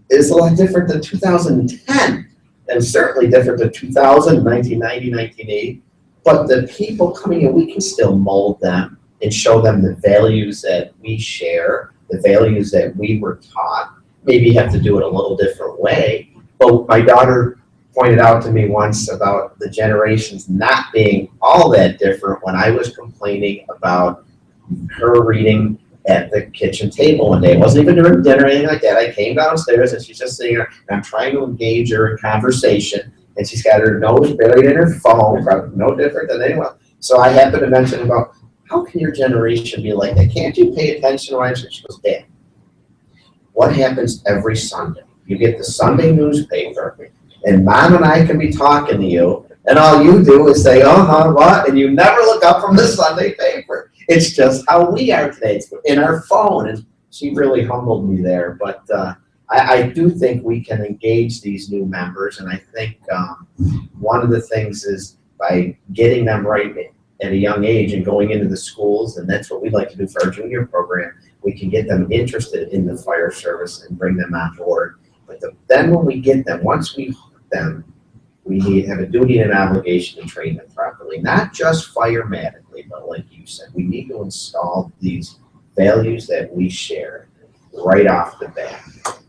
is a lot different than 2010, and certainly different than 2000, 1990, 1980. But the people coming in, we can still mold them and show them the values that we share, the values that we were taught. Maybe you have to do it a little different way. But my daughter pointed out to me once about the generations not being all that different when I was complaining about her reading at the kitchen table one day. It wasn't even during dinner or anything like that. I came downstairs and she's just sitting there, and I'm trying to engage her in conversation, and she's got her nose buried in her phone, probably no different than anyone. So I happened to mention about, how can your generation be like that? Can't you pay attention to what I'm saying? She goes, Dad, what happens every Sunday? You get the Sunday newspaper, and Mom and I can be talking to you, and all you do is say, what? And you never look up from the Sunday paper. It's just how we are today. It's in our phone. And she really humbled me there. But I do think we can engage these new members. And I think one of the things is by getting them right at a young age and going into the schools, and that's what we'd like to do for our junior program, we can get them interested in the fire service and bring them on board. But then when we get them, once we hook them, we have a duty and an obligation to train them properly, not just firematically, but like you said, we need to install these values that we share right off the bat.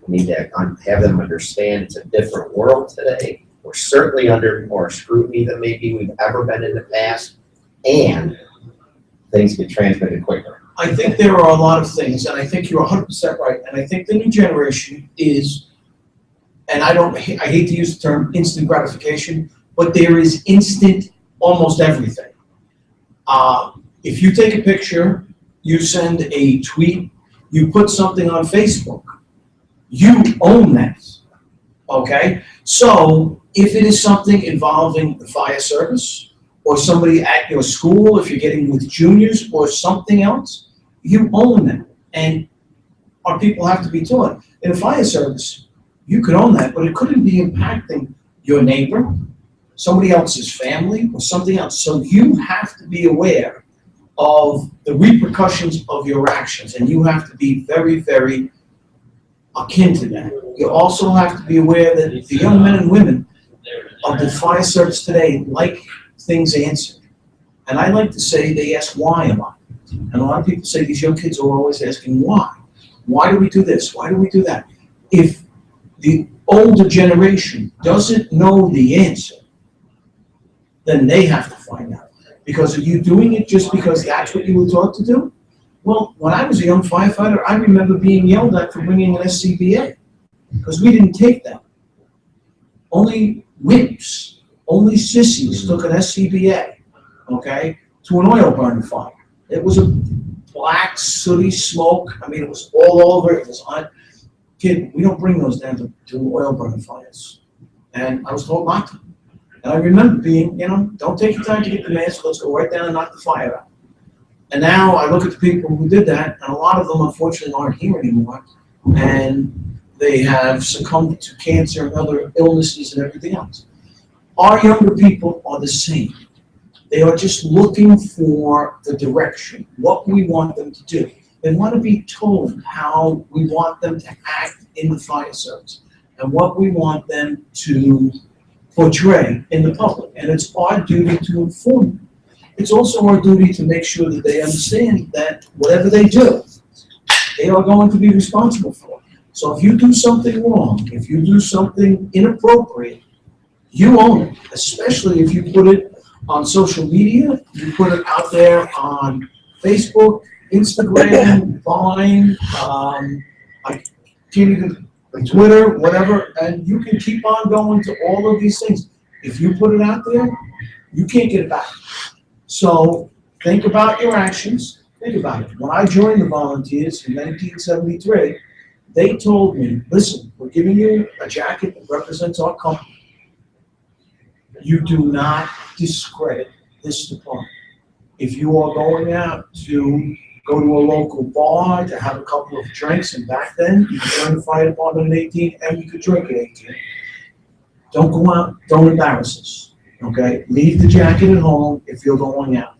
We need to have them understand it's a different world today. We're certainly under more scrutiny than maybe we've ever been in the past, and things get transmitted quicker. I think there are a lot of things, and I think you're 100% right, and I think the new generation is, and I hate to use the term instant gratification, but there is instant almost everything. If you take a picture, you send a tweet, you put something on Facebook, you own that, okay? So if it is something involving the fire service, or somebody at your school, if you're getting with juniors or something else, you own that. And our people have to be taught. In a fire service, you could own that, but it couldn't be impacting your neighbor, somebody else's family, or something else. So you have to be aware of the repercussions of your actions, and you have to be very, very akin to that. You also have to be aware that the young men and women of the fire service today like things answered. And I like to say they ask why am I? And a lot of people say these young kids are always asking why. Why do we do this? Why do we do that? If the older generation doesn't know the answer, then they have to find out. Because are you doing it just because that's what you were taught to do? Well, when I was a young firefighter, I remember being yelled at for bringing an SCBA, because we didn't take them. Only wimps, only sissies took an SCBA, okay, to an oil burner fire. It was a black, sooty smoke. I mean, it was all over. It was on. Kid, we don't bring those down to oil burner fires. And I was told not to. And I remember being, don't take your time to get the mask. Let's go right down and knock the fire out. And now I look at the people who did that, and a lot of them, unfortunately, aren't here anymore. And they have succumbed to cancer and other illnesses and everything else. Our younger people are the same. They are just looking for the direction, what we want them to do. They want to be told how we want them to act in the fire service. and what we want them to portray in the public. And it's our duty to inform them. It's also our duty to make sure that they understand that whatever they do, they are going to be responsible for. So if you do something wrong, if you do something inappropriate, you own it, especially if you put it on social media, you put it out there on Facebook, Instagram, Vine, I can't even, Twitter, whatever, and you can keep on going to all of these things. If you put it out there, you can't get it back. So think about your actions. Think about it. When I joined the Volunteers in 1973, they told me, listen, we're giving you a jacket that represents our company. You do not discredit this department. If you are going out to go to a local bar to have a couple of drinks, and back then, you could join the fire department at 18 and you could drink at 18. Don't go out, don't embarrass us, okay? Leave the jacket at home if you're going out.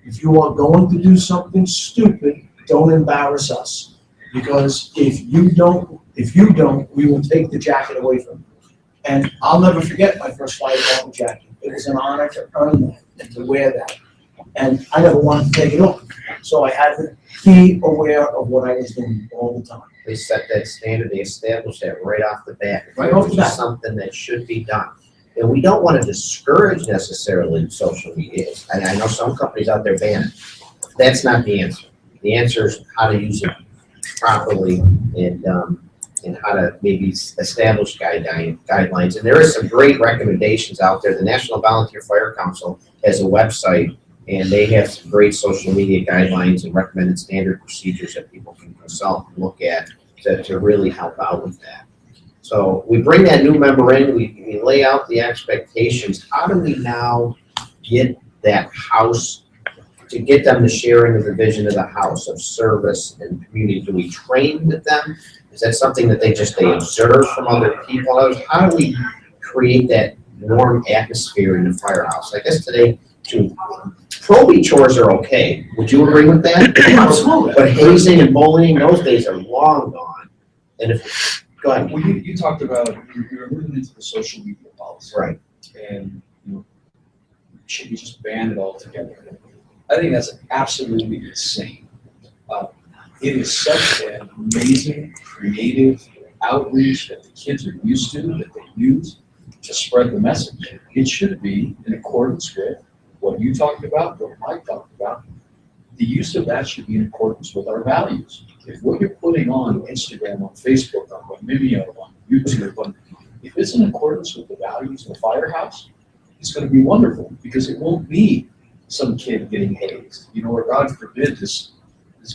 If you are going to do something stupid, don't embarrass us. Because if you don't, we will take the jacket away from you. And I'll never forget my first fire department jacket. It was an honor to earn that and to wear that. And I never wanted to take it off. So I had to be aware of what I was doing all the time. They set that standard, they established that right off the bat. Right off the bat. It's something that should be done. And we don't want to discourage necessarily social media. And I know some companies out there ban it. That's not the answer. The answer is how to use it properly and how to maybe establish guidelines. And there is some great recommendations out there. The National Volunteer Fire Council has a website, and they have some great social media guidelines and recommended standard procedures that people can consult and look at to really help out with that. So we bring that new member in, we lay out the expectations. How do we now get that house, to get them to share into the vision of the house of service and community? Do we train with them? Is that something that they observe from other people? How do we create that warm atmosphere in the firehouse? I guess today, too, probie chores are okay. Would you agree with that? Absolutely. But hazing and bullying, those days are long gone. And if, go ahead. Well, you talked about, you're moving into the social media policy. Right. And, should we just ban it altogether? I think that's absolutely insane. It is such an amazing, creative outreach that the kids are used to, that they use to spread the message. It should be in accordance with what you talked about, what Mike talked about. The use of that should be in accordance with our values. If what you're putting on Instagram, on Facebook, on Vimeo, on YouTube, if it's in accordance with the values of the firehouse, it's going to be wonderful, because it won't be some kid getting hazed, or God forbid this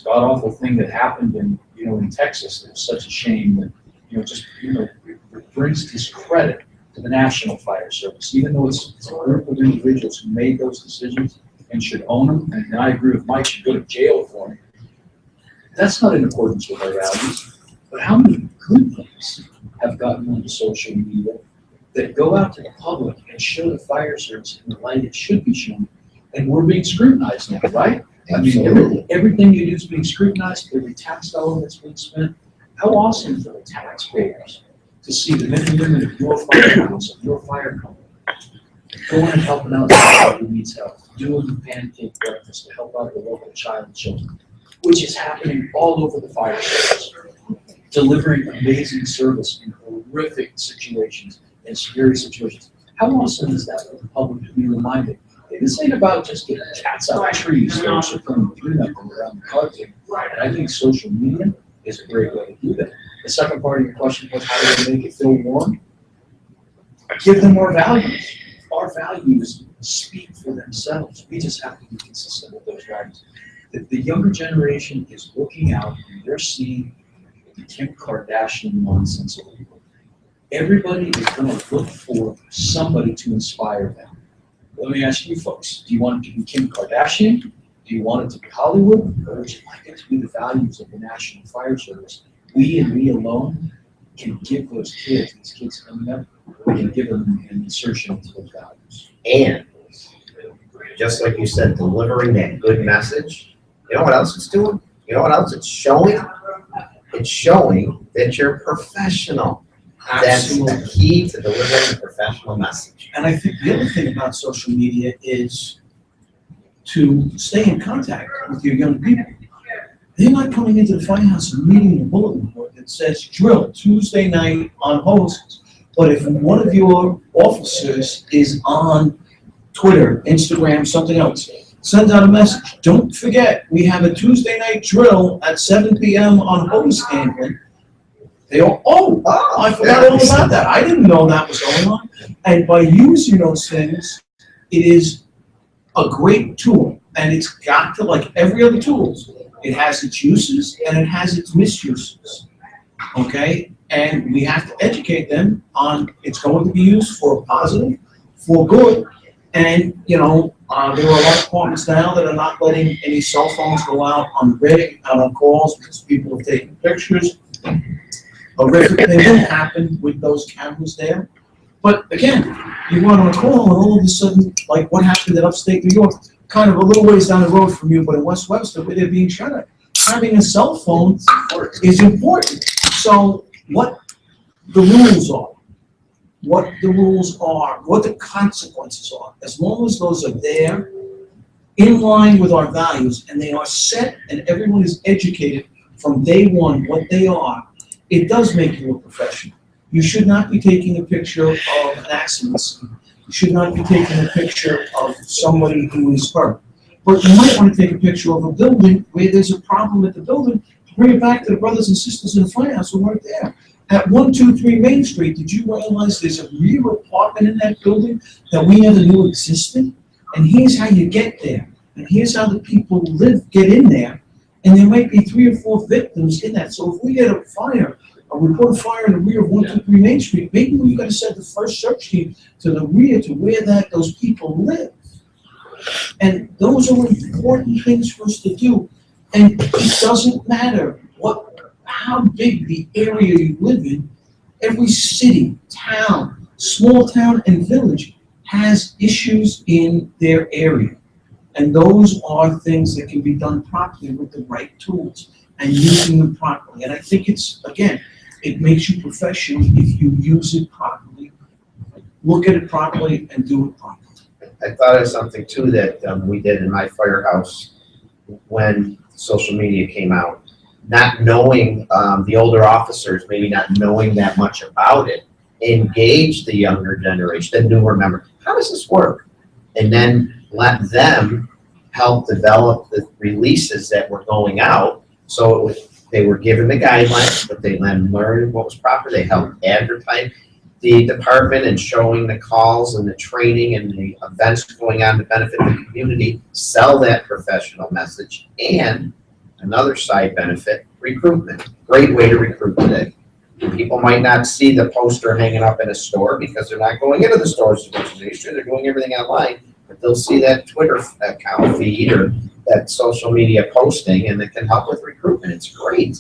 god-awful thing that happened in Texas. It was such a shame that, it brings discredit to the National Fire Service, even though it's a group of individuals who made those decisions and should own them. And I agree with Mike, should go to jail for them. That's not in accordance with our values. But how many good things have gotten onto social media that go out to the public and show the fire service in the light it should be shown? And we're being scrutinized now, right? Absolutely. Everything you do is being scrutinized, every tax dollar that's being spent. How awesome for the taxpayers to see the men and women of your firehouse, of your fire company, going and helping out somebody who needs help, doing the pancake breakfast to help out the local child and children, which is happening all over the fire service, delivering amazing service in horrific situations and scary situations. How awesome is that for the public to be reminded? This ain't about just getting cats out of trees, folks are coming to do nothing around the country. And I think social media is a great way to do that. The second part of your question was, how do we make it feel warm? Give them our values. Our values speak for themselves. We just have to be consistent with those values. The younger generation is looking out and they're seeing the Kim Kardashian nonsense of people. Everybody is going to look for somebody to inspire them. Let me ask you folks, do you want it to be Kim Kardashian? Do you want it to be Hollywood? Or would you like it to be the values of the National Fire Service? We and we alone can give those kids, these kids coming up, we can give them an insertion into those values. And just like you said, delivering that good message. You know what else it's doing? You know what else it's showing? It's showing that you're professional. That's the Absolutely. key to delivering a professional message. And I think the other thing about social media is to stay in contact with your young people. They're not coming into the firehouse and reading the bulletin board that says drill Tuesday night on hoses. But if one of your officers is on Twitter, Instagram, something else, send out a message. Don't forget, we have a Tuesday night drill at 7 p.m. on hose handling. They all, I forgot all about that. I didn't know that was going on. And by using those things, it is a great tool. And it's got to, like every other tool, it has its uses and it has its misuses. Okay? And we have to educate them on it's going to be used for positive, for good. And, there are a lot of departments now that are not letting any cell phones go out on red, out on calls because people have taken pictures. A horrific thing that happened with those cameras there. But again, you went on a call and all of a sudden, like what happened in upstate New York, kind of a little ways down the road from you, but in West Webster, where they're being shot at. Having a cell phone is important. So what the rules are, what the consequences are, as long as those are there, in line with our values, and they are set and everyone is educated from day one what they are, it does make you a professional. You should not be taking a picture of an accident scene. You should not be taking a picture of somebody who is hurt. But you might want to take a picture of a building where there's a problem with the building, bring it back to the brothers and sisters in the firehouse who weren't there. At 123 Main Street, did you realize there's a rear apartment in that building that we never knew existed? And here's how you get there. And here's how the people get in there. And there might be 3 or 4 victims in that. So if we get a fire, or we put a fire in the rear of 123 Main Street, maybe we've got to send the first search team to the rear to where those people live. And those are important things for us to do. And it doesn't matter how big the area you live in. Every city, town, small town, and village has issues in their area. And those are things that can be done properly with the right tools and using them properly. And I think it makes you professional if you use it properly, look at it properly, and do it properly. I thought of something too that we did in my firehouse when social media came out. Not knowing, the older officers, maybe not knowing that much about it, engage the younger generation, the newer member. How does this work? And then let them help develop the releases that were going out. So they were given the guidelines, but they then learned what was proper. They helped advertise the department and showing the calls and the training and the events going on to benefit the community, sell that professional message. And another side benefit, recruitment. Great way to recruit today. People might not see the poster hanging up in a store because they're not going into the stores as much as they used to. They're doing everything online, but they'll see that Twitter account feed or that social media posting, and it can help with recruitment. It's great.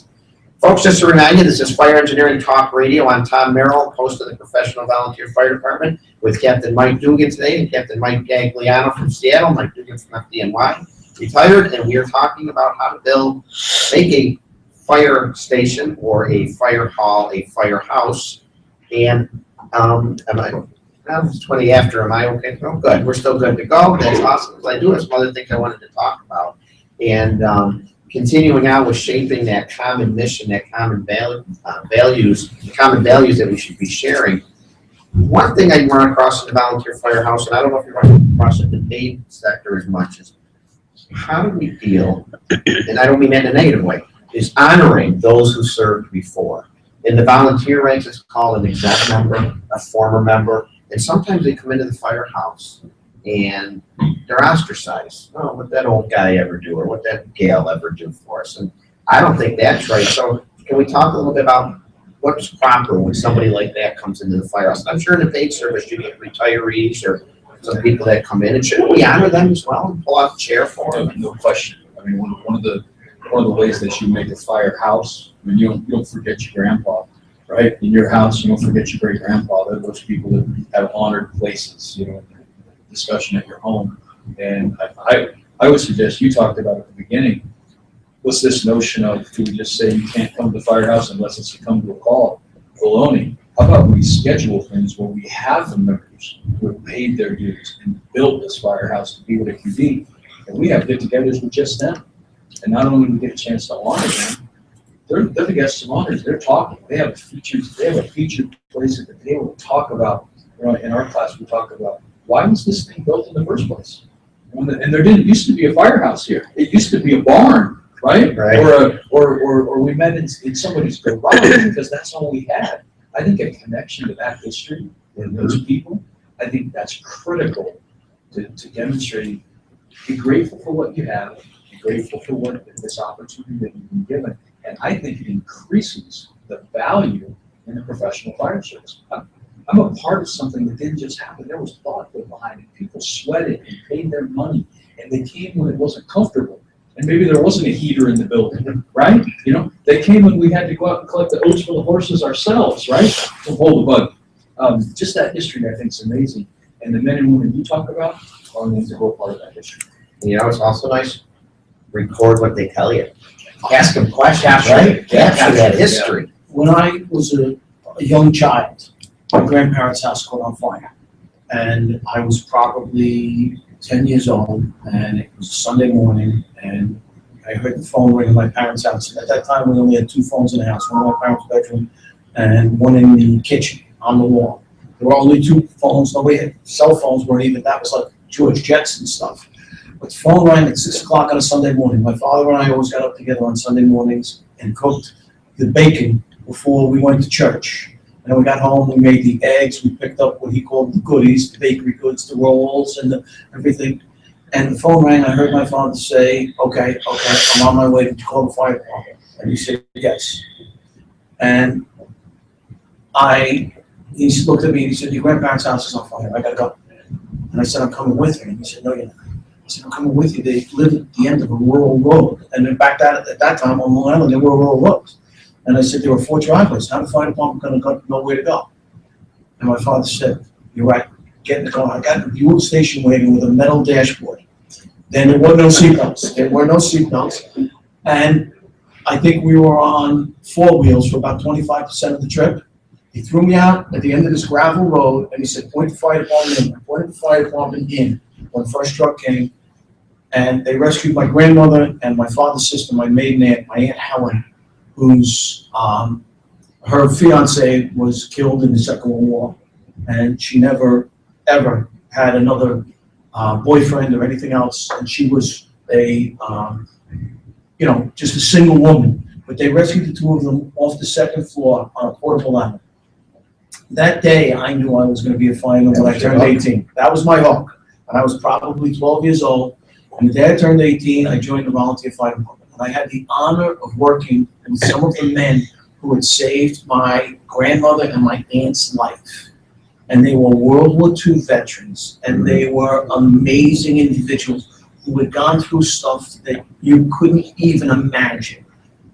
Folks, just to remind you, this is Fire Engineering Talk Radio. I'm Tom Merrill, host of the Professional Volunteer Fire Department, with Captain Mike Dugan today and Captain Mike Gagliano from Seattle, Mike Dugan from FDNY, retired, and we are talking about how to make a fire station or a fire hall, a firehouse. And it's 20 after, am I okay? Oh, good, we're still good to go. That's awesome. I do have some other things I wanted to talk about. And continuing on with shaping that common mission, that common values, the common values that we should be sharing. One thing I run across in the volunteer firehouse, and I don't know if you're running across in the paid sector as much, is how do we deal, and I don't mean that in a negative way, is honoring those who served before. In the volunteer ranks, it's called an exempt member, a former member, and sometimes they come into the firehouse and they're ostracized. Oh, what that old guy ever do, or what that gal ever do for us? And I don't think that's right. So can we talk a little bit about what's proper when somebody like that comes into the firehouse? I'm sure in the paid service you get retirees or some people that come in, and shouldn't we honor them as well and pull out a chair for them? No question. I mean, one of the ways that you make a firehouse, I mean, you don't forget your grandpa, right? In your house, you don't forget your great grandpa. They're those people that have honored places, in the discussion at your home. And I would suggest, you talked about at the beginning, what's this notion of, do we just say you can't come to the firehouse unless it's to come to a call? Baloney. How about we schedule things where we have the members who have paid their dues and built this firehouse to be what it can be, and we have get-togethers with just them. And not only do we get a chance to honor them, they're the guests of honors. They're talking. They have a featured place at the table to talk about. You know, in our class, we talk about why was this thing built in the first place? And there didn't used to be a firehouse here. It used to be a barn, right? Right. Or we met in somebody's garage because that's all we had. I think a connection to that history and those people, I think that's critical to demonstrate. Be grateful for what you have. Be grateful for what this opportunity that you've been given. And I think it increases the value in the professional fire service. I'm a part of something that didn't just happen. There was thought put behind it. People sweated and paid their money, and they came when it wasn't comfortable. And maybe there wasn't a heater in the building, right? You know, they came when we had to go out and collect the oats for the horses ourselves, right? To hold the bug. Just that history, I think, is amazing. And the men and women you talk about are an integral part of that history. You know, it's also nice, record what they tell you. Ask them questions, right? Capture that history. When I was a young child, my grandparents' house caught on fire. And I was probably 10 years old, and it was a Sunday morning, and I heard the phone ring in my parents' house. At that time, we only had 2 phones in the house, one in my parents' bedroom and one in the kitchen on the wall. There were only 2 phones. Nobody had cell phones, weren't even, that was like George Jetson stuff. But the phone rang at 6 o'clock on a Sunday morning. My father and I always got up together on Sunday mornings and cooked the bacon before we went to church. And when we got home, we made the eggs, we picked up what he called the goodies, the bakery goods, the rolls and everything. And the phone rang, I heard my father say, okay, I'm on my way to call the fire department. And he said, yes. And he looked at me and he said, your grandparents' house is on fire, I gotta go. And I said, I'm coming with you. And he said, no, you're not. I said, I'm coming with you. They live at the end of a rural road. And in fact, at that time on Long Island, there were rural roads. And I said, there were 4 driveways. How the fire department gonna know where to go? And my father said, you're right, get in the car. I got in the Buick station wagon with a metal dashboard. Then there were no seatbelts. And I think we were on 4 wheels for about 25% of the trip. He threw me out at the end of this gravel road and he said, point the fire department in. I pointed the fire department in when the first truck came. And they rescued my grandmother and my father's sister, my maiden aunt, my Aunt Helen, whose her fiance was killed in the Second World War, and she never ever had another boyfriend or anything else, and she was a just a single woman. But they rescued the 2 of them off the 2nd floor on a portable ladder. That day, I knew I was going to be a fireman when I turned 18. That was my hook, and I was probably 12 years old. And the day I turned 18, I joined the volunteer fire department. And I had the honor of working with some of the men who had saved my grandmother and my aunt's life. And they were World War II veterans, and they were amazing individuals who had gone through stuff that you couldn't even imagine,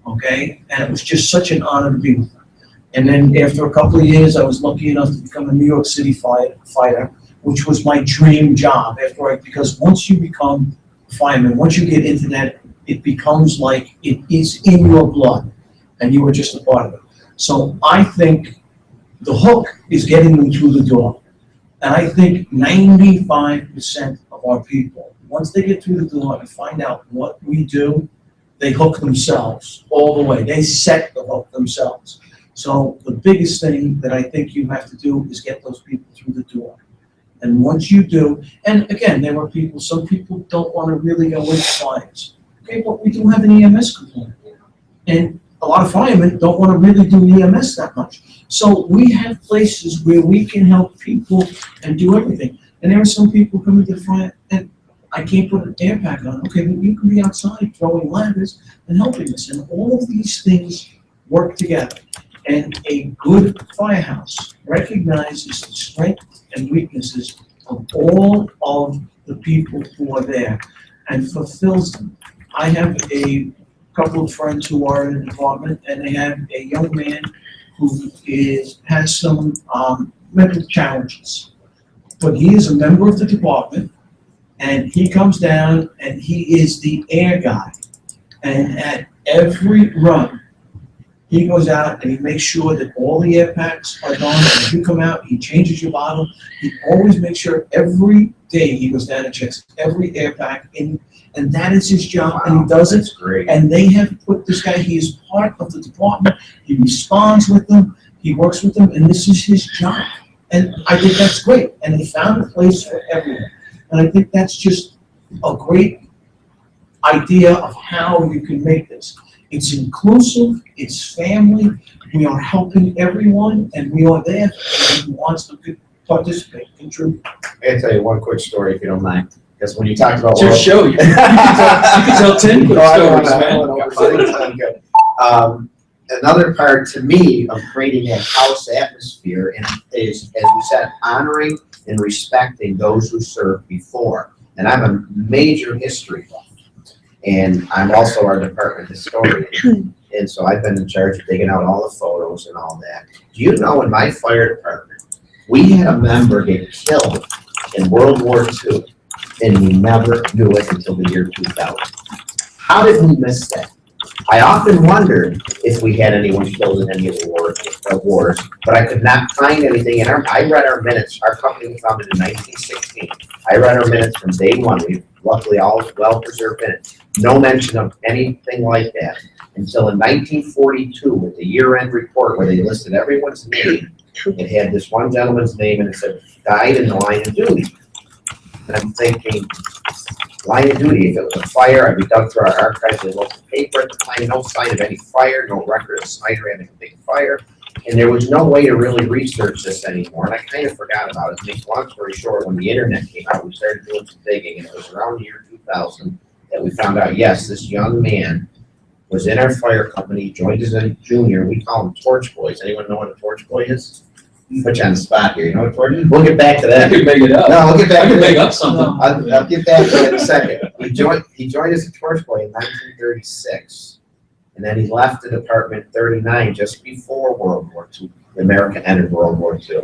okay? And it was just such an honor to be with them. And then after a couple of years, I was lucky enough to become a New York City fighter, which was my dream job because once you become a fireman, once you get into that, it becomes like it is in your blood, and you were just a part of it. So I think the hook is getting them through the door. And I think 95% of our people, once they get through the door and find out what we do, they hook themselves all the way. They set the hook themselves. So the biggest thing that I think you have to do is get those people through the door. And once you do, and again, there are some people don't want to really go into fires. Okay, but we do have an EMS component. And a lot of firemen don't want to really do EMS that much. So we have places where we can help people and do everything. And there are some people coming to the fire and I can't put an air pack on. Okay, but you can be outside throwing ladders and helping us. And all of these things work together. And a good firehouse recognizes the strengths and weaknesses of all of the people who are there and fulfills them. I have a couple of friends who are in the department, and they have a young man who has some mental challenges. But he is a member of the department, and he comes down, and he is the air guy. And at every run, He goes out and he makes sure that all the air packs are done. And if you come out, he changes your bottle. He always makes sure every day he goes down and checks every air pack in, and that is his job, and he does it. That's great. And they have put this guy, he is part of the department, he responds with them, he works with them, and this is his job. And I think that's great, and they found a place for everyone. And I think that's just a great idea of how you can make this. It's inclusive, it's family, we are helping everyone, and we are there for everyone who wants to participate, contribute. I gotta tell you one quick story, if you don't mind, because when you talked about. It's your show. You can tell 10 quick No, I stories, don't man. wanna overstate. I'm good. Another part to me of creating that house atmosphere is, as we said, honoring and respecting those who served before. And I'm a major history buff. And I'm also our department historian. And so I've been in charge of digging out all the photos and all that. Do you know, in my fire department, we had a member get killed in World War II, and we never knew it until the year 2000. How did we miss that? I often wondered if we had anyone killed in any of the wars, but I could not find anything in our. I read our minutes. Our company was founded in 1916. I read our minutes from day one. We luckily all well preserved minutes. No mention of anything like that until in 1942, with the year-end report where they listed everyone's name. It had this one gentleman's name and it said died in the line of duty. And I'm thinking, line of duty, if it was a fire, we dug through our archives, we looked at the paper at the time, no sign of any fire, no record of Snyder having a big fire. And there was no way to really research this anymore, and I kind of forgot about it. To make long story short, when the internet came out, we started doing some digging, and it was around the year 2000 that we found out, yes, this young man was in our fire company, joined as a junior. We call them torch boys. Anyone know what a torch boy is? Put you on the spot here. You know what torch is? We'll get back to that. I could make it up. No, we'll get back I to could that. make up something. I'll get back to that in a second. He joined as a torch boy in 1936, and then he left the department in 39, just before World War II. America entered World War II.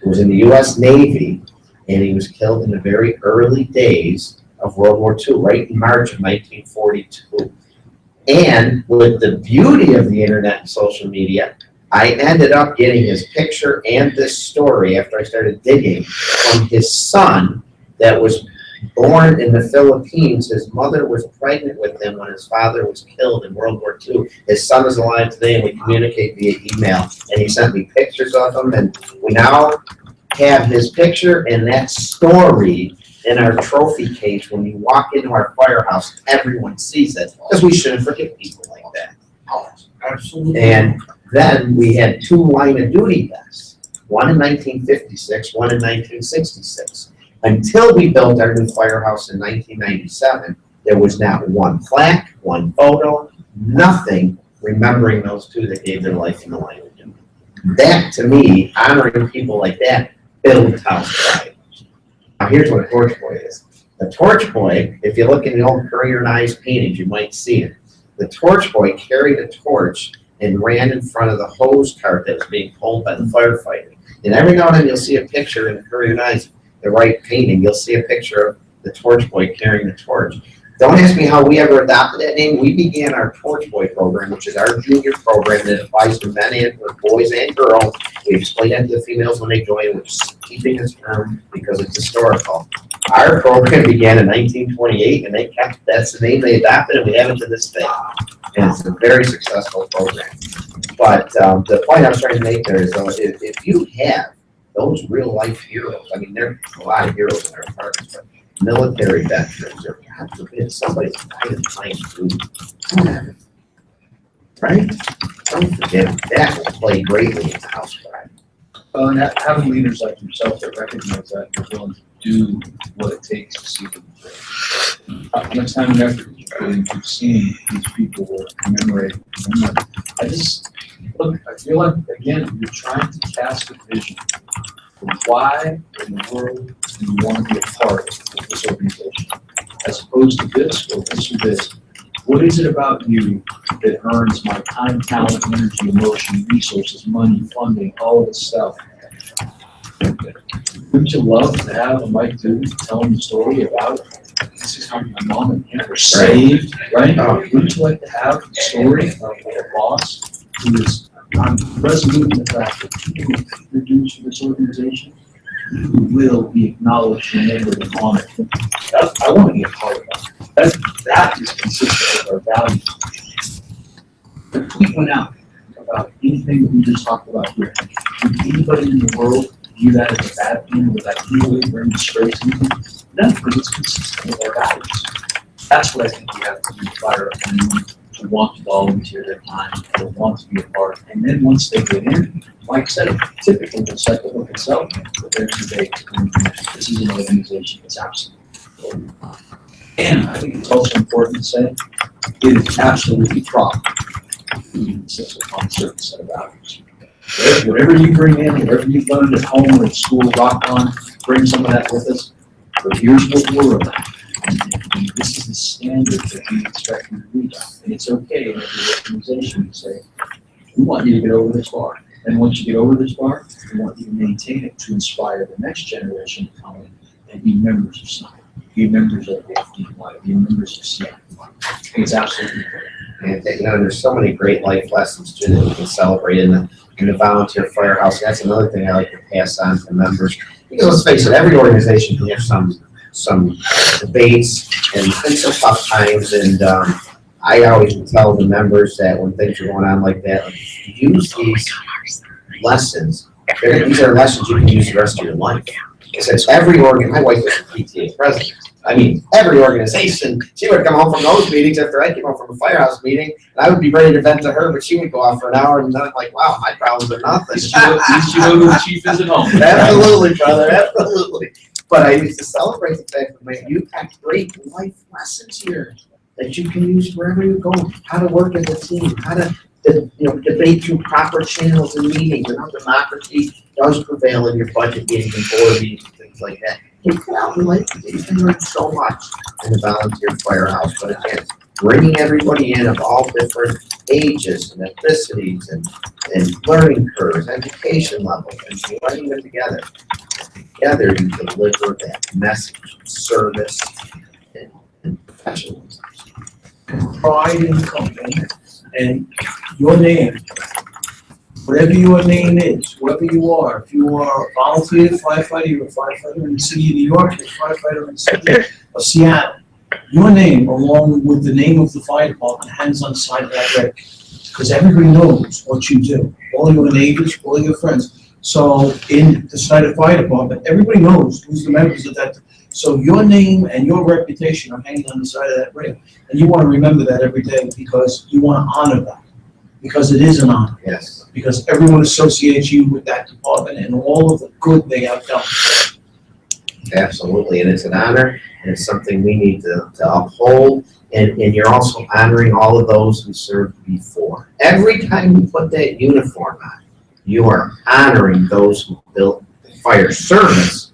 He was in the U.S. Navy, and he was killed in the very early days of World War II, right in March of 1942. And with the beauty of the internet and social media, I ended up getting his picture and this story after I started digging from his son that was born in the Philippines. His mother was pregnant with him when his father was killed in World War II. His son is alive today, and we communicate via email. And he sent me pictures of him, and we now have his picture and that story in our trophy case. When you walk into our firehouse, everyone sees it, because we shouldn't forget people like that. Absolutely. And then we had 2 line of duty vests, one in 1956, one in 1966. Until we built our new firehouse in 1997, there was not one plaque, one photo, nothing remembering those 2 that gave their life in the line of duty. That, to me, honoring people like that, builds house pride. Now, here's what a torch boy is. A torch boy, if you look in the old Currier and Ives paintings, you might see it. The torch boy carried a torch and ran in front of the hose cart that was being pulled by the firefighter. And every now and then you'll see a picture in the Currier and Ives, the right painting, you'll see a picture of the torch boy carrying the torch. Don't ask me how we ever adopted that name. We began our Torch Boy program, which is our junior program that applies to men and for boys and girls. We explain that to the females when they join, which is keeping this term because it's historical. Our program began in 1928, and they kept, that's the name they adopted, and we have it to this day. And it's a very successful program. But the point I was trying to make there is, if you have those real life heroes, I mean, there are a lot of heroes in our departments, but military veterans, or God forbid, somebody died in line of duty. Right? Don't forget, that will play greatly in the house pride. Well, and having leaders like yourself that recognize that and are willing to do what it takes to see them through. How much time and effort did you put into seeing these people commemorate? I feel like, again, you're trying to cast a vision for why in the world do you want to be a part of this organization, as opposed to this or this or this. What is it about you that earns my time, talent, energy, emotion, resources, money, funding, all of this stuff? Wouldn't you love to have a Mike Dude telling the story about this is how my mom and aunt were saved, right? Wouldn't you like to have the story of a boss is, I'm resolute in the fact that people who produce for this organization, who will be acknowledged, remembered, and honored. I want to be a part of that. That is consistent with our values. The tweet went out about anything that we just talked about here. Would anybody in the world view that as a bad thing? Would that anyway bring disgrace to anything? No, because it's consistent with our values. That's what I think we have to inspire our community to want to volunteer their time, to want to be a part. And then once they get in, like I said, typically the cycle work itself, but there's debate. This is an organization that's absolutely. And I think it's also important to say, it is absolutely proper to insist upon a certain set of values. Whatever you bring in, whatever you've learned at home or at school, rock on, bring some of that with us. But here's what we're about. And this is the standard that we expect you to reach. And it's okay in every organization to say, we want you to get over this bar. And once you get over this bar, we want you to maintain it to inspire the next generation to come in and be members of SNIDE, be members of the FDY, be members of CI. I think it's absolutely great. And you know, there's so many great life lessons too that we can celebrate in the volunteer firehouse. That's another thing I like to pass on to members. Because let's face it, every organization can have some debates and some tough times. And I always tell the members that when things are going on like that, use these lessons. These are lessons you can use the rest of your life. It says every my wife was a PTA president. I mean, every organization, she would come home from those meetings after I came home from a firehouse meeting, and I would be ready to vent to her, but she would go off for an hour, and then I'm like, wow, my problems are nothing. You know who the chief is at home. Absolutely, brother, absolutely. But I used to celebrate the fact that, man, you have great life lessons here that you can use wherever you go. How to work as a team, how to debate through proper channels and meetings, and how democracy does prevail in your budget meetings and board meetings and things like that. You can out in life, you can learn so much in the volunteer firehouse. But again, bringing everybody in of all different ages and ethnicities and learning curves, education levels, and blending them together. Together, you deliver that message of service and professionalism. Pride in the company and your name, whatever your name is, whoever you are, if you are a volunteer firefighter, you're a firefighter in the city of New York, you're a firefighter in the city of Seattle, your name along with the name of the fire department hangs on the side of that red. Because everybody knows what you do, all your neighbors, all your friends. So in the Snyder Fire Department, everybody knows who's the members of that. So your name and your reputation are hanging on the side of that rail. And you want to remember that every day because you want to honor that. Because it is an honor. Yes. Because everyone associates you with that department and all of the good they have done. Absolutely, and it's an honor, and it's something we need to uphold. And you're also honoring all of those who served before. Every time you put that uniform on, you are honoring those who built the fire service,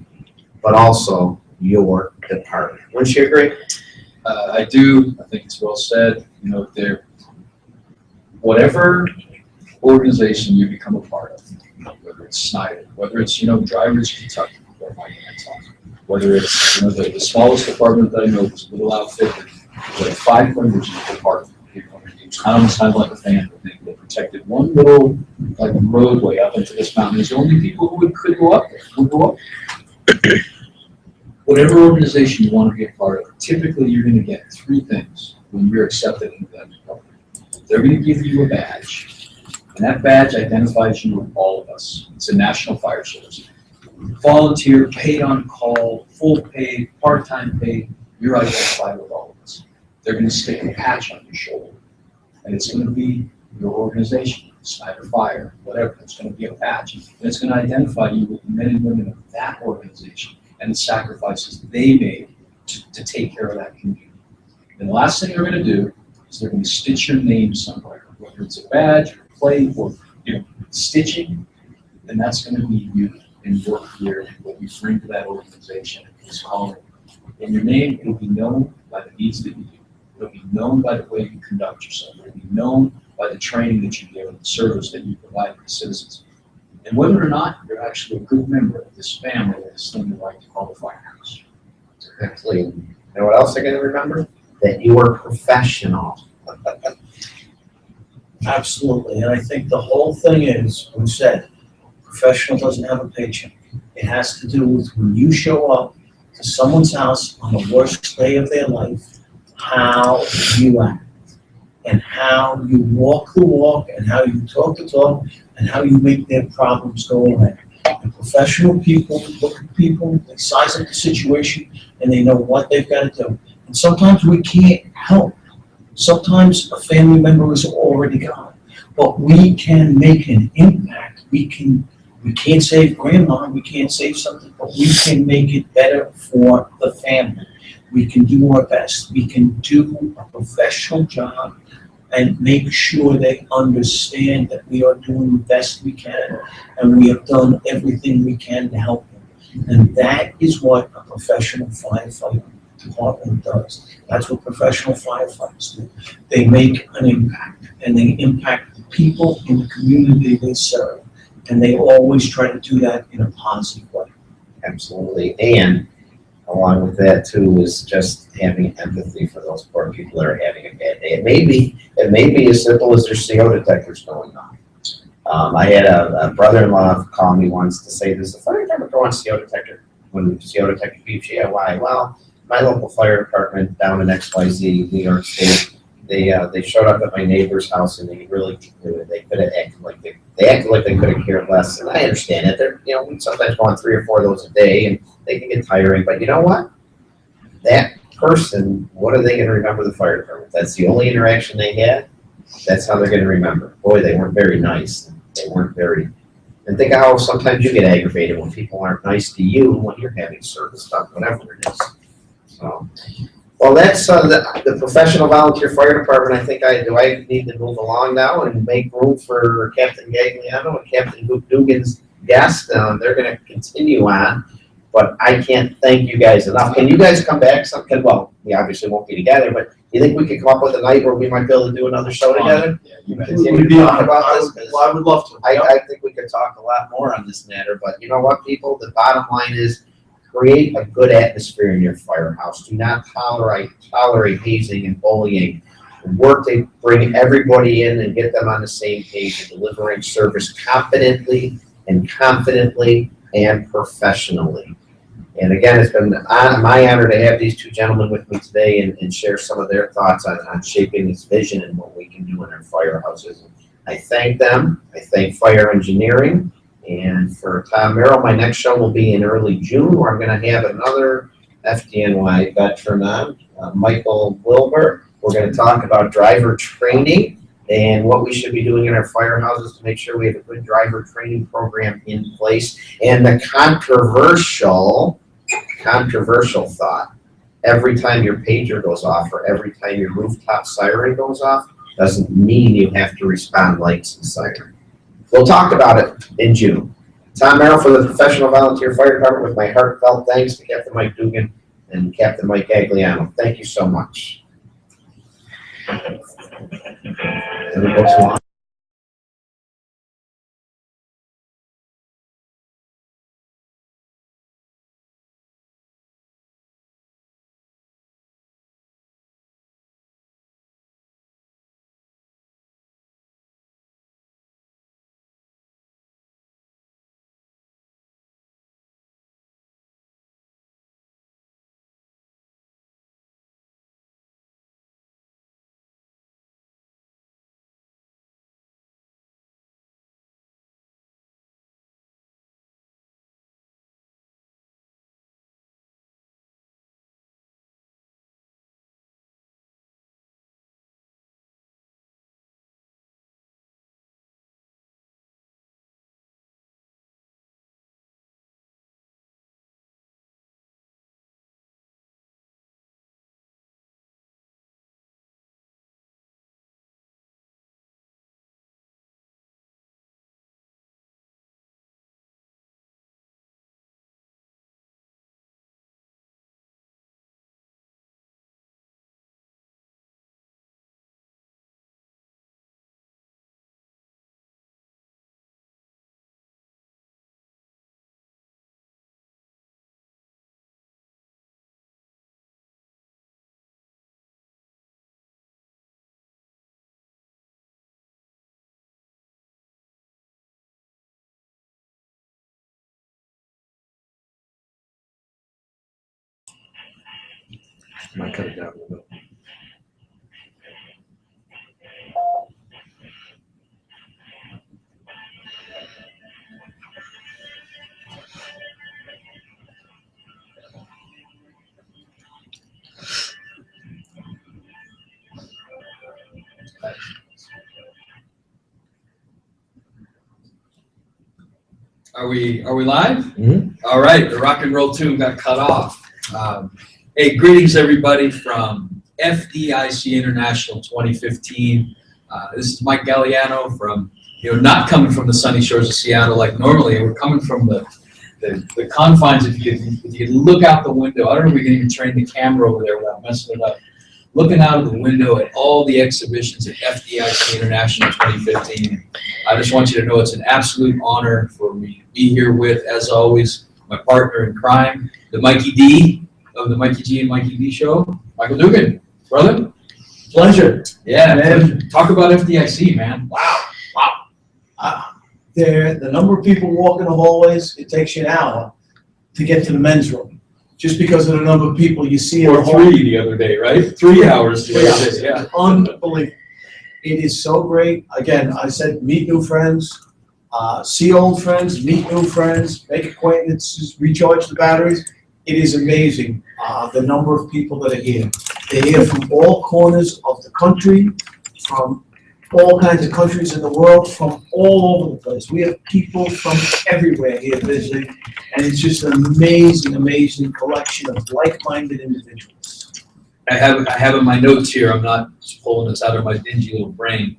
but also your department. Wouldn't you agree? I do. I think it's well said. You know, whatever organization you become a part of, whether it's Snyder, whether it's, Drivers Kentucky, where my hands on, whether it's, the smallest department that I know was a little outfit with 5 members in the department. It's kind of like a family thing. They protected one little roadway up into this mountain. There's only people who could go up there, would go up there. Whatever organization you want to be a part of, typically you're going to get 3 things when you're accepted into that department. They're going to give you a badge, and that badge identifies you with all of us. It's a national fire service. Volunteer, paid on call, full paid, part-time paid, you're identified with all of us. They're going to stick a patch on your shoulder, and it's going to be your organization, Snyder Fire, whatever. It's going to be a patch, and it's going to identify you with the men and women of that organization and the sacrifices they made to take care of that community. And the last thing they're going to do is they're going to stitch your name somewhere, whether it's a badge or a plate or stitching, then that's going to be you and your career and what you bring to that organization and his calling. And your name, it'll be known by the deeds that you do. It'll be known by the way you conduct yourself. It'll be known by the training that you give and the service that you provide to the citizens. And whether or not you're actually a good member of this family, this thing we like to call the firehouse. Absolutely. You know what else I got to remember? That you are professional. Absolutely, and I think the whole thing is, we said, professional doesn't have a paycheck. It has to do with when you show up to someone's house on the worst day of their life, how you act, and how you walk the walk, and how you talk the talk, and how you make their problems go away. And professional people look at people, they size up the situation, and they know what they've got to do. And sometimes we can't help. Sometimes a family member is already gone, but we can make an impact. We can't save grandma, we can't save something, but we can make it better for the family. We can do our best. We can do a professional job and make sure they understand that we are doing the best we can, and we have done everything we can to help them. And that is what a professional firefighter department does. That's what professional firefighters do. They make an impact, and they impact the people in the community they serve. And they always try to do that in a positive way. Absolutely, and along with that too is just having empathy for those poor people that are having a bad day. It may be as simple as their CO detectors going on. I had a brother-in-law call me once to say, "Does the fire department go on CO detector when the CO detector beeps?" Yeah, why? Well, my local fire department down in XYZ, New York State, they showed up at my neighbor's house and they could have acted like they acted like they could have cared less. And I understand it. They're, we sometimes go on 3 or 4 of those a day and they can get tiring. But you know what? That person, what are they going to remember the fire department? That's the only interaction they had. That's how they're going to remember. Boy, they weren't very nice. They weren't very. And think of how sometimes you get aggravated when people aren't nice to you when you're having service stuff, whatever it is. So, well, that's the professional volunteer fire department. I think I need to move along now and make room for Captain Gagliano and Captain Dugan's guest. They're going to continue on, but I can't thank you guys enough. Can you guys come back? Well, we obviously won't be together, but you think we could come up with a night where we might be able to do another show together? Yeah, you bet. Continue to talk about this? I would love to. I think we could talk a lot more on this matter, but you know what, people? The bottom line is create a good atmosphere in your firehouse. Do not tolerate hazing and bullying. Work to bring everybody in and get them on the same page and delivering service competently and confidently and professionally. And again, it's been my honor to have these two gentlemen with me today and share some of their thoughts on shaping this vision and what we can do in our firehouses. I thank them. I thank fire engineering. And for Tom Merrill, my next show will be in early June, where I'm going to have another FDNY veteran on, Michael Wilbur. We're going to talk about driver training and what we should be doing in our firehouses to make sure we have a good driver training program in place. And the controversial thought, every time your pager goes off or every time your rooftop siren goes off, doesn't mean you have to respond lights and siren. We'll talk about it in June. Tom Merrill for the Professional Volunteer Fire Department with my heartfelt thanks to Captain Mike Dugan and Captain Mike Gagliano. Thank you so much. Might cut it down a little bit. Are we live? All right, the rock and roll tune got cut off. Hey, greetings everybody from FDIC International 2015. This is Mike Galliano from, not coming from the sunny shores of Seattle like normally. We're coming from the confines. If you look out the window, I don't know if we can even train the camera over there without messing it up. Looking out of the window at all the exhibitions at FDIC International 2015. I just want you to know it's an absolute honor for me to be here with, as always, my partner in crime, the Mikey D of the Mikey G and Mikey D show, Michael Dugan. Brother? Pleasure. Yeah, man. Talk about FDIC, man. Wow. The number of people walking the hallways, it takes you an hour to get to the men's room. Just because of the number of people you see in the hall. 3 the other day, right? 3 hours the other day, yeah. Unbelievable. It is so great. Again, I said meet new friends, see old friends, meet new friends, make acquaintances, recharge the batteries. It is amazing, the number of people that are here. They're here from all corners of the country, from all kinds of countries in the world, from all over the place. We have people from everywhere here visiting, and it's just an amazing, amazing collection of like-minded individuals. I have in my notes here, I'm not just pulling this out of my dingy little brain,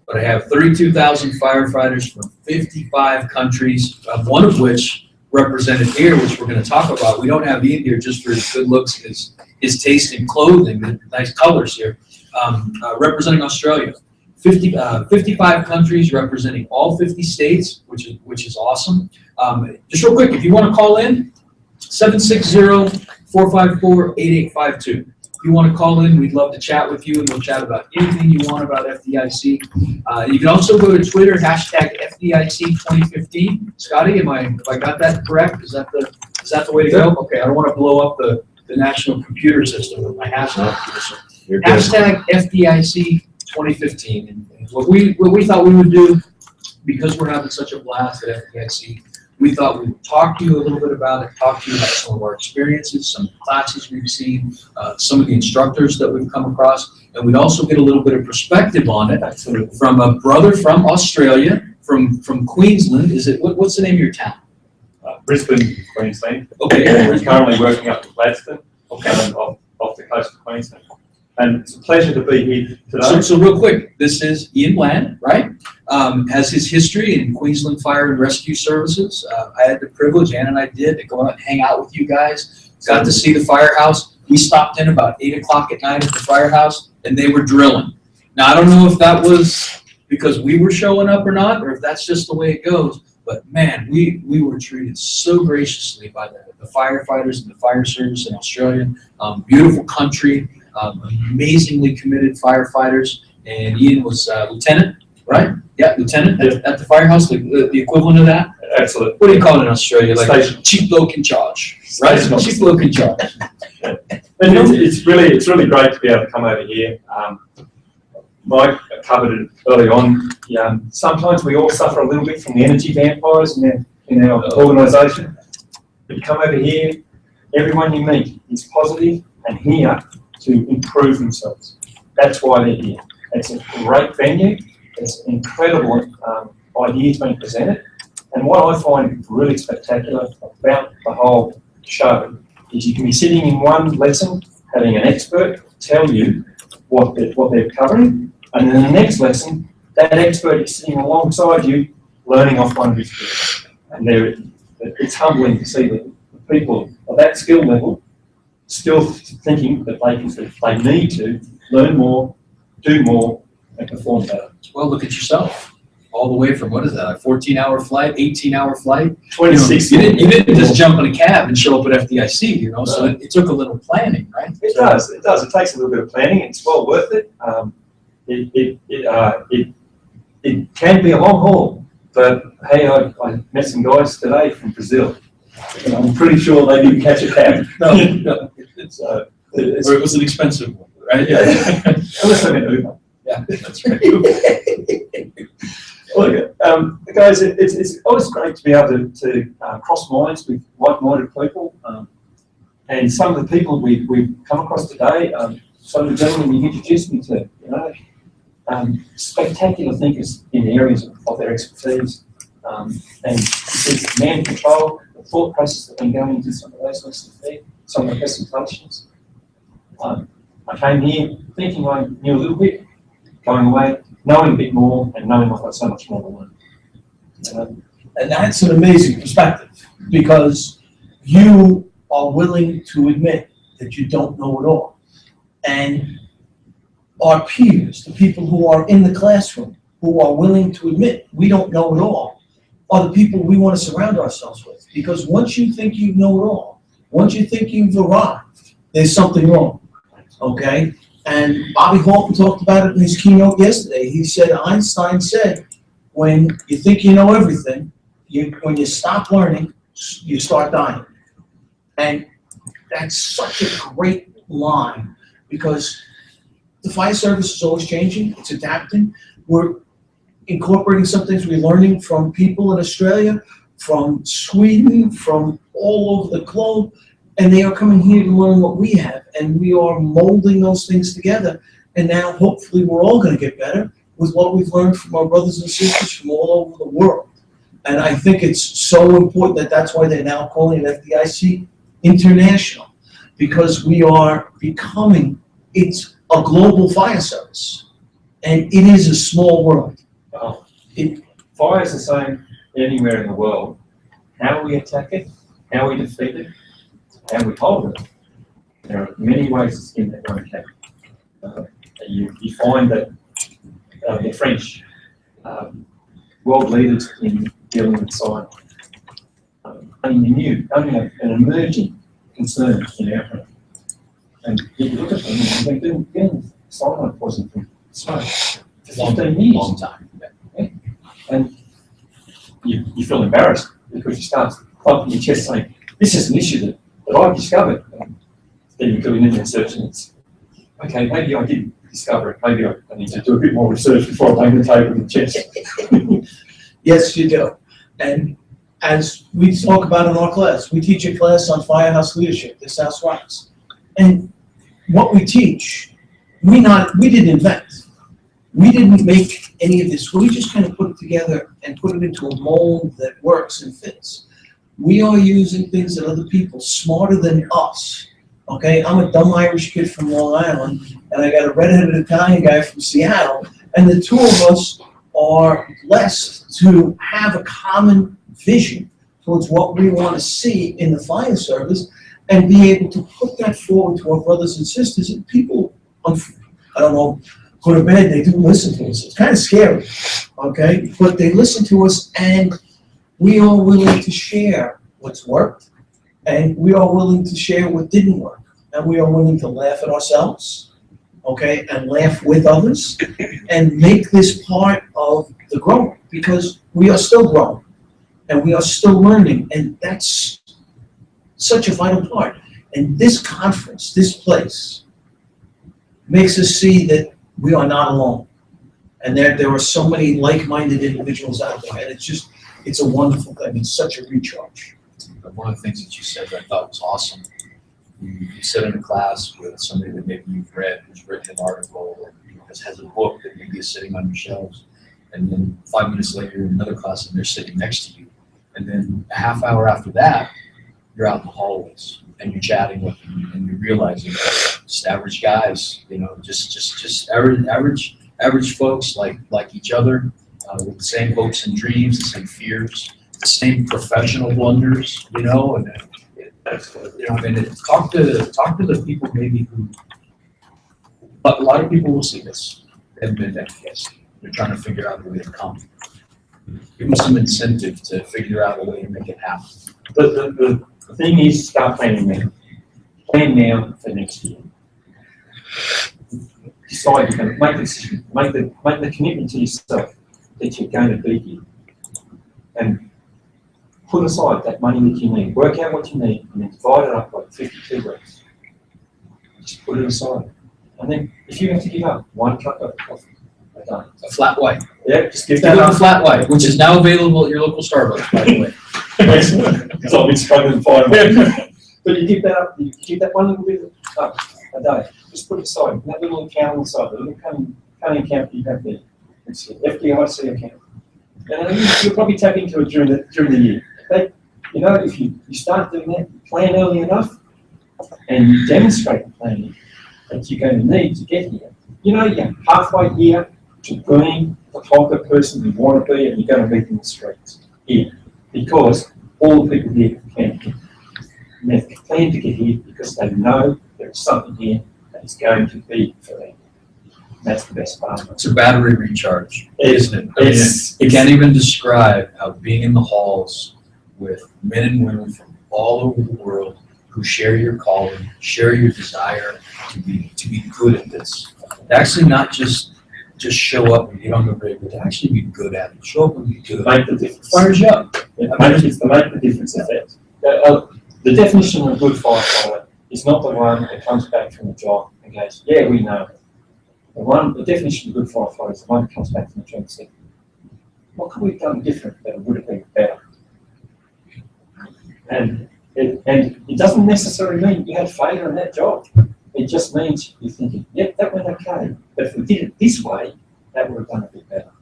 but I have 32,000 firefighters from 55 countries, one of which represented here, which we're going to talk about. We don't have Ian here just for his good looks and his taste in clothing, the nice colors here, representing Australia. 55 countries representing all 50 states, which is awesome. Just real quick, if you want to call in, 760-454-8852. If you want to call in, we'd love to chat with you, and we'll chat about anything you want about FDIC. You can also go to Twitter, hashtag FDIC2015. Scotty, have I got that correct? Is that the way to go? Okay, I don't want to blow up the national computer system with my hashtag. Hashtag FDIC 2015, and what we thought we would do, because we're having such a blast at FDIC, we thought we would talk to you a little bit about it, talk to you about some of our experiences, some classes we've seen, some of the instructors that we've come across, and we'd also get a little bit of perspective on it from a brother from Australia, from Queensland. What's the name of your town? Brisbane, Queensland. Okay. We're currently working up in Gladstone, off the coast of Queensland. And it's a pleasure to be here today. So real quick, this is Ian Bland, right? Has his history in Queensland Fire and Rescue Services. I had the privilege, Ann and I did, to go out and hang out with you guys. Got to see the firehouse. We stopped in about 8 o'clock at night at the firehouse, and they were drilling. Now, I don't know if that was because we were showing up or not, or if that's just the way it goes. But man, we were treated so graciously by the firefighters and the fire service in Australia. Beautiful country. Amazingly committed firefighters, and Ian was lieutenant, right? Yeah, lieutenant at the firehouse, the equivalent of that. Absolutely. What do you call it in Australia? Like chief bloke in charge, right? Chief bloke in charge. It's really great to be able to come over here. Mike covered it early on. Sometimes we all suffer a little bit from the energy vampires in our organisation. But you come over here, everyone you meet is positive and here to improve themselves. That's why they're here. It's a great venue. It's incredible ideas being presented. And what I find really spectacular about the whole show is you can be sitting in one lesson, having an expert tell you what they're covering, and in the next lesson, that expert is sitting alongside you, learning off one of his skills. And it's humbling to see the people of that skill level still thinking that they need to learn more, do more, and perform better. Well, look at yourself. All the way from, what is that, a 14-hour flight, 18-hour flight? 26. You didn't just jump in a cab and show up at FDIC, so it took a little planning, right? It does. It takes a little bit of planning. It's well worth it. It can be a long haul, but hey, I met some guys today from Brazil, and I'm pretty sure they didn't catch a cab. No. Or it was an expensive one, right? Yeah. Unless I'm in Uber. Yeah, that's right. Look, guys, it's always great to be able to cross minds with like-minded people. And some of the people we've come across today, some of the gentlemen you introduced me to, spectacular thinkers in areas of their expertise. And it's man control, the thought process that been going into some of those lessons there, some of the presentations. I came here thinking I knew a little bit, going away, knowing a bit more, and knowing I've got so much more to learn. And that's an amazing perspective, because you are willing to admit that you don't know it all. And our peers, the people who are in the classroom, who are willing to admit we don't know it all, are the people we want to surround ourselves with. Because once you think you know it all, once you think you've arrived, there's something wrong, okay? And Bobby Horton talked about it in his keynote yesterday. He said, Einstein said, when you think you know everything, when you stop learning, you start dying. And that's such a great line, because the fire service is always changing, it's adapting. We're incorporating some things we're learning from people in Australia, from Sweden, from all over the globe, and they are coming here to learn what we have, and we are molding those things together. And now hopefully we're all going to get better with what we've learned from our brothers and sisters from all over the world. And I think it's so important that that's why they're now calling it FDIC International, because we are becoming, it's a global fire service, and it is a small world. Well, fire is the same anywhere in the world. How we attack it, how we defeat it, how we hold it. There are many ways to skin that one cat. You find that the French, world leaders in dealing with science, only an emerging concern in our country. And if you look at them, they've been dealing cyanide poisoning from smoke for 15 years. Long time. Yeah. And you feel embarrassed because you start thumping your chest saying, this is an issue that I've discovered. Then you're doing an research and it's, okay, maybe I did discover it. Maybe I need to do a bit more research before I bang the table with the chest. Yes, you do. And as we talk about in our class, we teach a class on firehouse leadership, this house rocks. And what we teach, we didn't invent. We didn't make any of this. We just kind of put it together and put it into a mold that works and fits. We are using things that other people smarter than us. Okay, I'm a dumb Irish kid from Long Island, and I got a redheaded Italian guy from Seattle, and the two of us are blessed to have a common vision towards what we want to see in the fire service, and be able to put that forward to our brothers and sisters. And people, I don't know, go to bed, they do listen to us. It's kind of scary, okay? But they listen to us, and we are willing to share what's worked, and we are willing to share what didn't work. And we are willing to laugh at ourselves, okay, and laugh with others, and make this part of the growing, because we are still growing, and we are still learning, and that's such a vital part. And this conference, this place, makes us see that we are not alone. And there are so many like-minded individuals out there, and it's a wonderful thing. It's such a recharge. One of the things that you said that I thought was awesome, you sit in a class with somebody that maybe you've read, who's written an article, or has a book that maybe is sitting on your shelves, and then 5 minutes later you're in another class and they're sitting next to you. And then a half hour after that, you're out in the hallways and you're chatting with them, and you're realizing just average guys, just average folks like each other, with the same hopes and dreams, the same fears, the same professional blunders, and talk to the people maybe who, but a lot of people will see this and been FDIC. They're trying to figure out a way to come. Give them some incentive to figure out a way to make it happen. The thing is, start planning now. Plan now for next year. Decide you're going to make the decision, make the commitment to yourself that you're going to be here. And put aside that money that you need, work out what you need, and then divide it up like 52 weeks. just put it aside. And then if you have to give up 1 cup of coffee a day. A flat white. Yeah, just give Give that them a up. flat white, which is now available at your local Starbucks, by the way. Because I've been struggling to find one. But you give that up, you give that one little bit up a day. Just put it aside, that little account on the side, the little cunning account you have there. It's the FDIC account. And you'll probably tap into it during the year. But, you know, if you start doing that, you plan early enough, and you demonstrate the planning that you're going to need to get here. You know, you're halfway here to being the type of person you want to be, and you're going to meet in the streets here. Because all the people here can. And they've planned to get here because they know there's something here that is going to be for them. That's the best part. It's a battery recharge, isn't it? It's, You can't even describe how being in the halls with men and women from all over the world who share your calling, share your desire to be good at this. To actually not just show up and get on the rig, but to actually be good at it. Show up and be good. make the difference. Fires you up. It's to make the difference effect. The definition of a good firefighter is not the one that comes back from the job and goes, yeah, we know. The definition of a good firefighter is the one that comes back from the job and says, what could we have done different that would have been better? And it doesn't necessarily mean you had failure in that job. It just means you're thinking, yep, that went okay. But if we did it this way, that would have done a bit better.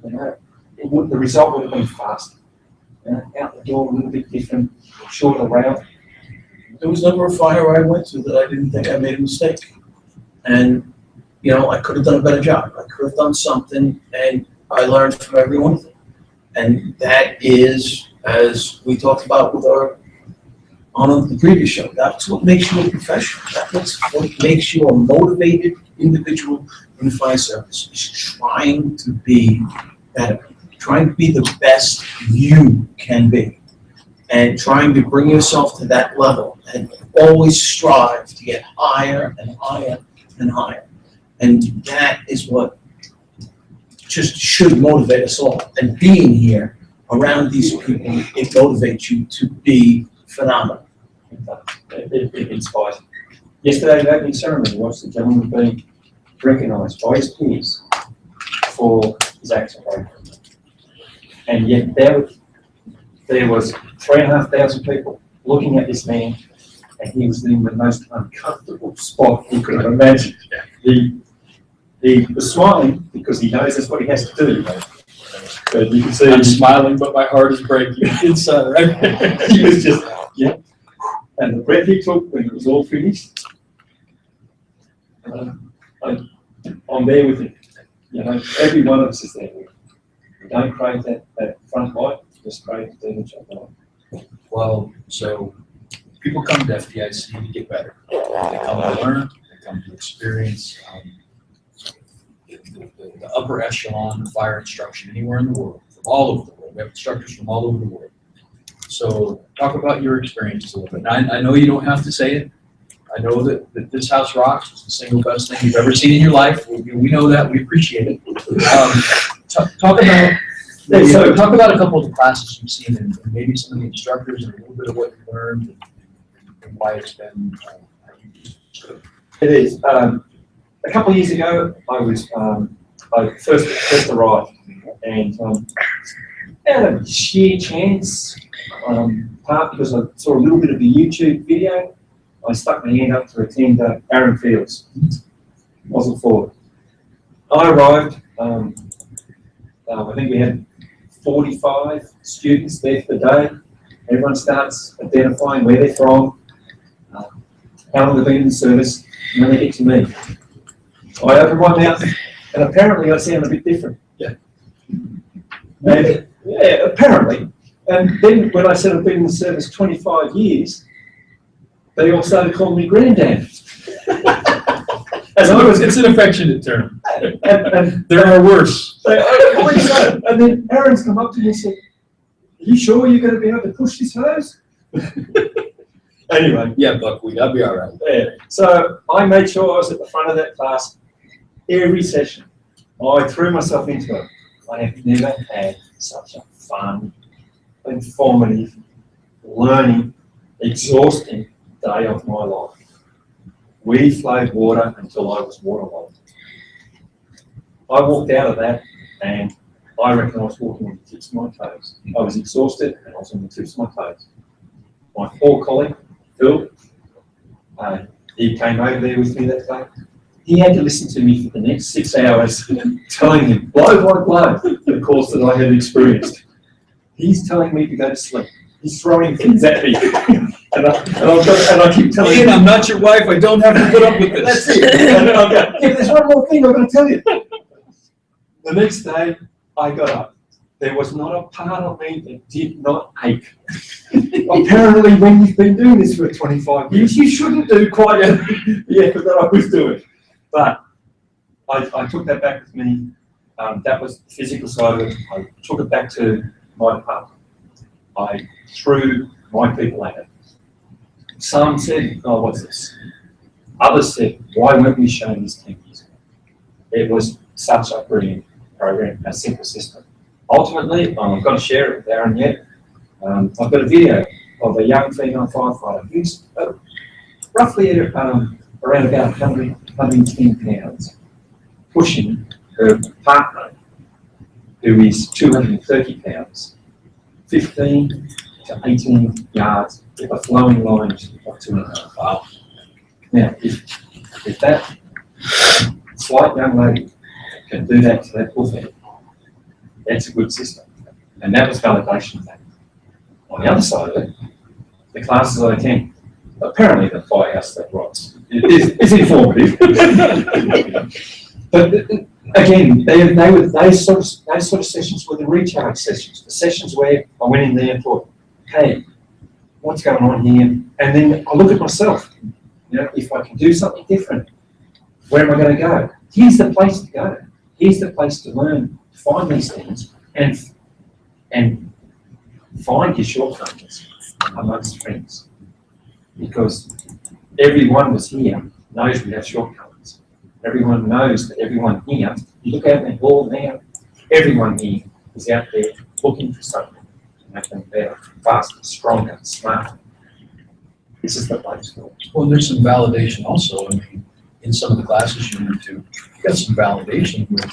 You know, the result would have been faster. Out the door a little bit different, shorter route. There was never a fire I went to that I didn't think I made a mistake. And, you know, I could have done a better job. I could have done something, and I learned from every one of them. And that is, as we talked about with on the previous show, that's what makes you a professional. That's what makes you a motivated individual in the fire service, is trying to be better. Trying to be the best you can be, and trying to bring yourself to that level, and always strive to get higher and higher and higher. And that is what just should motivate us all. And being here around these people, it motivates you to be phenomenal. It inspires. Yesterday, the opening ceremony was the gentleman being recognised by his peers for his acts of bravery. And yet there was 3,500 people looking at this man, and he was in the most uncomfortable spot he could have imagined. He was smiling because he knows that's what he has to do. But you can see I'm smiling, but my heart is breaking inside. Right? he was just, yeah. And the breath he took when it was all finished, I'm there with him. You know, every one of us is there with him. We don't crave that front light, just crave to do the job right. Well, so people come to FDIC to get better. They come to learn, they come to experience the upper echelon of fire instruction anywhere in the world, from all over the world. We have instructors from all over the world. So talk about your experiences a little bit. I know you don't have to say it. I know that this house rocks. It's the single best thing you've ever seen in your life. We know that. We appreciate it. Talk about a couple of the classes you've seen, and maybe some of the instructors, and a little bit of what you learned, and why it's been. It is. A couple of years ago, I first arrived, and out of sheer chance, part because I saw a little bit of the YouTube video, I stuck my hand up to attend Aaron Fields. Wasn't for it. I arrived. I think we had 45 students there for the day. Everyone starts identifying where they're from, how long they've been in the service, and then they get to me. I opened my mouth, and apparently I sound a bit different. Yeah. And, yeah, apparently. And then when I said I've been in the service 25 years, they all started calling me Granddad. It's an affectionate term. And there are worse. And then Aaron's come up to me and said, "Are you sure you're going to be able to push this hose?" Anyway. Yeah, Buckwheat, I'll be all right. Yeah. So I made sure I was at the front of that class every session. I threw myself into it. I have never had such a fun, informative, learning, exhausting day of my life. We flowed water until I was waterlogged. I walked out of that and I reckon I was walking on the tips of my toes. I was exhausted and I was on the tips of my toes. My poor colleague, Phil, he came over there with me that day. He had to listen to me for the next 6 hours, telling him blow by blow the course that I had experienced. He's telling me to go to sleep. He's throwing things at me. and I keep telling him, I'm not your wife, I don't have to put up with this. That's it. And I'll go, yeah, there's one more thing I'm going to tell you. The next day, I got up. There was not a part of me that did not ache. Apparently, when you've been doing this for 25 years, you shouldn't do quite the effort that I was doing. But I took that back with me. That was the physical side of it. I took it back to my department. I threw my people at it. Some said, oh, what's this? Others said, why weren't we showing this 10 years ago? It was such a brilliant program, a simple system. Ultimately, I've got to share it with Aaron yet. I've got a video of a young female firefighter who's roughly around about 100, 110 pounds, pushing her partner, who is 230 pounds, 15 to 18 yards with a flowing line of 2.5. Wow. Now, if that slight young lady can do that to that bullfed, that's a good system. And that was validation of that. On the other side of it, the classes I attend, apparently the firehouse that rots. It's informative. But again, those sort of sessions were the recharge sessions, the sessions where I went in there and thought, hey, what's going on here? And then I look at myself, if I can do something different, where am I going to go? Here's the place to go. Here's the place to learn, to find these things, and find your shortcomings amongst friends. Because everyone was here knows we have shortcomings. Everyone knows that everyone here, you look out in the hall now, everyone here is out there looking for something to make them better, faster, stronger, smarter. This is the place for it. Well, there's some validation also. I mean, in some of the classes you went to, you got some validation with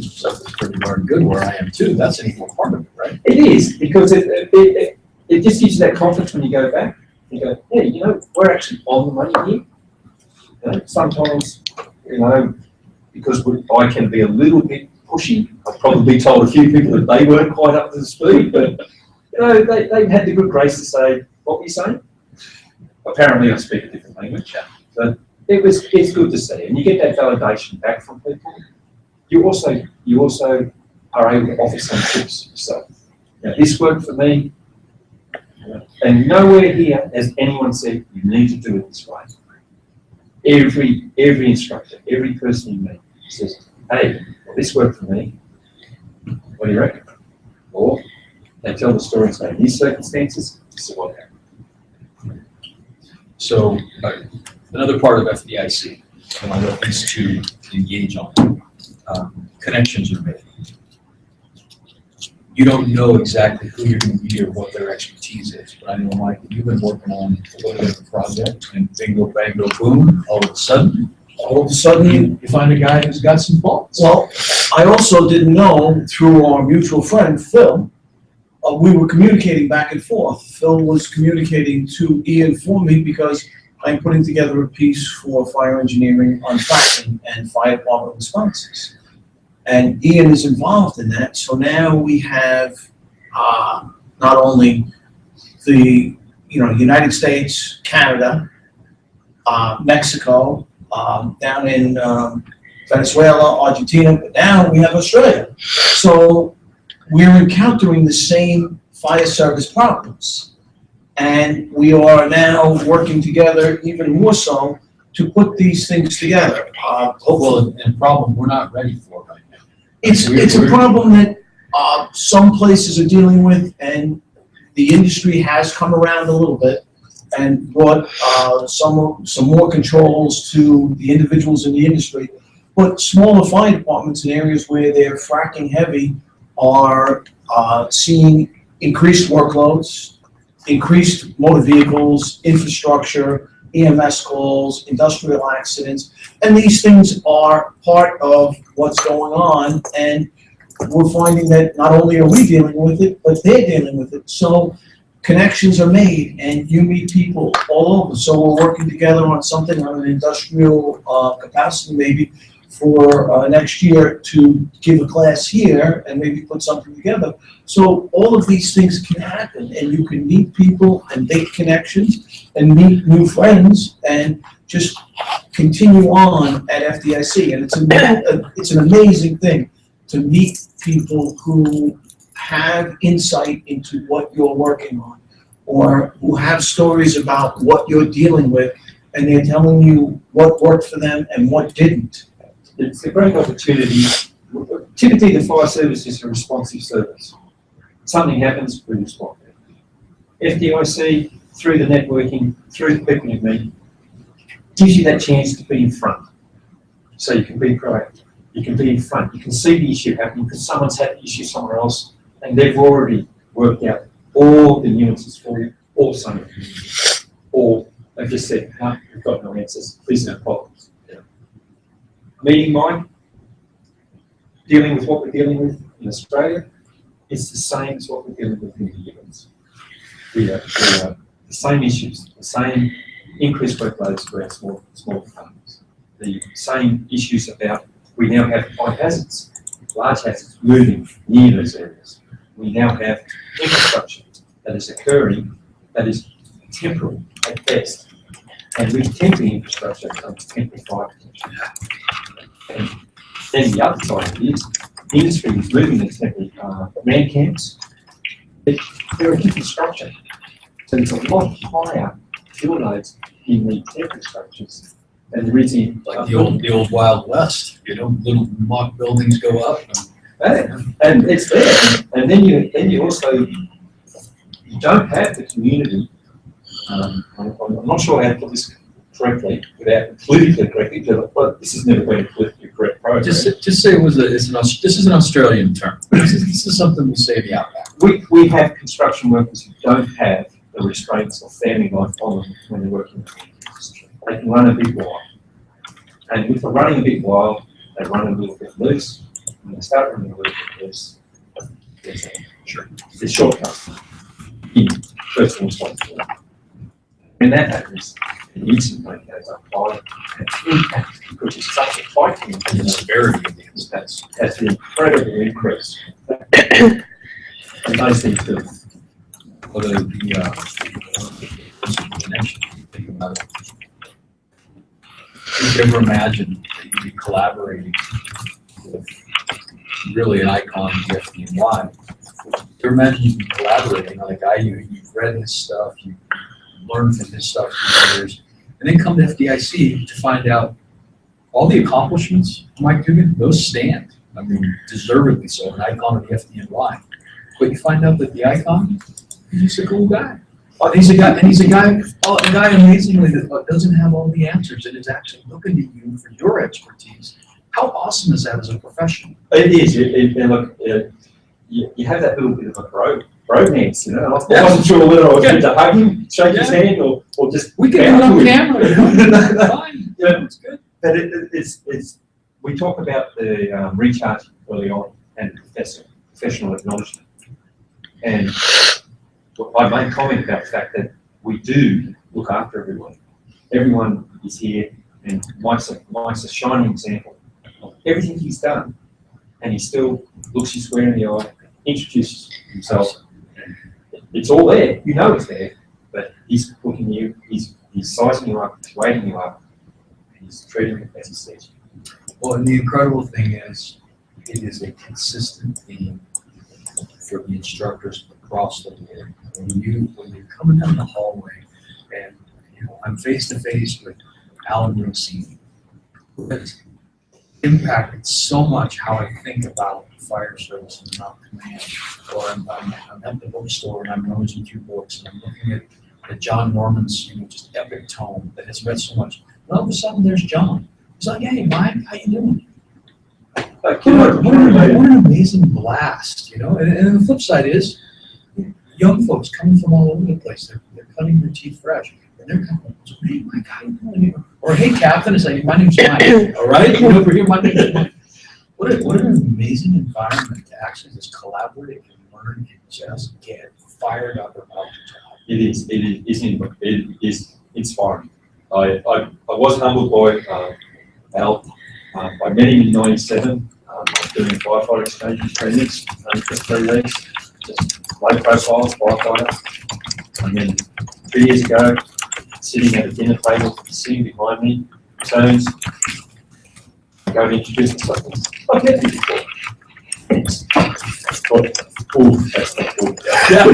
stuff that's pretty darn good where I am too. That's an equal part of it, right? It is, because it just gives you that confidence when you go back. You go, yeah, we're actually on the money here. Sometimes, because I can be a little bit pushy. I've probably told a few people that they weren't quite up to the speed, but they've had the good grace to say, what were you saying? Apparently I speak a different language. But it's good to see, and you get that validation back from people. You also are able to offer some tips. So, this worked for me, and nowhere here has anyone said you need to do it this way. Every instructor, every person you meet says, "Hey, this worked for me. What do you reckon?" Or they tell the story and say, "In these circumstances, this is what happened." So, another part of FDIC, and I want these two engage on, connections are made. You don't know exactly who you're going to be or what their expertise is, but I know, Mike, you've been working on a little bit of a project, and bingo, bango, boom, all of a sudden, you find a guy who's got some thoughts. Well, I also didn't know through our mutual friend, Phil, we were communicating back and forth. Phil was communicating to Ian for me because I'm putting together a piece for fire engineering on fracking and fire department responses. And Ian is involved in that. So now we have not only the United States, Canada, Mexico, down in Venezuela, Argentina, but now we have Australia. So we're encountering the same fire service problems. And we are now working together even more so to put these things together. Well, and problem we're not ready for right now. It's a problem that some places are dealing with, and the industry has come around a little bit and brought some more controls to the individuals in the industry. But smaller fire departments in areas where they're fracking heavy are seeing increased workloads, increased motor vehicles, infrastructure, EMS calls, industrial accidents, and these things are part of what's going on, and we're finding that not only are we dealing with it, but they're dealing with it. So connections are made, and you meet people all over. So we're working together on something on an industrial capacity maybe for next year to give a class here and maybe put something together. So all of these things can happen, and you can meet people and make connections and meet new friends and just continue on at FDIC. And it's an amazing thing to meet people who have insight into what you're working on, or who have stories about what you're dealing with, and they're telling you what worked for them and what didn't. It's a great opportunity. Typically, the fire service is a responsive service. Something happens, we respond. FDIC, through the networking, through the people you meet, gives you that chance to be in front. So you can be proactive. You can be in front. You can see the issue happening because someone's had the issue somewhere else, and they've already worked out all the nuances for you, or some of them. Or they've just said, no, we've got no answers, please no problems. Meeting Mike, dealing with what we're dealing with in Australia, it's the same as what we're dealing with in the US. We are the same issues, the same increased workloads for our small farmers, the same issues about we now have high hazards, large hazards moving near those areas. We now have infrastructure that is occurring that is temporary at best. And with temporary infrastructure comes temporary fire protection. And then the other side of it is the industry is moving into temporary man camps. They're a different structure. So there's a lot higher fuel loads in the temporary structures than there is in Like the old Wild West, you know, little mock buildings go up. And it's there. And then you also, you don't have the community. I'm not sure how to put this correctly without politically correctly, but this has never been a politically correct program. Just say this is an Australian term. This is something we say in the outback. We have construction workers who don't have the restraints of family life on them when they're working in the industry. They can run a big while. And with the running a big while, they run a little bit loose. When they start running a little bit loose, there's shortcuts in personal responsibility. When that happens, the incident rate goes up high, and impact, because it's such a tight thing, and the severity of the impacts has an incredible increase. And those things do. Well, the connection, think about it. Could you ever imagine that you'd be collaborating with really an icon of the FDNY? You imagine you'd be collaborating on a guy you've read his stuff, you learned from his stuff for years, and then come to FDIC to find out all the accomplishments of Mike Dugan, those stand. I mean, deservedly so, an icon of the FDNY. But you find out that the icon, he's just a cool guy. Oh, he's a guy amazingly that doesn't have all the answers and is actually looking to you for your expertise. How awesome is that as a professional? It is. You have that little bit of a bromance, you know. I wasn't sure whether I was going to hug him, shake his hand, or just we can do it on camera. Fine. Yeah, it's good. But it's we talk about the recharge early on and professional acknowledgement, and I made a comment about the fact that we do look after everyone. Everyone is here, and Mike's a shining example of everything he's done, and he still looks you square in the eye, introduces himself. It's all there. You know it's there, but he's looking you. He's sizing you up. He's weighting you up. He's treating you as he sees you. Well, and the incredible thing is, it is a consistent theme for the instructors across the board. When you're coming down the hallway, and I'm face to face with Alan Rossini, who has impacted so much how I think about the fire service and not command. Or I'm at the bookstore and I'm nosing through books and I'm looking at John Norman's just epic tome that has read so much. And all of a sudden there's John. He's like, hey, Mike, how you doing? What an amazing blast, And the flip side is, young folks coming from all over the place. They're cutting their teeth fresh. And they're coming, hey, Mike, how you doing? Or, hey, Captain, it's like, my name's Mike, all right? You know, over here, my name's Mike. What an amazing environment to actually just collaborate and learn and just get fired up about the job. It is inspiring. I was humbled by Al. By meeting in '97, doing firefighter exchange trainings for 3 weeks, just low profile firefighter. And then 2 years ago, sitting at a dinner table, sitting behind me, turns, go to introduce myself. I've met you before. That's not cool. Yeah,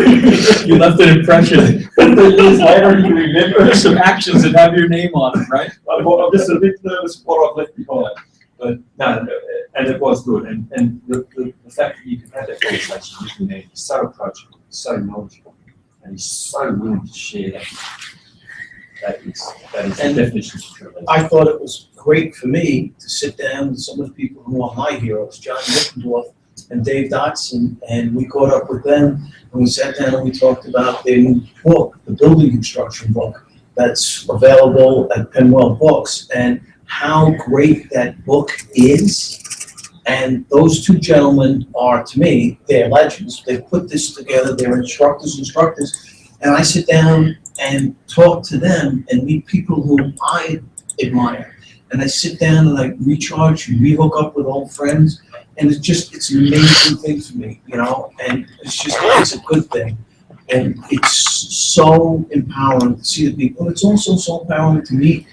you left an impression. 3 years later, you remember some actions that have your name on them, right? I'm just a bit nervous what I've left behind. But no, and it was good. And the fact that you can have that conversation with him there, he's so approachable, so knowledgeable, and he's so willing to share that. That is the definition of true leadership. I thought it was great for me to sit down with some of the people who are my heroes, John Mickendorf and Dave Dotson, and we caught up with them, and we sat down and we talked about their new book, the building construction book, that's available at Penwell Books, and how great that book is. And those two gentlemen are, to me, they're legends. They put this together, they're instructors, and I sit down and talk to them and meet people whom I admire. And I sit down and I recharge and rehook up with old friends. And it's an amazing thing for me, you know, and it's a good thing. And it's so empowering to see the people. It's also so empowering to meet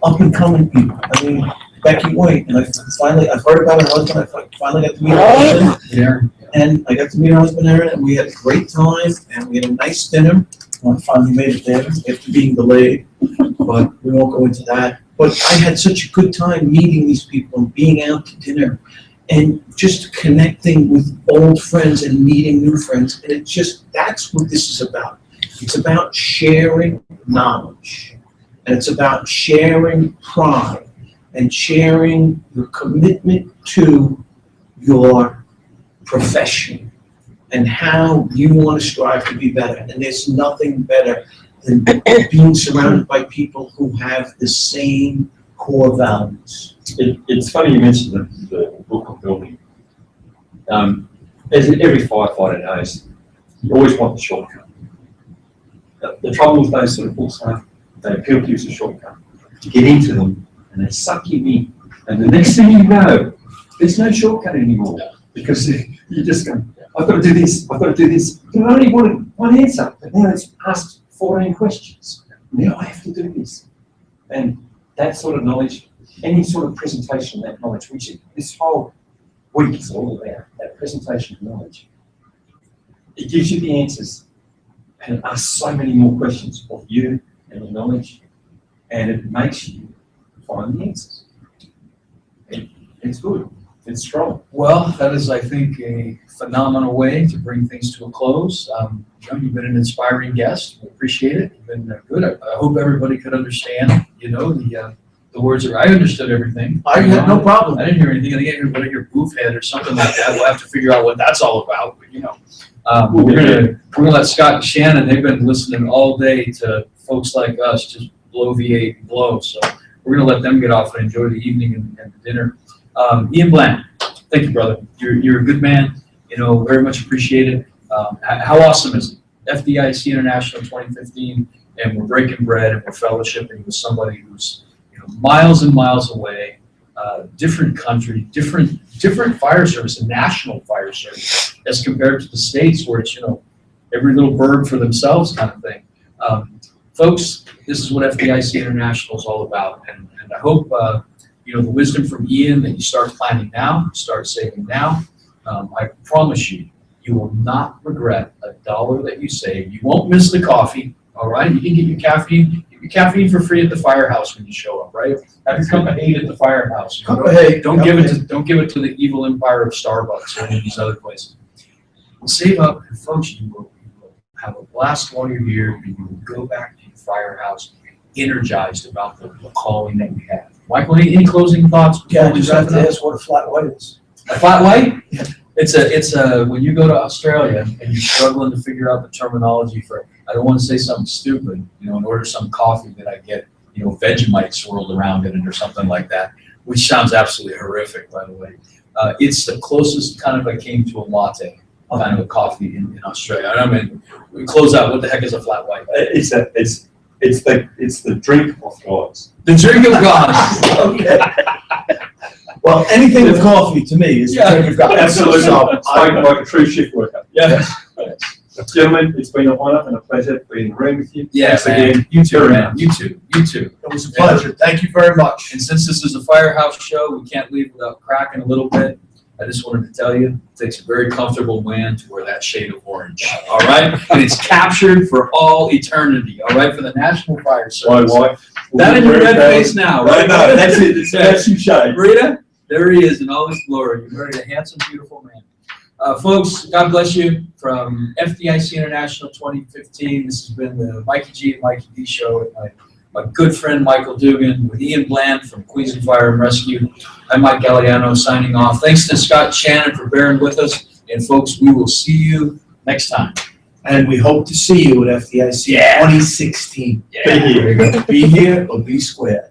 up and coming people. I mean, Becky White, and I've heard about her husband, I finally got to meet her husband. Aaron. And I got to meet her husband, Aaron, and we had a great time, and we had a nice dinner. I finally made it there after being delayed, but we won't go into that. But I had such a good time meeting these people and being out to dinner and just connecting with old friends and meeting new friends. And that's what this is about. It's about sharing knowledge, and it's about sharing pride and sharing your commitment to your profession and how you want to strive to be better. And there's nothing better than being surrounded by people who have the same core values. It's funny you mentioned the book of building. As every firefighter knows, you always want the shortcut. The trouble with those sort of books are they appeal to you as a shortcut. You get into them and they suck you in. And the next thing you know, there's no shortcut anymore because you just go, I've got to do this, I've got to do this. You only wanted one answer, but now it's asked 14 questions. Now I have to do this. And that sort of knowledge, any sort of presentation of that knowledge, which this whole week is all about, that presentation of knowledge, it gives you the answers and it asks so many more questions of you and the knowledge, and it makes you find the answers. It's good. It's strong. Well, that is, I think, a phenomenal way to bring things to a close. John, you've been an inspiring guest. We appreciate it. You've been good. I hope everybody could understand, you know, the words. I understood everything. I had no problem. I didn't hear anything. I think everybody hear boof head or something like that. We'll have to figure out what that's all about. But, you know, we're gonna let Scott and Shannon. They've been listening all day to folks like us just blow V8 and blow. So we're gonna let them get off and enjoy the evening and the dinner. Ian Bland, thank you, brother. You're a good man. You know, very much appreciated. How awesome is it? FDIC International 2015, and we're breaking bread and we're fellowshipping with somebody who's, you know, miles and miles away, different country, different fire service, and national fire service, as compared to the States where it's, you know, every little bird for themselves kind of thing. Folks, this is what FDIC International is all about, and I hope you know, the wisdom from Ian that you start planning now, start saving now. I promise you, you will not regret a dollar that you save. You won't miss the coffee, all right? You can get your caffeine. Get your caffeine for free at the firehouse when you show up, right? Have your cup of hate at the firehouse. Cup of hate. Don't give it to the evil empire of Starbucks or any of these other places. Save up, and folks, you will have a blast while you're here, and you will go back to your firehouse energized about the calling that we have. Michael, any closing thoughts? Yeah, I just have to ask what a flat white is. A flat white? It's a, when you go to Australia and you're struggling to figure out the terminology for, I don't want to say something stupid, you know, and order some coffee that I get, you know, Vegemite swirled around in it or something like that, which sounds absolutely horrific, by the way. It's the closest kind of I came to a latte, kind of a coffee in Australia. I mean, we close out, what the heck is a flat white? It's the drink of gods. The drink of gods. Okay. Well, anything with coffee to me is the drink of God. Absolutely. So, Like a true shift worker. Yes. Gentlemen, it's been an honor and a pleasure being in the room with you. Yeah, Thanks man. again. You too, man. You too. You too. it was a pleasure. Thank you very much. And since this is a firehouse show, we can't leave without cracking a little bit. I just wanted to tell you, it takes a very comfortable man to wear that shade of orange. All right? And it's captured for all eternity. All right? For the National Fire My Service. wife. That in your red face now, right? No, that's it. That's you shade. Rita, there he is in all his glory. You're married a handsome, beautiful man. Folks, God bless you. From FDIC International 2015, this has been the Mikey G and Mikey D show with my good friend Michael Dugan, with Ian Bland from Queens Fire and Rescue. I'm Mike Galliano signing off. Thanks to Scott Shannon for bearing with us. And folks, we will see you next time. And we hope to see you at FDIC 2016. Yeah. Be here or be square.